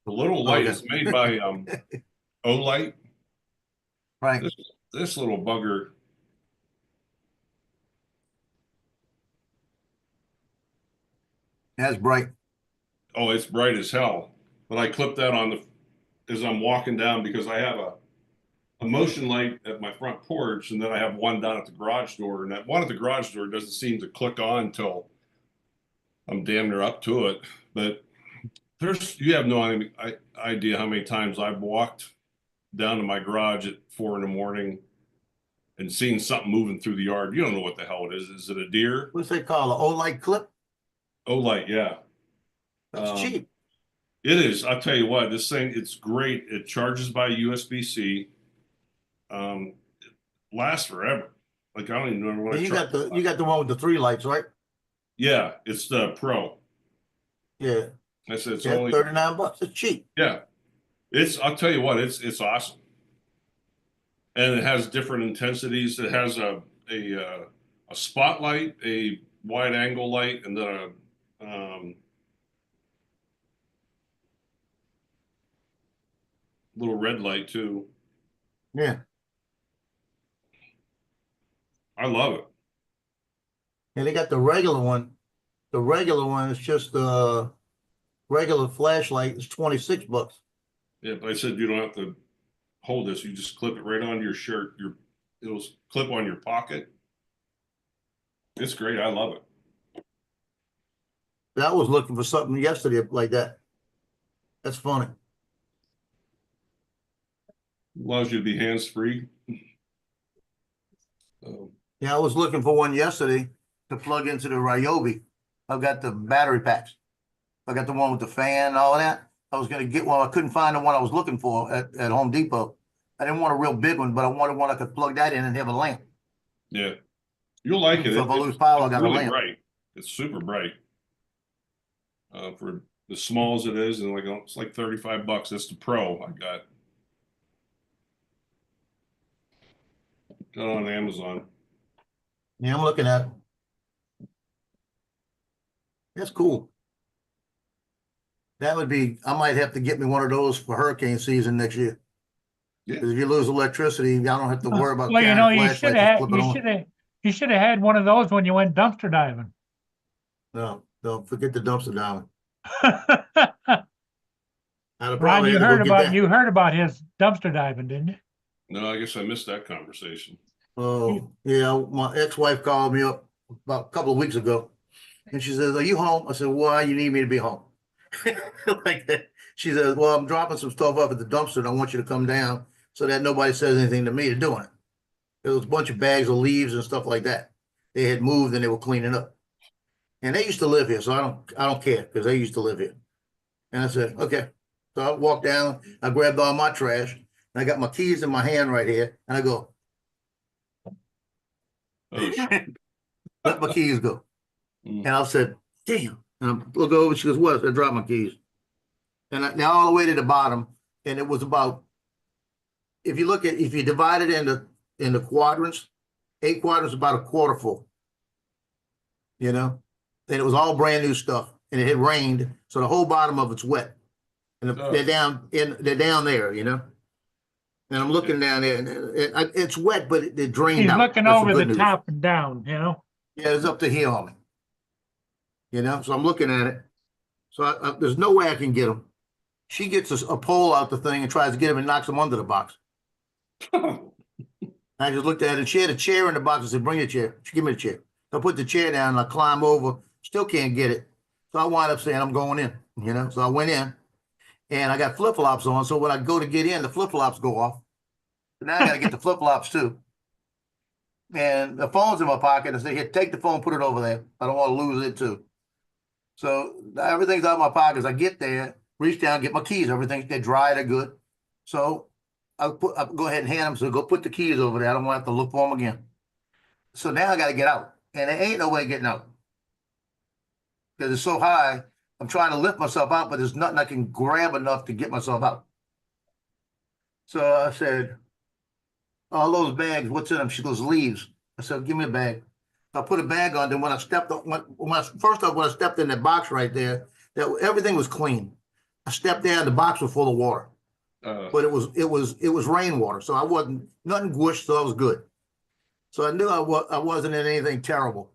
The little light is made by Olight. Right. This little bugger. That's bright. Oh, it's bright as hell. But I clip that on as I'm walking down, because I have a motion light at my front porch, and then I have one down at the garage door, and that one at the garage door doesn't seem to click on until I'm damn near up to it. But you have no idea how many times I've walked down to my garage at 4 a.m. and seen something moving through the yard. You don't know what the hell it is. Is it a deer? What's they call it? Olight clip? Olight, yeah. That's cheap. It is. I'll tell you what, this thing, it's great. It charges by USB-C. It lasts forever. Like, I don't even remember what You got the one with the 3 lights, right? Yeah, it's the Pro. Yeah. I said it's Yeah, only $39. It's cheap. Yeah. I'll tell you what, it's awesome. And it has different intensities. It has a spotlight, a wide angle light, and then a little red light too. Yeah. I love it. And they got the regular one. The regular one is just a regular flashlight. It's $26. Yeah, but I said you don't have to hold this. You just clip it right onto your shirt. It'll clip on your pocket. It's great. I love it. I was looking for something yesterday like that. That's funny. Allows you to be hands-free. Yeah, I was looking for one yesterday to plug into the Ryobi. I've got the battery packs. I got the one with the fan and all that. I was going to get one. I couldn't find the one I was looking for at Home Depot. I didn't want a real big one, but I wanted one I could plug that in and have a lamp. Yeah. You'll like it. So if I lose power, I got a really lamp. bright. It's super bright. For as small as it is, and it's like $35. That's the Pro I got. Got on Amazon. Yeah, I'm looking at it. That's cool. That would be, I might have to get me one of those for hurricane season next year. Yeah. Because if you lose electricity, I don't have to worry about Well, carrying you flashlights, just flip it on. you should have had one of those when you went dumpster diving. No, don't forget the dumpster diving. Ron, you heard about his dumpster diving, didn't you? No, I guess I missed that conversation. Oh, yeah, my ex-wife called me up about a couple of weeks ago, and she says, "Are you home?" I said, "Why you need me to be home?" Like that. She says, "Well, I'm dropping some stuff off at the dumpster, and I want you to come down so that nobody says anything to me to doing it." There was a bunch of bags of leaves and stuff like that. They had moved and they were cleaning up, and they used to live here, so I don't care because they used to live here. And I said, "Okay." So I walked down, I grabbed all my trash, and I got my keys in my hand right here, and I go, let my keys go. And I said, "Damn." And I look over, she goes, "What?" I said, "I dropped my keys." And now all the way to the bottom, and it was about, if you divide it into quadrants, 8 quadrants, about a quarter full. And it was all brand new stuff, and it had rained, so the whole bottom of it's wet. And they're down there, And I'm looking down there, and it's wet, but it drained He's out. looking That's over good the news. top and down, Yeah, it's up to here on me. So I'm looking at it. So there's no way I can get them. She gets a pole out the thing and tries to get him and knocks him under the box. I just looked at it. She had a chair in the box. I said, "Bring your chair." She gave me the chair. So I put the chair down and I climb over, still can't get it. So I wind up saying, I'm going in, So I went in and I got flip-flops on. So when I go to get in, the flip-flops go off. So now I got to get the flip-flops too. And the phone's in my pocket. I say, here, take the phone, put it over there. I don't want to lose it too. So everything's out of my pockets. I get there, reach down, get my keys. Everything's, they're dry, they're good. So I'll go ahead and hand them. So go put the keys over there. I don't want to have to look for them again. So now I got to get out. And there ain't no way getting out. Because it's so high, I'm trying to lift myself out, but there's nothing I can grab enough to get myself out. So I said, all those bags, what's in them? She goes, leaves. I said, give me a bag. I put a bag on. Then when I stepped up, when I stepped in that box right there, that everything was clean. I stepped there, the box was full of water, but it was rainwater, so I wasn't nothing gushed, so I was good. So I knew I wasn't in anything terrible.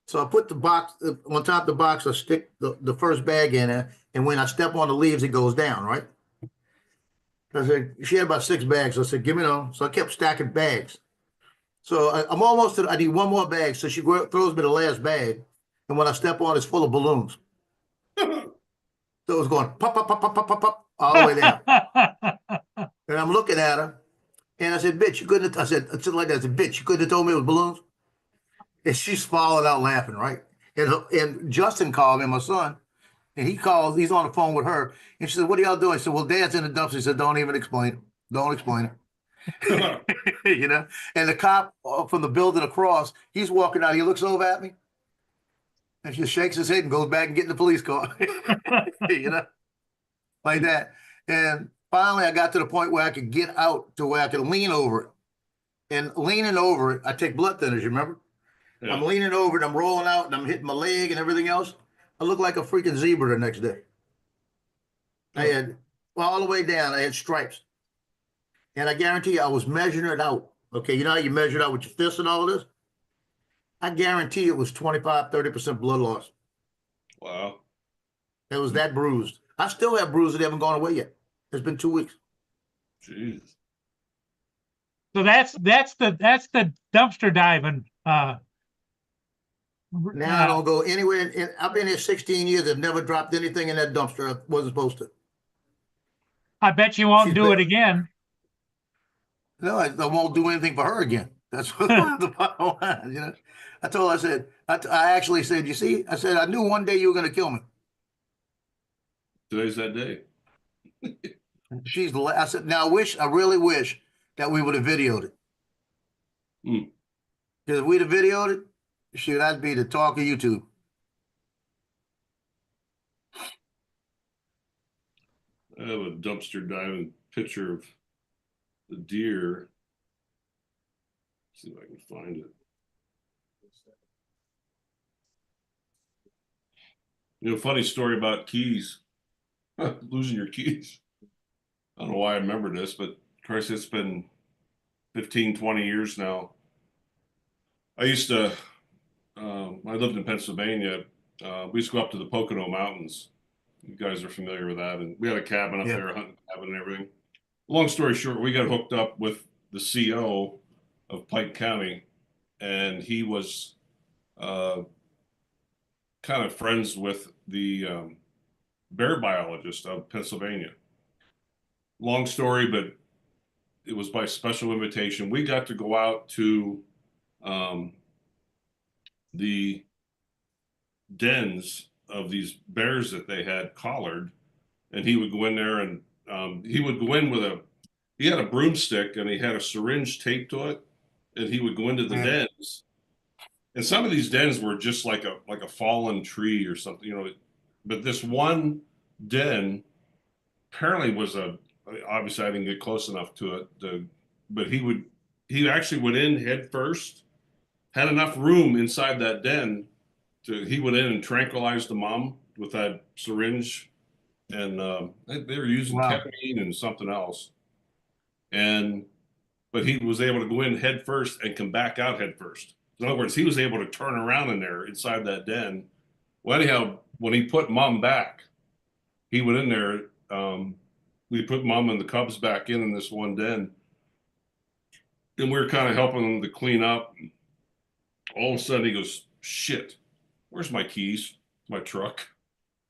So I put the box on top of the box. I stick the first bag in there, and when I step on the leaves, it goes down, right? I said, she had about 6 bags. So I said, give me those. So I kept stacking bags. So I'm almost I need one more bag. So she throws me the last bag. And when I step on, it's full of balloons. So it was going pop, pop, pop, pop, pop, pop, pop, all the way down. And I'm looking at her. And I said, bitch, you couldn't have, I said, something like that. I said, bitch, you couldn't have told me it was balloons. And she's falling out laughing, right? And Justin called me, my son. And he's on the phone with her. And she said, what are y'all doing? I said, well, Dad's in the dumpster. He said, don't even explain it. Don't explain it. And the cop from the building across, he's walking out. He looks over at me and just shakes his head and goes back and get in the police car, like that. And finally, I got to the point where I could get out to where I could lean over it. And leaning over it, I take blood thinners, you remember? Yeah. I'm leaning over it, I'm rolling out, and I'm hitting my leg and everything else. I look like a freaking zebra the next day. I had, all the way down, I had stripes. And I guarantee you, I was measuring it out. Okay, you know how you measure it out with your fists and all of this? I guarantee it was 25, 30% blood loss. Wow. It was that bruised. I still have bruises that haven't gone away yet. It's been 2 weeks. Jeez. So that's the dumpster diving. Now I don't go anywhere. I've been here 16 years. I've never dropped anything in that dumpster I wasn't supposed to. I bet you won't do it again. No, I won't do anything for her again. That's what the bottom line, I told her, I said, I actually said, you see, I said, I knew one day you were going to kill me. Today's that day. I said, now I really wish that we would have videoed it. Because if we'd have videoed it, shoot, I'd be the talk of YouTube. I have a dumpster diving picture of the deer. Let's see if I can find it. Funny story about keys. Losing your keys. I don't know why I remember this, but Christ, it's been 15, 20 years now. I used to, I lived in Pennsylvania. We used to go up to the Pocono Mountains. You guys are familiar with that. And we had a cabin up there, a hunting cabin and everything. Long story short, we got hooked up with the CO of Pike County, and he was kind of friends with the bear biologist of Pennsylvania. Long story, but it was by special invitation. We got to go out to the dens of these bears that they had collared, and he would go in there and he would go in with he had a broomstick and he had a syringe taped to it, and he would go into the dens. And some of these dens were just like a fallen tree or something, but this one den apparently was obviously I didn't get close enough to it, but he actually went in head first, had enough room inside that den he went in and tranquilized the mom with that syringe, and they were using ketamine and something else. But he was able to go in head first and come back out head first. In other words, he was able to turn around in there inside that den. Well, anyhow, when he put mom back, he went in there. We put mom and the cubs back in this one den, and we were kind of helping them to clean up. All of a sudden, he goes, shit, where's my keys? My truck.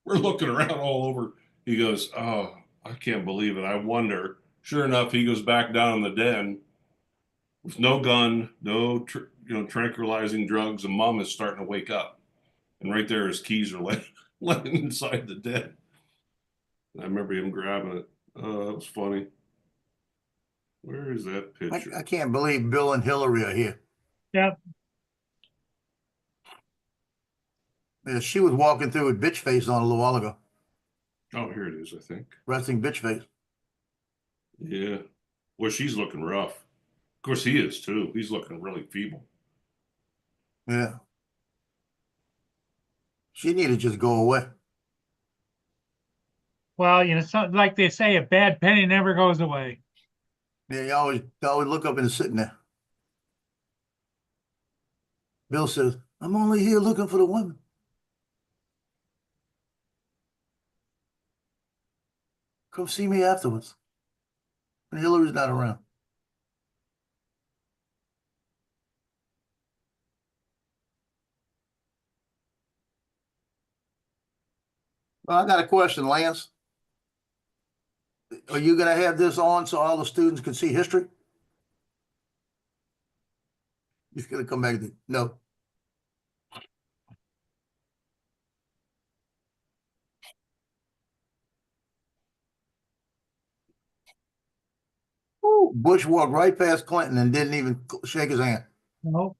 We're looking around all over. He goes, oh, I can't believe it. I wonder. Sure enough, he goes back down in the den with no gun, no tranquilizing drugs, and mom is starting to wake up. And right there, his keys are laying inside the den. I remember him grabbing it. Oh, that was funny. Where is that picture? I can't believe Bill and Hillary are here. Yep. Yeah, she was walking through with bitch face on a little while ago. Oh, here it is, I think. Resting bitch face. Yeah. Well, she's looking rough. Of course, he is too. He's looking really feeble. Yeah. She need to just go away. Well, something like they say, a bad penny never goes away. Yeah, you always look up and it's sitting there. Bill says, I'm only here looking for the women. Come see me afterwards. And Hillary's not around. Well, I got a question, Lance. Are you going to have this on so all the students can see history? He's going to come back to no. Ooh, Bush walked right past Clinton and didn't even shake his hand. No.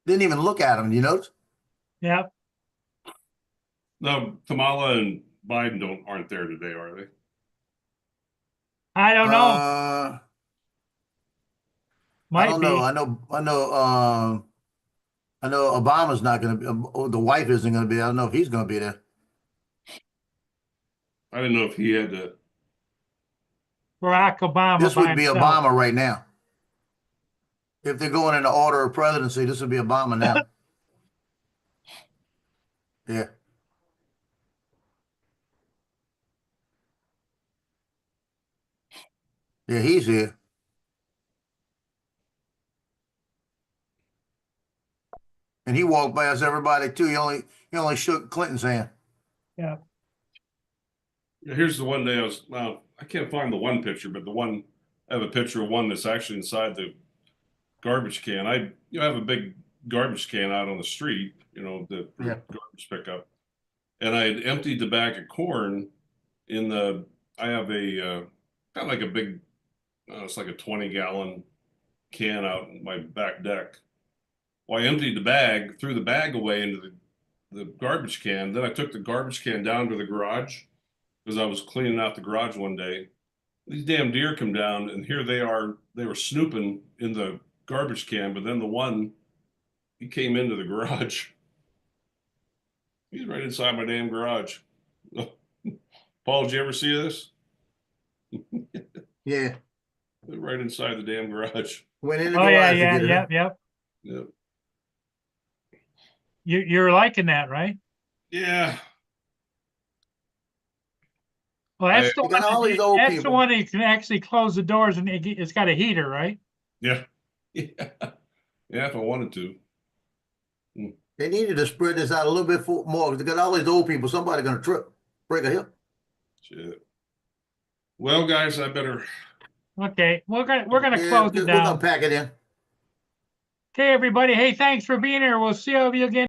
Didn't even look at him. You notice? Yep. No, Kamala and Biden aren't there today, are they? I don't know. I don't know. I know Obama's not going to be, the wife isn't going to be. I don't know if he's going to be there. I didn't know if he had to. Barack Obama. This would be himself. Obama right now. If they're going in the order of presidency, this would be Obama now. Yeah. Yeah, he's here. And he walked past everybody too. He only shook Clinton's hand. Yeah. Yeah, here's the one day I can't find the one picture, but I have a picture of one that's actually inside the garbage can. I have a big garbage can out on the street, the garbage pickup. And I had emptied the bag of corn I have a kind of like a big, it's like a 20-gallon can out in my back deck. Well, I emptied the bag, threw the bag away into the garbage can. Then I took the garbage can down to the garage because I was cleaning out the garage one day. These damn deer come down, and here they are. They were snooping in the garbage can, but then he came into the garage. He's right inside my damn garage. Paul, did you ever see this? Yeah. Right inside the damn garage. Went in the Oh garage. yep. You're liking that, right? Yeah. Well, that's You got all these old the people. one that you can actually close the doors and it's got a heater, right? Yeah. Yeah. Yeah, if I wanted to. They needed to spread this out a little bit more because they got all these old people. Somebody going to break a hip. Shit. Well, guys, I better. Okay, we're gonna close it We're down. going to pack it in. Okay, everybody. Hey, thanks for being here. We'll see all of you again.